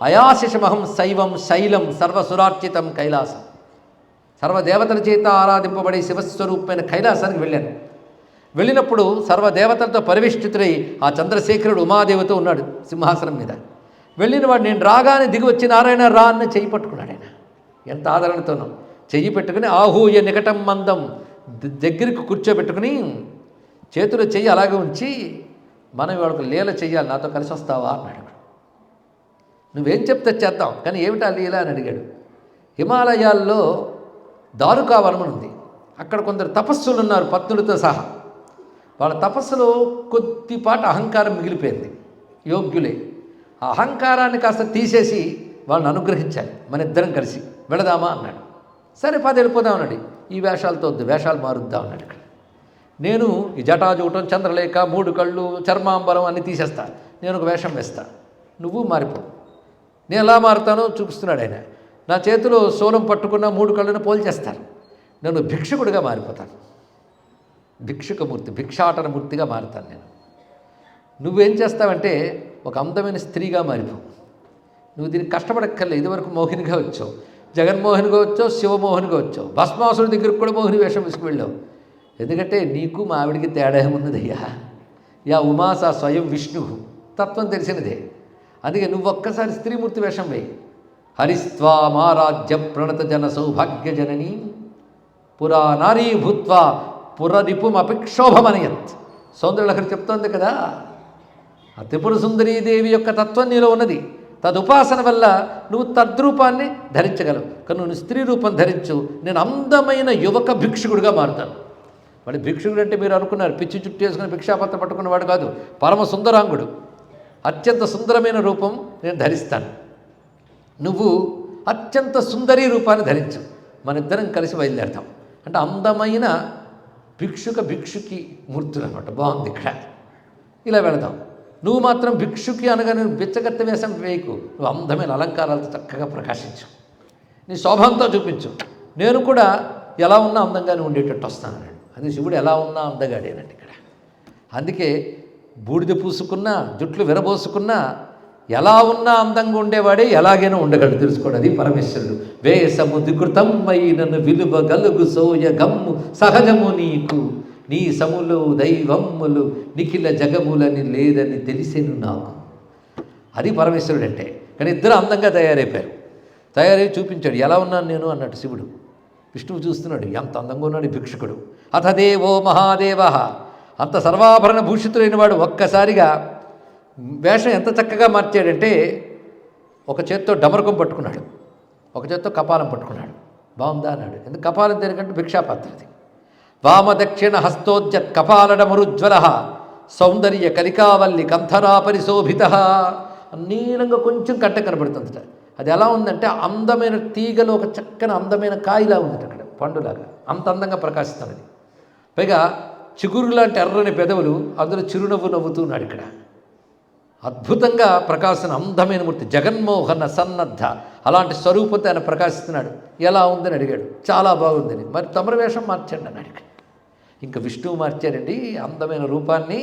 అయాశిషమహం శైవం శైలం సర్వసురార్చితం కైలాసం. సర్వదేవతల చేత ఆరాధింపబడే శివస్వరూపమైన కైలాసానికి వెళ్ళాను. వెళ్ళినప్పుడు సర్వదేవతలతో పరివేష్టితుడై ఆ చంద్రశేఖరుడు ఉమాదేవితో ఉన్నాడు సింహాసనం మీద. వెళ్ళిన వాడు నేను రాగానే దిగి వచ్చి నారాయణ రా అన్న చెయ్యి పట్టుకున్నాడు. ఆయన ఎంత ఆదరణతోనో చెయ్యి పెట్టుకుని ఆహూయ నికటం మందం దగ్గరికి కూర్చోబెట్టుకుని చేతిలో చెయ్యి అలాగే ఉంచి, మనం వాళ్ళకు లీల చెయ్యాలి, నాతో కలిసి వస్తావా అన్నాడు. నువ్వేం చెప్తే చేద్దాం, కానీ ఏమిటా లీల అని అడిగాడు. హిమాలయాల్లో దారుకావనం ఉంది. అక్కడ కొందరు తపస్సులు ఉన్నారు పత్నులతో సహా. వాళ్ళ తపస్సులో కొద్దిపాటి అహంకారం మిగిలిపోయింది. యోగ్యులే. ఆ అహంకారాన్ని కాస్త తీసేసి వాళ్ళని అనుగ్రహించాలి. మన ఇద్దరం కలిసి వెళదామా అన్నాడు. సరే పది వెళ్ళిపోదాం అన్నాడు. ఈ వేషాలతో వద్దు, వేషాలు మారుద్దాం అన్నాడు. ఇక్కడ నేను ఈ జటాజూటం, చంద్రలేఖ, 3 కళ్ళు, చర్మాంబరం అన్నీ తీసేస్తా, నేను ఒక వేషం వేస్తా, నువ్వు మారిపో. నేను ఎలా మారుతానో చూపిస్తున్నాడు ఆయన. నా చేతిలో శూలం పట్టుకున్న 3 కళ్ళను పోల్చేస్తాను. నేను భిక్షుకుడిగా మారిపోతాను. భిక్షుకమూర్తి, భిక్షాటనమూర్తిగా మారుతాను నేను. నువ్వేం చేస్తావంటే ఒక అందమైన స్త్రీగా మారిపో. నువ్వు దీనికి కష్టపడక్కర్లే. ఇదివరకు మోహినిగా వచ్చావు, జగన్మోహన్గా వచ్చావు, శివమోహన్గా వచ్చావు, భస్మాసుడి దగ్గరికి కూడా మోహిని వేషం వేసుకువెళ్ళావు. ఎందుకంటే నీకు మా ఆవిడికి తేడా ఏమున్నదయ్యా. యా ఉమాసా స్వయం విష్ణు తత్వం తెలిసినదే. అందుకే నువ్వు ఒక్కసారి స్త్రీమూర్తి వేషం వేయి. హరిస్త్వామారాజ్య ప్రణత జన సౌభాగ్య జననీ పురా నారీ భూత్వా పురరిపుమపిక్షోభమనయత్. సౌందర్యలహరి చెప్తోంది కదా, ఆ త్రిపుర సుందరీదేవి యొక్క తత్వం నీలో ఉన్నది. తదుపాసన వల్ల నువ్వు తద్రూపాన్ని ధరించగలవు. కానీ నువ్వు స్త్రీ రూపం ధరించు, నేను అందమైన యువక భిక్షుకుడిగా మారుతాను. వాడి భిక్షుకుడు అంటే మీరు అనుకున్నారు పిచ్చి చుట్టూ వేసుకుని భిక్షాపత్రం పట్టుకున్నవాడు కాదు, పరమ సుందరాంగుడు. అత్యంత సుందరమైన రూపం నేను ధరిస్తాను, నువ్వు అత్యంత సుందరీ రూపాన్ని ధరించు, మన ఇద్దరం కలిసి బయలుదేరుతాం. అంటే అందమైన భిక్షుకి మూర్తులు అనమాట. బాగుంది ఇక్కడ. ఇలా వెళదాం. నువ్వు మాత్రం భిక్షుకి అనగా నువ్వు బిచ్చగత్త వేషం వేయకు, నువ్వు అందమైన అలంకారాలతో చక్కగా ప్రకాశించు, నీ శోభంతో చూపించు. నేను కూడా ఎలా ఉన్నా అందంగానే ఉండేటట్టు వస్తానన్నాడు. అది శివుడు ఎలా ఉన్నా అందగాడేనండి ఇక్కడ. అందుకే బూడిద పూసుకున్నా, జుట్లు విరబోసుకున్నా, ఎలా ఉన్నా అందంగా ఉండేవాడే ఎలాగైనా ఉండగలడు తెలుసుకోండి. అది పరమేశ్వరుడు. వేసము దికృతం నన్ను విలువ గలుగు సోయ గమ్ము సహజము నీకు, నీ సములు దైవమ్ములు నిఖిల జగములని లేదని తెలిసెను నాకు. అది పరమేశ్వరుడు అంటే. కానీ ఇద్దరు అందంగా తయారైపోయారు. తయారై చూపించాడు ఎలా ఉన్నాను నేను అన్నట్టు శివుడు. విష్ణువు చూస్తున్నాడు ఎంత అందంగా ఉన్నాడు భిక్షుకుడు. అథ దేవో మహాదేవ, అంత సర్వాభరణ భూషితులైన వాడు ఒక్కసారిగా వేషం ఎంత చక్కగా మార్చాడంటే ఒక చేత్తో డమరకం పట్టుకున్నాడు, ఒక చేత్తో కపాలం పట్టుకున్నాడు. బాగుందా అన్నాడు. ఎందుకు కపాలం దేనికంటే భిక్షాపాత్రది. వామదక్షిణ హస్తోజ్జత్ కపాలడమరుజ్వల సౌందర్య కలికావల్లి కంధరా పరిశోభిత. నీలంగా కొంచెం కట్ట కనబడుతుందట. అది ఎలా ఉందంటే అందమైన తీగలో ఒక చక్కని అందమైన కాయలా ఉందట. అక్కడ పండులాగా అంత అందంగా ప్రకాశిస్తున్నది. పైగా చిగురు లాంటి ఎర్రని పెదవులు, అందులో చిరునవ్వు నవ్వుతున్నాడు. ఇక్కడ అద్భుతంగా ప్రకాశన అందమైన మూర్తి, జగన్మోహన సన్నద్ధ అలాంటి స్వరూపంతో ఆయన ప్రకాశిస్తున్నాడు. ఎలా ఉందని అడిగాడు. చాలా బాగుందని. మరి తమర వేషం మార్చండి అన్నాడు. ఇంకా విష్ణువు మార్చారండి అందమైన రూపాన్ని.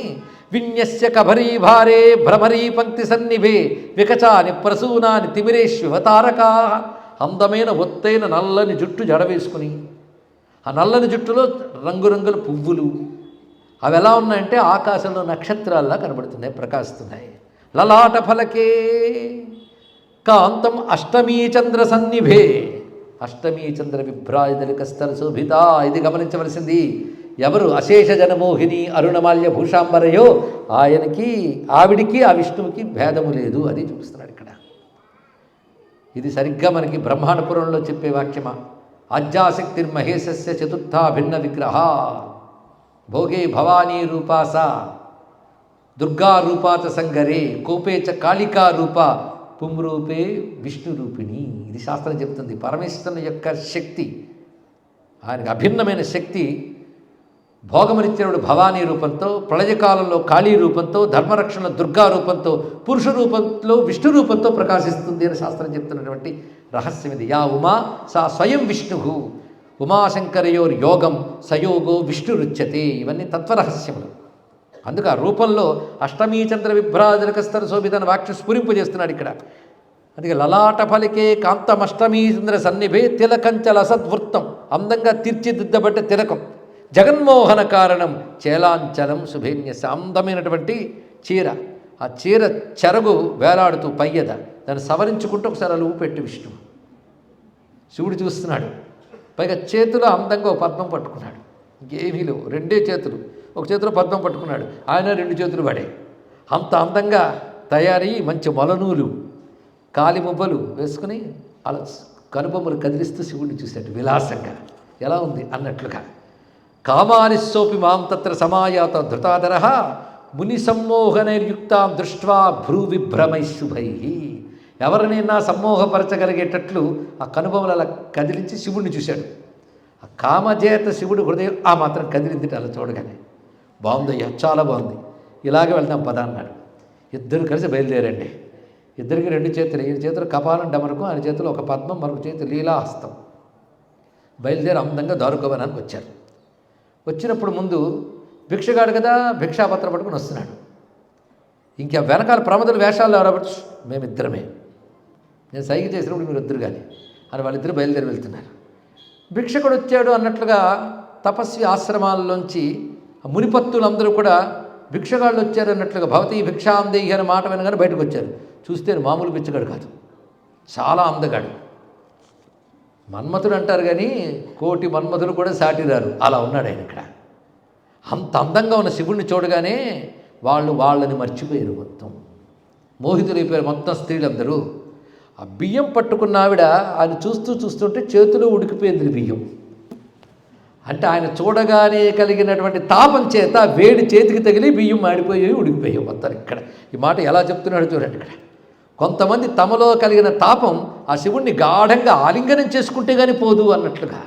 విన్యస్య కభరీ భారే భ్రమరీ పంక్తి సన్నిభే వికచాని ప్రసూనాని తిమిరేష్వతారకా. అందమైన ఒత్తైన నల్లని జుట్టు జడవేసుకుని, ఆ నల్లని జుట్టులో రంగురంగుల పువ్వులు, అవి ఎలా ఉన్నాయంటే ఆకాశంలో నక్షత్రాల్లా కనబడుతున్నాయి, ప్రకాశిస్తున్నాయి. లలాట ఫలకే కాంతం అష్టమీ చంద్ర సన్నిభే, అష్టమీ చంద్ర విభ్రాయుధలికస్తర శోభిత. ఇది గమనించవలసింది. ఎవరు అశేష జనమోహిని అరుణమాల్య భూషాంబరయో ఆవిడికి ఆ విష్ణువుకి భేదము లేదు. అది చూపిస్తున్నాడు ఇక్కడ. ఇది సరిగ్గా మనకి బ్రహ్మాండపురంలో చెప్పే వాక్యమా? ఆద్యాశక్తిర్మహేశస్య చతుర్థా భిన్న విగ్రహ భోగే భవానీ రూపాస దుర్గా రూపాత సంగరే కోపే చ కాళికా రూప పుంరూపే విష్ణు రూపిణి. ఇది శాస్త్రం చెప్తుంది. పరమేశ్వరుని యొక్క శక్తి, ఆయనకు అభిన్నమైన శక్తి భోగమనిచ్చినప్పుడు భవానీ రూపంతో, ప్రళయకాలంలో కాళీ రూపంతో, ధర్మరక్షణ దుర్గా రూపంతో, పురుష రూపంలో విష్ణు రూపంతో ప్రకాశిస్తుంది అని శాస్త్రం చెప్తున్నటువంటి రహస్యం ఇది. యా ఉమా సా స్వయం విష్ణు ఉమాశంకరయోర్ యోగం సయోగో విష్ణురుచ్యతే. ఇవన్నీ తత్వరహస్యములు. అందుకు ఆ రూపంలో అష్టమీ చంద్ర విభ్రాజనకస్తర శోభితన వాక్యం స్ఫురింపు చేస్తున్నాడు ఇక్కడ. అందుకే లలాట ఫలికే కాంతమష్టమీ చంద్ర సన్నిభే తిలకంచల సద్వృత్తం, అందంగా తీర్చిదిద్దబడ్డ తిలకం, జగన్మోహన కారణం చేలాంచలం శుభేన్యస, అందమైనటువంటి చీర. ఆ చీర చెరగు వేలాడుతూ పయ్యద, దాన్ని సవరించుకుంటూ ఒకసారి అలువు పెట్టి విష్ణువు శివుడు చూస్తున్నాడు. పైగా చేతిలో అందంగా ఒక పద్మం పట్టుకున్నాడు. ఇంకేమీ లేవు, రెండే చేతులు. ఒక చేతిలో పద్మం పట్టుకున్నాడు, ఆయన రెండు చేతులు పడే. అంత అందంగా తయారయ్యి మంచి మొలనూలు కాలి ముబ్బలు వేసుకుని అలా కనుబొమ్మలు కదిలిస్తూ శివుడిని చూశాడు విలాసంగా. ఎలా ఉంది అన్నట్లుగా. కామానిస్సోపి మాం తత్ర సమాయాత ధృతాధర ముని సమ్మోహనైర్యుక్తాం దృష్ట్వా భ్రూ విభ్రమై శుభై. ఎవరినైనా సమ్మోహపరచగలిగేటట్లు ఆ కనుబొమ్మలు అలా కదిలించి శివుడిని చూశాడు. ఆ కామజేత శివుడు హృదయం ఆ మాత్రం కదిలింది అలా చూడగానే. బాగుందయ్యా, చాలా బాగుంది, ఇలాగే వెళ్దాం పద అన్నాడు. ఇద్దరు కలిసి బయలుదేరండి. ఇద్దరికి రెండు చేతులు, ఈయన చేతులు కపాలం డమరకు, ఆయన చేతిలో ఒక పద్మం, మరొక చేతి లీలాహస్తం. బయలుదేరి అందంగా దారుకోవనానికి వచ్చారు. వచ్చినప్పుడు ముందు భిక్షగాడు కదా, భిక్షాపత్రం పట్టుకుని వస్తున్నాడు. ఇంకా వెనకాల ప్రమదుల వేషాలు ఎవరబట్టి మేమిద్దరమే, నేను సైగ చేసినప్పుడు మీరు ఇద్దరు కానీ అని వాళ్ళిద్దరు బయలుదేరి వెళ్తున్నారు. భిక్షకుడు వచ్చాడు అన్నట్లుగా తపస్వి ఆశ్రమాల్లోంచి మునిపత్తులందరూ కూడా భిక్షగాళ్ళు వచ్చారు అన్నట్లుగా భవతీ భిక్షాందేహి అనే మాట వినగానే బయటకు వచ్చారు. చూస్తే మామూలు భిక్షగాడు కాదు, చాలా అందగాడు. మన్మథుడు అంటారు కానీ కోటి మన్మథులు కూడా సాటిరారు, అలా ఉన్నాడు ఆయన ఇక్కడ. అంత అందంగా ఉన్న శివుణ్ణి చూడగానే వాళ్ళని మర్చిపోయారు, మొత్తం మోహితులైపోయారు మొత్తం స్త్రీలందరూ. ఆ బియ్యం పట్టుకున్న ఆవిడ ఆయన చూస్తుంటే చేతిలో ఉడికిపోయింది బియ్యం. అంటే ఆయన చూడగానే కలిగినటువంటి తాపం చేత వేడి చేతికి తగిలి బియ్యం మాడిపోయి ఉడికిపోయాయి మొత్తం. ఇక్కడ ఈ మాట ఎలా చెప్తున్నాడు చూడండి. ఇక్కడ కొంతమంది తమలో కలిగిన తాపం ఆ శివుణ్ణి గాఢంగా ఆలింగనం చేసుకుంటే కానీ పోదు అన్నట్లుగా.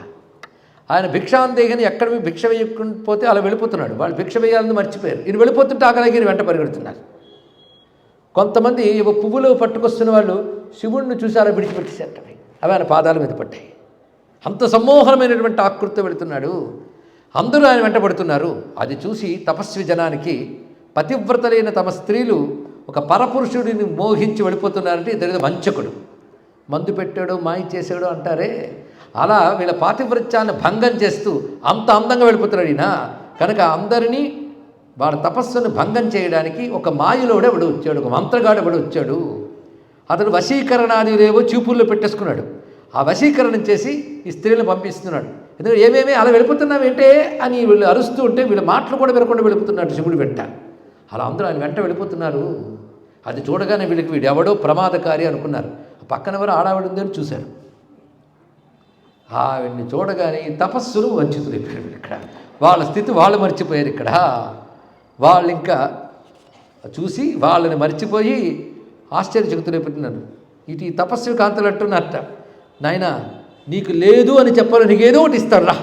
ఆయన భిక్షాందేహని ఎక్కడ భిక్ష వేయకపోతే అలా వెళ్ళిపోతున్నాడు. వాళ్ళు భిక్ష వేయాలని మర్చిపోయారు. ఈయన వెళ్ళిపోతుంటే ఆకలిగిరి వెంట పరిగెడుతున్నారు. కొంతమంది పువ్వులు పట్టుకొస్తున్న వాళ్ళు శివుణ్ణి చూసి అలా విడిచిపెట్టేసేటవి, అవి ఆయన పాదాల మీద పడ్డాయి. అంత సమ్మోహనమైనటువంటి ఆకృతితో వెళుతున్నాడు. అందరూ ఆయన వెంటబడుతున్నారు. అది చూసి తపస్వి జనానికి పతివ్రతలైన తమ స్త్రీలు ఒక పరపురుషుడిని మోహించి వెళ్ళిపోతున్నారంటే ఇతడు వంచకుడు, మందు పెట్టాడు, మాయ చేసాడు అంటారే, అలా వీళ్ళ పాతివ్రత్యాన్ని భంగం చేస్తూ అంత అందంగా వెళ్ళిపోతున్నాడు ఈయన. కనుక అందరినీ వాడి తపస్సును భంగం చేయడానికి ఒక మాయలోడే ఎవడు వచ్చాడు, ఒక మంత్రగాడు ఎవడు వచ్చాడు. అతడు వశీకరణాదిలేవో చూపుల్లో పెట్టేసుకున్నాడు. ఆ వశీకరణం చేసి ఈ స్త్రీలను పంపిస్తున్నాడు. ఎందుకంటే ఏమేమి అలా వెళ్ళిపోతున్నావేంటే అని వీళ్ళు అరుస్తూ ఉంటే వీళ్ళ మాటలు కూడా వినకుండా వెళ్ళిపోతున్నాడు శివుడి వెంట. అలా అందరూ ఆయన వెంట వెళ్ళిపోతున్నారు. అది చూడగానే వీడు ఎవడో ప్రమాదకారి అనుకున్నారు. పక్కన ఎవరో ఆడావిడ ఉందని చూశారు. ఆవిడ్ని చూడగానే ఈ తపస్సులు వంచితులైపోయారు. ఇక్కడ వాళ్ళ స్థితి వాళ్ళు మర్చిపోయారు. ఇక్కడ వాళ్ళు ఇంకా చూసి వాళ్ళని మర్చిపోయి ఆశ్చర్యచకితులైపోతున్నారు. ఇటు ఈ తపస్వి కాంతలు అంటున్నారట, నాయన నీకు లేదు అని చెప్పాలి, నీకు ఏదో ఒకటి ఇస్తాడు రా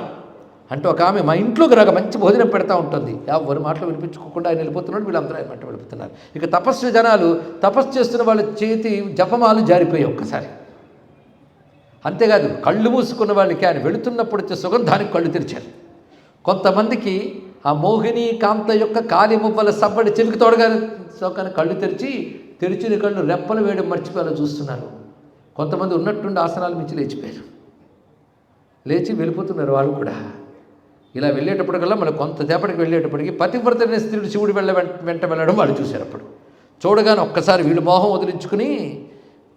అంటూ ఒక ఆమె మా ఇంట్లోకి రాక మంచి భోజనం పెడతా ఉంటుంది. ఎవరి మాటలు వినిపించుకోకుండా ఆయన వెళ్ళిపోతున్నాడు, వీళ్ళందరూ ఆయన వెంట వెళ్ళిపోతున్నారు. ఇక తపస్వి జనాలు తపస్సు చేస్తున్న వాళ్ళ చేతి జపమాలు జారిపోయాయి ఒక్కసారి. అంతేకాదు కళ్ళు మూసుకున్న వాళ్ళకి ఆయన వెళుతున్నప్పుడు వచ్చే సుగంధానికి కళ్ళు తెరిచారు. కొంతమందికి ఆ మోహిని కాంత యొక్క కాలి మువ్వల సవ్వడి చెవికి తోడగానే సోకాన్ని కళ్ళు తెరిచిన కళ్ళు రెప్పలు వేయడం మర్చిపోయేలా చూస్తున్నారు. కొంతమంది ఉన్నట్టుండి ఆసనాలు మించి లేచిపోయారు, లేచి వెళ్ళిపోతున్నారు వాళ్ళు కూడా. ఇలా వెళ్ళేటప్పటికల్లా మళ్ళీ కొంతసేపటికి వెళ్ళేటప్పటికి పతివ్రతైన స్త్రీలు శివుడు వెంట వెళ్ళడం వాళ్ళు చూశారు. అప్పుడు చూడగానే ఒక్కసారి వీళ్ళు మోహం వదిలించుకుని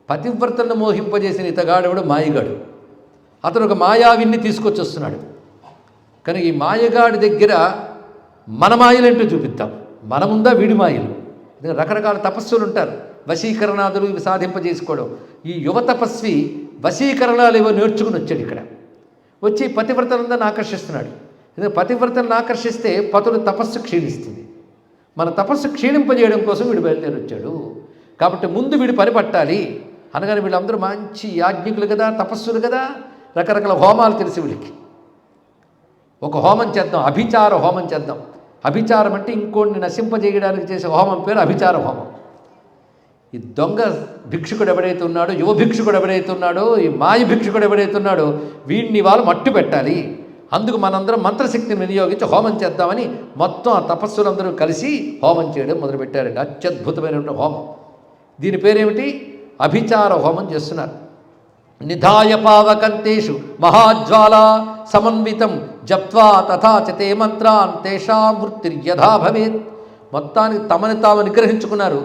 పతివ్రతలను మోహింపజేసిన ఇతగాడెవడు మాయగాడు. అతను ఒక మాయావిన్ని తీసుకొచ్చి వస్తున్నాడు. కానీ ఈ మాయగాడి దగ్గర మన మాయలంటూ చూపిద్దాం, మనముందా వీడి మాయలు. రకరకాల తపస్సులు ఉంటారు, వశీకరణాదులు ఇవి సాధింపజేసుకోవడం. ఈ యువ తపస్వి వశీకరణాలు ఏవో నేర్చుకుని వచ్చాడు ఇక్కడ. వచ్చి పతివ్రతలందరిని ఆకర్షిస్తున్నాడు. ఎందుకంటే పతివ్రతలను ఆకర్షిస్తే పతుల తపస్సు క్షీణిస్తుంది. మన తపస్సు క్షీణింపజేయడం కోసం వీడు బయలుదేరి వచ్చాడు. కాబట్టి ముందు వీడు పని పట్టాలి అనగానే వీళ్ళందరూ మంచి యాజ్ఞికులు కదా, తపస్సులు కదా, రకరకాల హోమాలు తెలిసి వీడికి ఒక హోమం చేద్దాం, అభిచార హోమం చేద్దాం. అభిచారం అంటే ఇంకోడిని నశింపజేయడానికి చేసే హోమం పేరు అభిచార హోమం. ఈ దొంగ భిక్షుకుడు ఎవడైతే ఉన్నాడో, యువ భిక్షుకుడు ఎవడైతే ఉన్నాడో, ఈ మాయ భిక్షుకుడు ఎవడైతే ఉన్నాడో వీడిని వాళ్ళు మట్టు పెట్టాలి. అందుకు మనందరం మంత్రశక్తిని వినియోగించి హోమం చేద్దామని మొత్తం ఆ తపస్సులందరూ కలిసి హోమం చేయడం మొదలుపెట్టారండి. అత్యద్భుతమైనటువంటి హోమం. దీని పేరేమిటి? అభిచార హోమం చేస్తున్నారు. నిధాయ పావకంతేషు మహాజ్వాల సమన్వితం జప్వా తథా చతే మంత్రాన్ తేషా మృత్యుర్యథా భవేత్. మొత్తానికి తమని తాము నిగ్రహించుకున్నారు.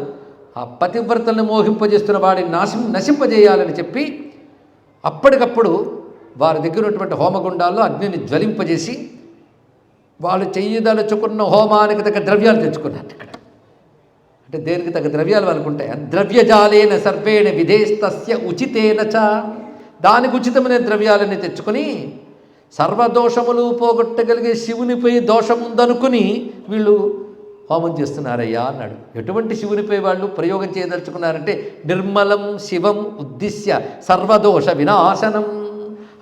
ఆ పతివ్రతలను మోహింపజేస్తున్న వాడిని నశింపజేయాలని చెప్పి అప్పటికప్పుడు వారి దగ్గర ఉన్నటువంటి హోమగుండాల్లో అగ్నిని జ్వలింపజేసి వాళ్ళు చెయ్యదలుచుకున్న హోమానికి తగ్గ ద్రవ్యాలు తెచ్చుకున్నారు. ఇక్కడ అంటే దేనికి తగ్గ ద్రవ్యాలు వాళ్ళకు ఉంటాయి. ద్రవ్యజాలేన సర్వేణ విధేస్తస్య ఉచితేన చ. దానికి ఉచితమైన ద్రవ్యాలని తెచ్చుకొని సర్వదోషములు పోగొట్టగలిగే శివునిపై దోషం ఉందనుకుని వీళ్ళు హోమం చేస్తున్నారయ్యా అన్నాడు. ఎటువంటి శివునిపై వాళ్ళు ప్రయోగం చేయదలుచుకున్నారంటే నిర్మలం శివం ఉద్దిశ్య సర్వదోష వినాశనం.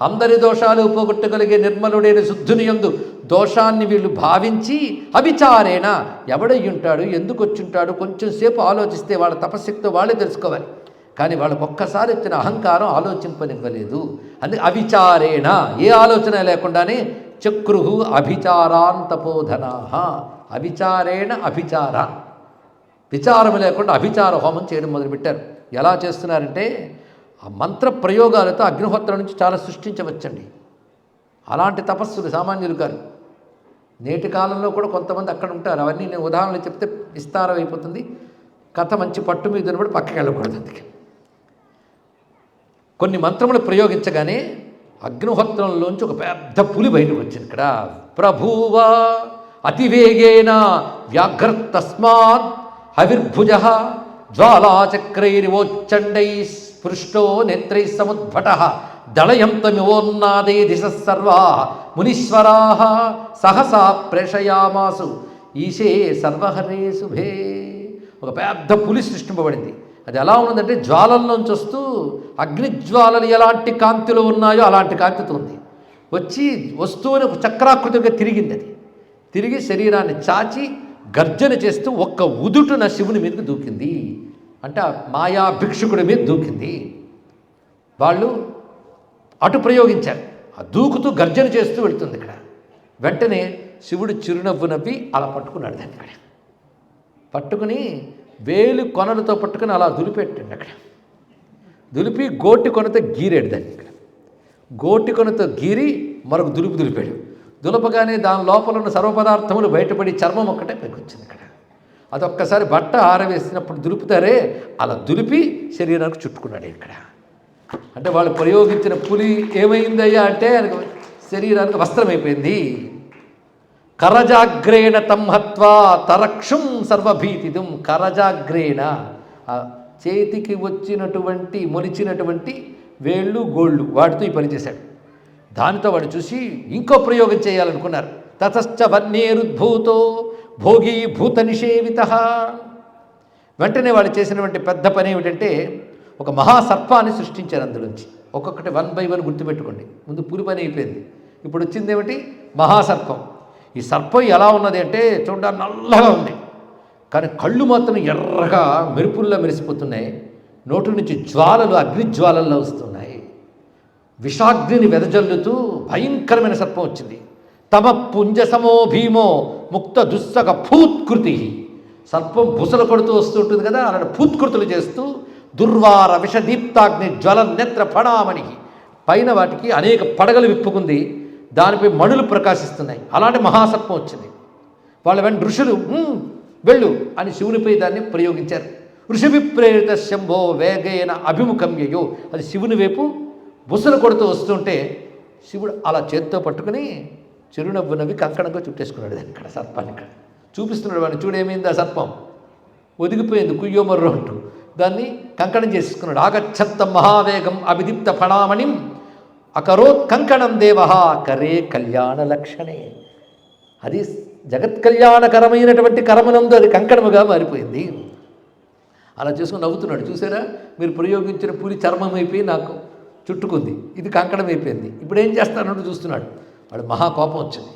అందరి దోషాలు పోగొట్టగలిగే నిర్మలుడైన శుద్ధుని యందు దోషాన్ని వీళ్ళు భావించి అవిచారేణ ఎవడై ఉంటాడు, ఎందుకు వచ్చుంటాడు, కొంచెం సేపు ఆలోచిస్తే వాళ్ళ తపశక్తితో వాళ్ళే తెలుసుకోవాలి. కానీ వాళ్ళకు ఒక్కసారి వచ్చిన అహంకారం ఆలోచింపనివ్వలేదు. అందుకే అవిచారేణ, ఏ ఆలోచన లేకుండానే చక్రుహు అభిచారాన్ తపోధనా. అవిచారేణ అభిచార, విచారం లేకుండా అభిచార హోమం చేయడం మొదలుపెట్టారు. ఎలా చేస్తున్నారంటే ఆ మంత్ర ప్రయోగాలతో అగ్నిహోత్రం నుంచి చాలా సృష్టించవచ్చండి. అలాంటి తపస్సులు సామాన్యులు కాదు. నేటి కాలంలో కూడా కొంతమంది అక్కడ ఉంటారు. అవన్నీ నేను ఉదాహరణలు చెప్తే విస్తారం అయిపోతుంది. కథ మంచి పట్టు మీద ఉన్నప్పుడు పక్కకి వెళ్ళకూడదు. అందుకే కొన్ని మంత్రములు ప్రయోగించగానే అగ్నిహోత్రంలోంచి ఒక పెద్ద పులి బయటకు వచ్చింది. ఇక్కడ ప్రభువ అతివేగేన వ్యాఘ్రతస్మాత్ హవిర్భుజ జ్వాలాచక్రైరివోచ్చండై స్పృష్టో నేత్రై సముద్భట దళయంతమివోన్నాదే దిశ సర్వా మునీశ్వరా సహసా ప్రేషయామాసు ఈశే సర్వహరే శుభే. ఒక పెద్ద పులి సృష్టింపబడింది. అది ఎలా ఉన్నదంటే జ్వాలల్లోంచి వస్తూ అగ్నిజ్వాలలు ఎలాంటి కాంతిలో ఉన్నాయో అలాంటి కాంతితో ఉంది. వస్తూనే ఒక చక్రాకృతిగా తిరిగింది. అది తిరిగి శరీరాన్ని చాచి గర్జన చేస్తూ ఒక్క ఉదుటున శివుని మీదకి దూకింది. అంటే ఆ మాయా భిక్షుకుడి మీద దూకింది. వాళ్ళు అటు ప్రయోగించారు. ఆ దూకుతూ గర్జన చేస్తూ వెళుతుంది. ఇక్కడ వెంటనే శివుడు చిరునవ్వు నవ్వి అలా పట్టుకున్నాడు దాన్ని. ఇక్కడ పట్టుకుని వేలు కొనలతో పట్టుకుని అలా దులిపెట్టండి. అక్కడ దులిపి గోటి కొనతో గీరాడు దాన్ని. ఇక్కడ గోటి కొనతో గీరి మరొక దులిపాడు. దులపగానే దాని లోపల ఉన్న సర్వపదార్థములు బయటపడి చర్మం ఒక్కటే పైకి వచ్చింది. ఇక్కడ అదొక్కసారి బట్ట ఆరవేసినప్పుడు దులుపుతారే అలా దులిపి శరీరానికి చుట్టుకున్నాడు. ఇక్కడ అంటే వాళ్ళు ప్రయోగించిన పులి ఏమైందయ్యా అంటే శరీరానికి వస్త్రం అయిపోయింది. కరజాగ్రేణ తంహత్వా తరక్షుం సర్వభీతిదుం. కరజాగ్రేణ చేతికి వచ్చినటువంటి మొలిచినటువంటి వేళ్ళు గోళ్ళు వాటితో ఈ పని చేశాడు. దానితో వాడు చూసి ఇంకో ప్రయోగం చేయాలనుకున్నారు. తతశ్చ వన్యేరుద్భూతో భోగీ భూత నిషేవిత. వెంటనే వాళ్ళు చేసినటువంటి పెద్ద పని ఏమిటంటే ఒక మహాసర్పాన్ని సృష్టించారు. అందులోంచి ఒక్కొక్కటి 1 by 1 గుర్తుపెట్టుకోండి. ముందు పులి పని అయిపోయింది. ఇప్పుడు వచ్చింది ఏమిటి? మహాసర్పం. ఈ సర్పం ఎలా ఉన్నది అంటే చూడడానికి నల్లగా ఉంది, కానీ కళ్ళు మాత్రం ఎర్రగా మెరుపుల్లా మెరిసిపోతున్నాయి. నోటి నుంచి జ్వాలలు అగ్నిజ్వాలల్లో వస్తున్నాయి. విషాగ్నిని వెదజల్లుతూ భయంకరమైన సర్పం వచ్చింది. తమ పుంజసమో భీమో ముక్త దుస్సక ఫూత్కృతి. సర్పం బుసలు కొడుతూ వస్తూ ఉంటుంది కదా, అలాంటి ఫూత్కృతులు చేస్తూ దుర్వార విషదీప్తాగ్ని జ్వల నేత్ర ఫణామణి. పైన వాటికి అనేక పడగలు విప్పుకుంది, దానిపై మణులు ప్రకాశిస్తున్నాయి. అలాంటి మహాసర్పం వచ్చింది. వాళ్ళ వెంట ఋషులు వెళ్ళు అని శివునిపై దాన్ని ప్రయోగించారు. ఋషిభి ప్రేరిత శంభో వేగేన అభిముఖమ్యయో. అది శివుని వైపు బుసలు కొడుతూ వస్తుంటే శివుడు అలా చేత్తో పట్టుకుని చిరునవ్వు నవ్వి కంకణంగా చుట్టేసుకున్నాడు దాన్ని. ఇక్కడ సర్పాన్ని ఇక్కడ చూపిస్తున్నాడు. వాడిని చూడేమైంది? ఆ సర్పం ఒదిగిపోయింది కుయ్యో మర్రో అంటూ. దాన్ని కంకణం చేసుకున్నాడు. ఆగచ్చత్త మహావేగం అభిదీప్త ఫణామణిం అకరోత్ కంకణం దేవ కరే కళ్యాణ లక్షణే. అది జగత్ కళ్యాణకరమైనటువంటి కరమనందు అది కంకణముగా మారిపోయింది. అలా చేసుకుని నవ్వుతున్నాడు. చూసారా, మీరు ప్రయోగించిన పులి చర్మం అయిపోయి నాకు చుట్టుకుంది, ఇది కంకణం అయిపోయింది, ఇప్పుడు ఏం చేస్తానంటూ చూస్తున్నాడు. వాడు మహా కోపం వచ్చింది.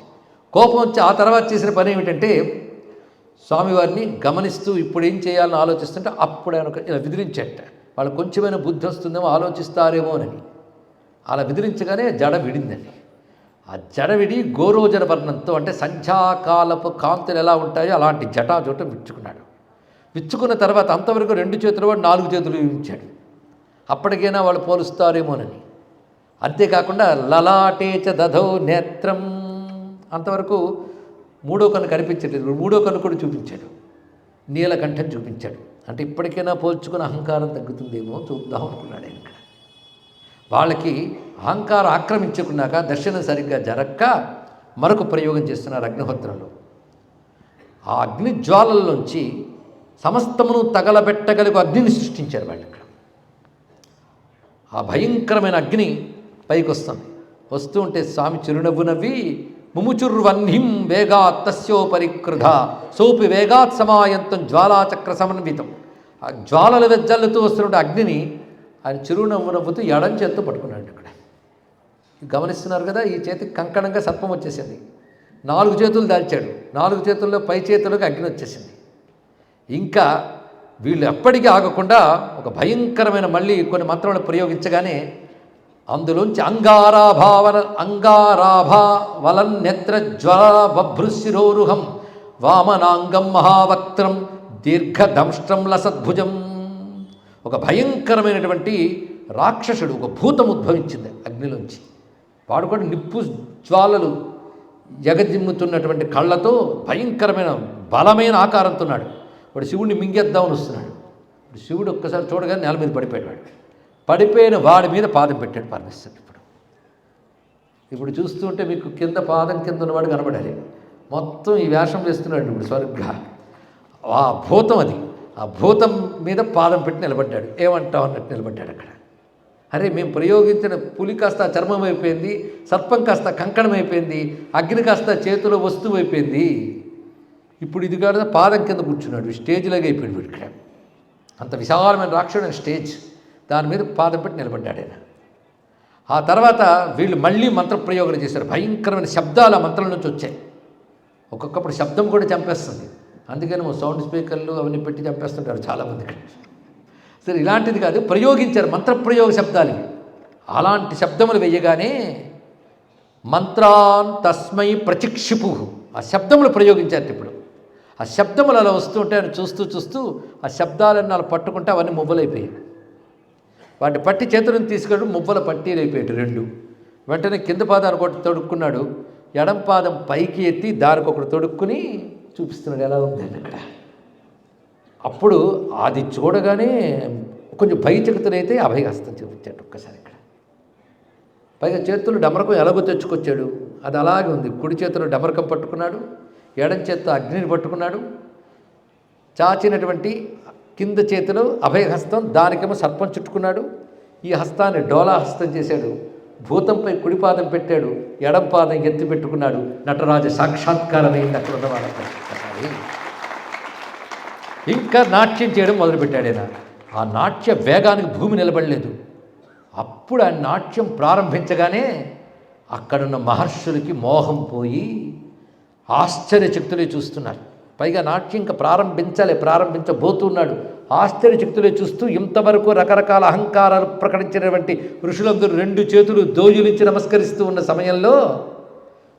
కోపం వచ్చి ఆ తర్వాత చేసిన పని ఏమిటంటే స్వామివారిని గమనిస్తూ ఇప్పుడు ఏం చేయాలని ఆలోచిస్తుంటే అప్పుడు ఆయన ఇలా విదిలించట. వాళ్ళు కొంచెమైనా బుద్ధి వస్తుందేమో ఆలోచిస్తారేమోనని అలా విదిలించగానే జడ విడిందండి. ఆ జడ విడి గోరోజన వర్ణంతో, అంటే సంధ్యాకాలపు కాంతులు ఎలా ఉంటాయో అలాంటి జటాజోట విచ్చుకున్నాడు. విచ్చుకున్న తర్వాత అంతవరకు 2 చేతులు వాడు 4 చేతులు ఇచ్చాడు. అప్పటికైనా వాళ్ళు పోలుస్తారేమోనని. అంతేకాకుండా లలాటేచ దధౌ నేత్రం, అంతవరకు 3వ కన్ను కనిపించలేదు, 3వ కన్ను కూడా చూపించాడు. నీలకంఠం చూపించాడు. అంటే ఇప్పటికైనా పోల్చుకుని అహంకారం తగ్గుతుందేమో చూద్దాం అనుకున్నాడు ఆయన. వాళ్ళకి అహంకారం ఆక్రమించుకున్నాక దర్శనం సరిగ్గా జరక్క మరొక ప్రయోగం చేస్తున్నారు అగ్నిహోత్రంలో. ఆ అగ్ని జ్వాలల్లోంచి సమస్తమును తగలబెట్టగలిగే అగ్నిని సృష్టించారు వాళ్ళు ఇక్కడ. ఆ భయంకరమైన అగ్ని పైకి వస్తుంది. వస్తూ ఉంటే స్వామి చిరునవ్వు నవ్వి ముముచుర్వహ్నిం వేగాత్ తస్యోపరిక్రుధ సోపి వేగాత్ సమాయంతం జ్వాలాచక్ర సమన్వితం. ఆ జ్వాలలు వెజ్జల్లుతూ వస్తున్న అగ్నిని ఆయన చిరునవ్వు నవ్వుతూ ఎడం చేత్తో పట్టుకున్నాడు. ఇక్కడ గమనిస్తున్నారు కదా, ఈ చేతికి కంకణంగా సర్పం వచ్చేసింది. 4 చేతులు దాల్చాడు. 4 చేతుల్లో పై చేతులకు అగ్ని వచ్చేసింది. ఇంకా వీళ్ళు ఎప్పటికీ ఆగకుండా ఒక భయంకరమైన మళ్ళీ కొన్ని మంత్రాలు ప్రయోగించగానే అందులోంచి అంగారాభావలన్ నేత్ర జ్వల బభ్రుశిరోరుహం వామనాంగం మహావక్త్రం దీర్ఘదంష్ట్రం లసద్భుజం. ఒక భయంకరమైనటువంటి రాక్షసుడు, ఒక భూతం ఉద్భవించింది అగ్నిలోంచి. వాడు కూడా నిప్పు జ్వాలలు ఎగజిమ్ముతున్నటువంటి కళ్ళతో భయంకరమైన బలమైన ఆకారంతో ఉన్నాడు. వాడు శివుడిని మింగేద్దామని వస్తున్నాడు. ఇప్పుడు శివుడు ఒక్కసారి చూడగానే నేల మీద పడిపోయాడు. పడిపోయిన వాడి మీద పాదం పెట్టాడు పరమేశ్వరుడు. ఇప్పుడు చూస్తుంటే మీకు కింద పాదం కింద ఉన్నవాడు కనబడాలి. మొత్తం ఈ వేషం వేస్తున్నాడు ఇప్పుడు స్వర్గా. ఆ భూతం అది. ఆ భూతం మీద పాదం పెట్టి నిలబడ్డాడు. ఏమంటావు అన్నట్టు నిలబడ్డాడు అక్కడ. అరే, మేము ప్రయోగించిన పులి కాస్త చర్మం అయిపోయింది, సర్పం కాస్త కంకణం అయిపోయింది, అగ్ని కాస్త చేతిలో వస్తువు అయిపోయింది. ఇప్పుడు ఇది కాదు పాదం కింద కూర్చున్నాడు. స్టేజ్లాగా అయిపోయాడు వీడు ఇక్కడ. అంత విశాలమైన రాక్షసుడు స్టేజ్, దాని మీద పాదం పెట్టి నిలబడ్డాడు ఆయన. ఆ తర్వాత వీళ్ళు మళ్ళీ మంత్రప్రయోగం చేశారు. భయంకరమైన శబ్దాలు ఆ మంత్రం నుంచి వచ్చాయి. ఒక్కొక్కప్పుడు శబ్దం కూడా చంపేస్తుంది. అందుకని సౌండ్ స్పీకర్లు అవన్నీ పెట్టి చంపేస్తుంటారు చాలామంది. సరే, ఇలాంటిది కాదు, ప్రయోగించారు మంత్రప్రయోగ శబ్దాలు. అలాంటి శబ్దములు వేయగానే మంత్రాన్ తస్మై ప్రచిక్షిపు, ఆ శబ్దములు ప్రయోగించారు. ఇప్పుడు ఆ శబ్దములు అలా వస్తుంటే ఆయన చూస్తూ చూస్తూ ఆ శబ్దాలన్నీ అలా పట్టుకుంటే అవన్నీ మువ్వలైపోయాయి. వాటిని పట్టి చేతులను తీసుకెళ్ళి మువ్వల పట్టీలు అయిపోయాడు 2. వెంటనే కింద పాదాన్ని ఒకటి తొడుక్కున్నాడు, ఎడం పాదం పైకి ఎత్తి దానికి ఒకటి తొడుక్కుని చూపిస్తున్నాడు ఎలా ఉంది అక్కడ. అప్పుడు అది చూడగానే కొంచెం భయచకితులైతే అభయహస్తం చూపించాడు ఒక్కసారి ఇక్కడ. పైగా చేతులు డమరకం ఎలాగో తెచ్చుకొచ్చాడు, అది అలాగే ఉంది. కుడి చేతులు డమరకం పట్టుకున్నాడు, ఎడం చేత్తో అగ్నిని పట్టుకున్నాడు. చాచినటువంటి కింద చేతిలో అభయహస్తం, దానికేమో సర్పం చుట్టుకున్నాడు. ఈ హస్తాన్ని డోలా హస్తం చేశాడు. భూతంపై కుడి పాదం పెట్టాడు, ఎడం పాదం ఎత్తి పెట్టుకున్నాడు. నటరాజ సాక్షాత్కారమైంది అక్కడ ఉన్న వాళ్ళకి. ఇంకా నాట్యం చేయడం మొదలుపెట్టాడు ఆయన. ఆ నాట్య వేగానికి భూమి నిలబడలేదు. అప్పుడు ఆ నాట్యం ప్రారంభించగానే అక్కడున్న మహర్షులకి మోహం పోయి ఆశ్చర్యచక్తులే చూస్తున్నారు. పైగా నాట్యం ఇంకా ప్రారంభించబోతున్నాడు. ఆశ్చర్యచక్తులే చూస్తూ ఇంతవరకు రకరకాల అహంకారాలు ప్రకటించినటువంటి ఋషులందరూ 2 చేతులు దోజులించి నమస్కరిస్తూ ఉన్న సమయంలో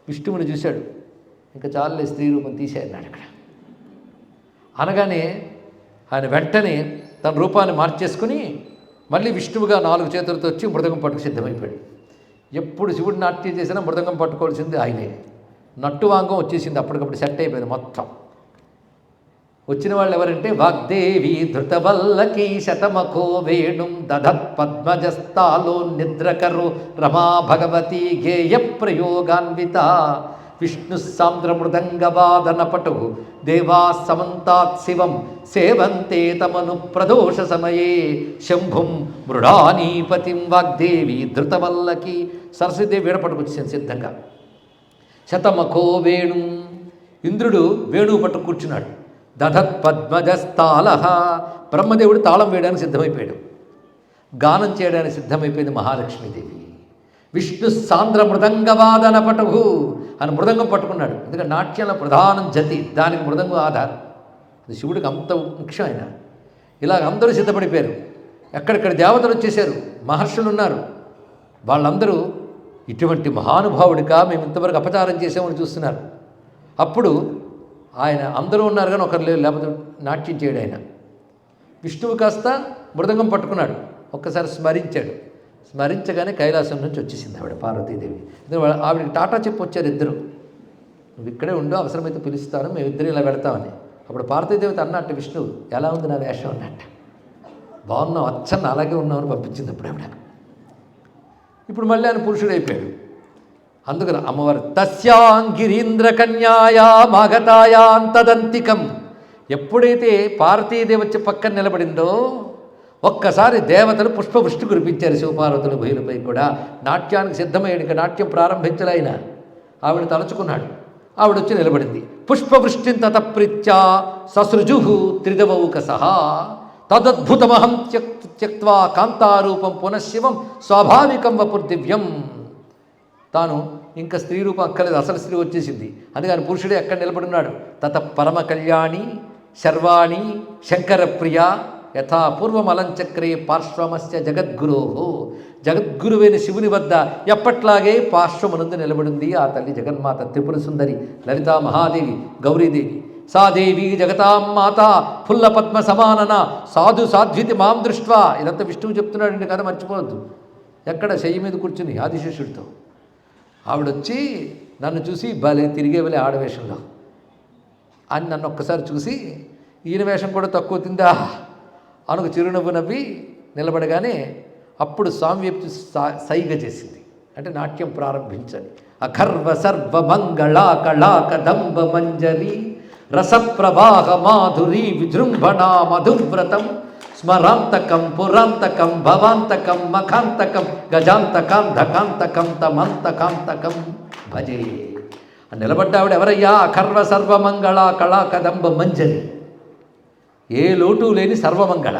విష్ణువుని చూశాడు. ఇంకా చాలులే, స్త్రీ రూపం తీసేయన్నాడు అక్కడ. అనగానే ఆయన వెంటనే తన రూపాన్ని మార్చేసుకుని మళ్ళీ విష్ణువుగా 4 చేతులతో వచ్చి మృదంగం పట్టుకు సిద్ధమైపోయాడు. ఎప్పుడు శివుడు నాట్యం చేసినా మృదంగం పట్టుకోవాల్సింది ఆయనే. నట్టువాంగం వచ్చేసింది, అప్పటికప్పుడు సెట్ అయిపోయింది మొత్తం. వచ్చిన వాళ్ళు ఎవరంటే వాగ్దేవి ధృతవల్లకి శతమఖో వేణుం దధత్ పద్మజస్తాలో నిద్రకరు రమా భగవతి గేయ ప్రయోగాన్విత విష్ణు సాంద్ర మృదంగవాదన పటు దేవా సమంతాత్ శివం సేవంతే తమను ప్రదోష సమయే శంభుం మృడానీపతిం వాగ్దేవి ధృతవల్లకి. సరస్వతిదేవి వీణ పట్టుకొచ్చేసింది సిద్ధంగా. శతమఖో వేణు, ఇంద్రుడు వేణువు పట్టు కూర్చున్నాడు. దధత్ పద్మజస్తాళ, బ్రహ్మదేవుడు తాళం వేయడానికి సిద్ధమైపోయాడు. గానం చేయడానికి సిద్ధమైపోయింది మహాలక్ష్మీదేవి. విష్ణు సాంద్ర మృదంగవాదన పటువు అని మృదంగం పట్టుకున్నాడు. ఎందుకంటే నాట్యంలో ప్రధానం జతి, దానికి మృదంగం ఆధారం. అది శివుడికి అంత ముఖ్యం. ఆయన ఇలాగ అందరూ సిద్ధపడిపోయారు. ఎక్కడెక్కడ దేవతలు వచ్చేసారు, మహర్షులు ఉన్నారు. వాళ్ళందరూ ఇటువంటి మహానుభావుడిగా మేము ఇంతవరకు అపచారం చేసామని చూస్తున్నారు. అప్పుడు ఆయన అందరూ ఉన్నారు కానీ ఒకరు లేరు, లేకపోతే నాట్యం చేయడు ఆయన. విష్ణువు కాస్త మృదంగం పట్టుకున్నాడు, ఒక్కసారి స్మరించాడు. స్మరించగానే కైలాసం నుంచి వచ్చేసింది ఆవిడ పార్వతీదేవి. ఆవిడకి టాటా చెప్పి వచ్చారు ఇద్దరు, నువ్వు ఇక్కడే ఉండు, అవసరమైతే పిలుస్తాను, మేమిద్దరు ఇలా వెళతామని. అప్పుడు పార్వతీదేవితో అన్నట్టు విష్ణువు, ఎలా ఉంది నా వేషం అన్నట్టు. బాగున్నావు, అచ్చన్న అలాగే ఉన్నామని పంపించింది అప్పుడు ఆవిడ. ఇప్పుడు మళ్ళీ ఆయన పురుషుడు అయిపోయాడు. అందుకని అమ్మవారు తస్యాంగిరీంద్ర కన్యాయా మాగతాయాంతదంతికం. ఎప్పుడైతే పార్వతీదేవి వచ్చి పక్కన నిలబడిందో ఒక్కసారి దేవతలు పుష్పవృష్టి కురిపించారు. శివపార్వతులు భైరుపై కూడా నాట్యానికి సిద్ధమయ్యాడు. ఇంకా నాట్యం ప్రారంభించలైన ఆవిడ తలుచుకున్నాడు. ఆవిడ వచ్చి నిలబడింది. పుష్పవృష్టిం తతప్రీత్యా ససృజు త్రిదవౌక సహా తదద్భుతమహం త్యక్త్వా కాంతారూపం పునఃశివం స్వాభావికం వపుర్దివ్యం. తాను ఇంకా స్త్రీ రూపం అక్కర్లేదు, అసలు స్త్రీ వచ్చేసింది. అందుకని పురుషుడే ఎక్కడ నిలబడున్నాడు. తత పరమ కళ్యాణి శర్వాణి శంకరప్రియ యథా పూర్వమలంచక్రే పార్శ్వమస్య జగద్గురో. జగద్గురువైన శివుని వద్ద ఎప్పట్లాగే పార్శ్వమునందు నిలబడింది ఆ తల్లి జగన్మాత త్రిపుర సుందరి లలితా మహాదేవి గౌరీదేవి. సా దేవి జగతాం మాత ఫుల్ల పద్మ సమానన సాధు సాధ్వితి మాం దృష్ట్వా. ఇదంతా విష్ణువు చెప్తున్నాడండి, కదా మర్చిపోవద్దు. ఎక్కడ శయ్య మీద కూర్చుని ఆదిశేషుడితో ఆవిడొచ్చి నన్ను చూసి భలే తిరిగేవలే ఆడవేషంలో అని నన్ను ఒక్కసారి చూసి, ఈయన వేషం కూడా తక్కువ తిందా అనుకు చిరునవ్వు నవ్వి నిలబడగానే అప్పుడు స్వామి వైపు సైగ చేసింది. అంటే నాట్యం ప్రారంభించని. అఖర్వ సర్వ మంగళ కళా కదంబ మంజరి రసప్రవాహ మాధురి విజృంభణ మధువ్రతం స్మరాంతకం పురాంతకం భవాంతకం మఖాంతకం గజాంతకం ధకాంతకం తమంతకాంతకం భజే. నిలబడ్డావిడ ఎవరయ్యా? అఖర్వ సర్వమంగళ కళా కదంబ మంజరి, ఏ లోటు లేని సర్వమంగళ,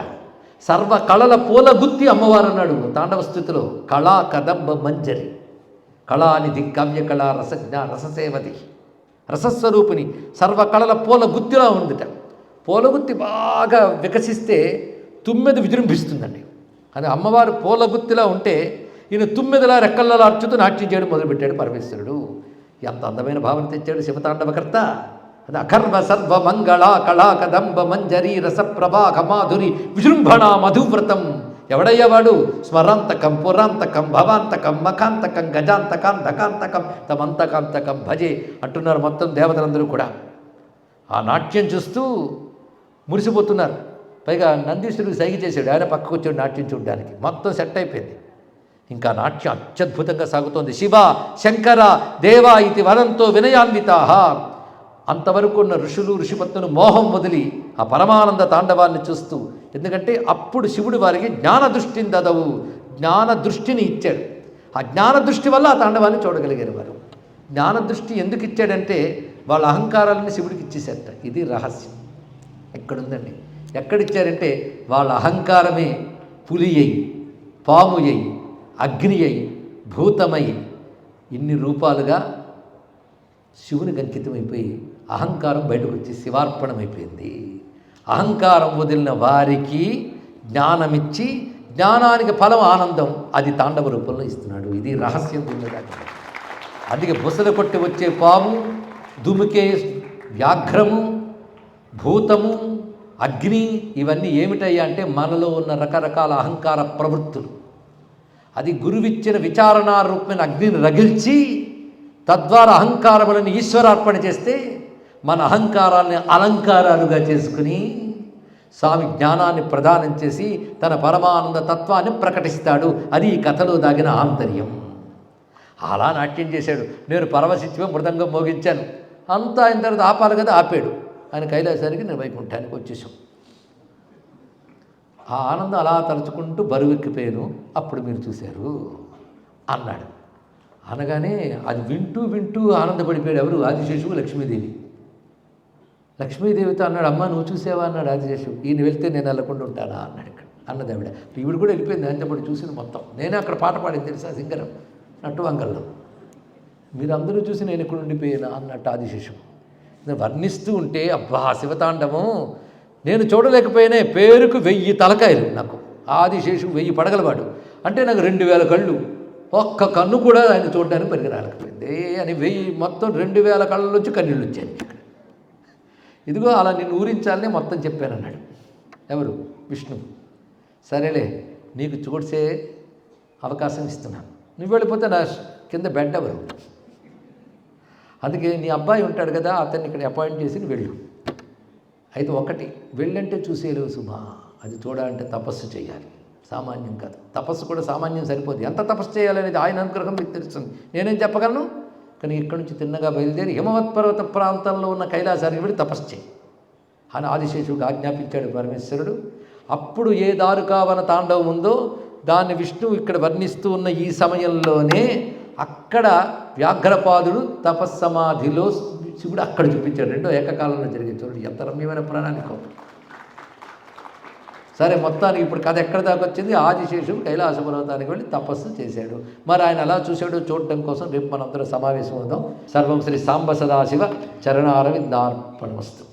సర్వ కళల పూల గుత్తి అమ్మవారు అన్నాడు తాండవ స్థితిలో. కళా కదంబ మంజరి, కళానిధి కావ్యకళా రసజ్ఞ రససేవతి, రసస్వరూపిణి, సర్వకళల పూల గుత్తిలా ఉందిట. పూలగుత్తి బాగా వికసిస్తే తుమ్మెద విజృంభిస్తుందండి. అది అమ్మవారు పూలగుత్తిలా ఉంటే ఈయన తుమ్మెదలా రెక్కల్లో అర్చుతూ నాట్యం చేయడం మొదలుపెట్టాడు పరమేశ్వరుడు. ఎంత అందమైన భావన తెచ్చాడు శివతాండవకర్త. అది అఖర్వ సర్వ మంగళ కళా కదంబ మంజరి రసప్రభాఘ మాధురి విజృంభణ మధువ్రతం. ఎవడయ్యేవాడు? స్మరాంతకం పురాంతకం భవాంతకం మఖాంతకం గజాంతకం ధకాంతకం తమంతకాంతకం భజే అంటున్నారు మొత్తం దేవతలందరూ కూడా. ఆ నాట్యం చూస్తూ మురిసిపోతున్నారు. పైగా నందీశ్వరుడికి సైగ చేశాడు, ఆయన పక్కకు వచ్చాడు నాట్యం చూడడానికి. మొత్తం సెట్ అయిపోయింది. ఇంకా నాట్యం అత్యద్భుతంగా సాగుతోంది. శివ శంకర దేవ ఇది వనంతో వినయాన్వితా. అంతవరకు ఉన్న ఋషులు ఋషిపత్నులు మోహం వదిలి ఆ పరమానంద తాండవాన్ని చూస్తూ, ఎందుకంటే అప్పుడు శివుడు వారికి జ్ఞానదృష్టిని దదవు, జ్ఞానదృష్టిని ఇచ్చాడు. ఆ జ్ఞానదృష్టి వల్ల ఆ తాండవాన్ని చూడగలిగారు వారు. జ్ఞానదృష్టి ఎందుకు ఇచ్చాడంటే వాళ్ళ అహంకారాలని శివుడికి ఇచ్చేసేట. ఇది రహస్యం. ఎక్కడుందండి? ఎక్కడిచ్చారంటే వాళ్ళ అహంకారమే పులి అయి పాము అయి అగ్ని అయి భూతమై ఇన్ని రూపాలుగా శివునికి అంకితమైపోయి అహంకారం బయటకు వచ్చి శివార్పణమైపోయింది. అహంకారం వదిలిన వారికి జ్ఞానమిచ్చి జ్ఞానానికి ఫలం ఆనందం అది తాండవ రూపంలో ఇస్తున్నాడు. ఇది రహస్యం. అందుకే బుసలు కొట్టి వచ్చే పాము, దుమికే వ్యాఘ్రము, భూతము, అగ్ని ఇవన్నీ ఏమిటయ్యా అంటే మనలో ఉన్న రకరకాల అహంకార ప్రవృత్తులు. అది గురువిచ్చిన విచారణారూపమైన అగ్నిని రగిల్చి తద్వారా అహంకారములను ఈశ్వరార్పణ చేస్తే మన అహంకారాన్ని అలంకారాలుగా చేసుకుని స్వామి జ్ఞానాన్ని ప్రదానం చేసి తన పరమానంద తత్వాన్ని ప్రకటిస్తాడు. అది ఈ కథలో దాగిన ఆంతర్యం. అలా నాట్యం చేశాడు. నేను పరవశించిపోయి మృదంగం మోగించాను. అంతా అయిన తర్వాత ఆపాలి కదా, ఆపాడు. ఆయన కైలాసానికి నేను వైకుంఠానికి వచ్చేసాం. ఆ ఆనందం అలా తలుచుకుంటూ బరువెక్కిపోయాను. అప్పుడు మీరు చూశారు అన్నాడు. అనగానే అది వింటూ వింటూ ఆనందపడిపోయాడు. ఎవరు? ఆదిశేషువు, లక్ష్మీదేవి. లక్ష్మీదేవితో అన్నాడు, అమ్మ నువ్వు చూసావా అన్నాడు ఆదిశేషువు. ఈయన వెళ్తే నేను వెళ్ళకుండా ఉంటానా అన్నాడు. ఇక్కడ అన్నది ఆవిడ. ఈవిడ కూడా వెళ్ళిపోయింది. అంతపడి చూసింది మొత్తం. నేనే అక్కడ పాట పాడింది తెలుసా, సింగరం నట్టువంగల్లో. మీరందరూ చూసి నేను ఇక్కడ ఉండిపోయాను అన్నట్టు ఆదిశేషువు నేను వర్ణిస్తూ ఉంటే, అబ్బా శివతాండవం నేను చూడలేకపోయినా. పేరుకు 1000 తలకాయలు నాకు. ఆదిశేషువు 1000 పడగలవాడు. అంటే నాకు 2000 కళ్ళు. ఒక్క కన్ను కూడా ఆయన చూడడానికి పనికి రాలేకపోయింది అని 1000 మొత్తం 2000 కళ్ళ నుంచి కన్నీళ్ళు వచ్చాయి. ఇదిగో అలా నిన్ను ఊరించాలనే మొత్తం చెప్పానన్నాడు. ఎవరు? విష్ణు. సరేలే నీకు చూడ్సే అవకాశం ఇస్తున్నాను. నువ్వు వెళ్ళిపోతే నా కింద బెడ్ ఎవరు? అందుకే నీ అబ్బాయి ఉంటాడు కదా, అతన్ని ఇక్కడ అపాయింట్ చేసి నువ్వు వెళ్ళు. అయితే ఒకటి, వెళ్ళంటే చూసేలేవు సుమా. అది చూడాలంటే తపస్సు చేయాలి, సామాన్యం కాదు. తపస్సు కూడా సామాన్యం సరిపోదు. ఎంత తపస్సు చేయాలనేది ఆయన అనుగ్రహం మీకు తెలుస్తుంది. నేనేం చెప్పగలను? కానీ ఇక్కడి నుంచి తిన్నగా బయలుదేరి హిమవత్ పర్వత ప్రాంతంలో ఉన్న కైలాసానికి వెళ్ళి తపస్సు చేయి అని ఆదిశేషుడికి ఆజ్ఞాపించాడు పరమేశ్వరుడు. అప్పుడు ఏ దారుకావన తాండవం ఉందో దాన్ని విష్ణువు ఇక్కడ వర్ణిస్తూ ఉన్న ఈ సమయంలోనే అక్కడ వ్యాఘ్రపాదుడు తపస్సమాధిలో శివుడు అక్కడ చూపించాడు. రెండో ఏకకాలంలో జరిగే చూడండి ఎంత రమ్యమైన ప్రణాళిక. సరే మొత్తానికి ఇప్పుడు కథ ఎక్కడ దాకా వచ్చింది? ఆదిశేషుడు కైలాస పర్వతానికి వెళ్ళి తపస్సు చేశాడు. మరి ఆయన ఎలా చూశాడో చూడటం కోసం రేపు మనందరం సమావేశం అవుదాం. సర్వం శ్రీ సాంబ సదాశివ చరణారవిందార్పణమస్తు.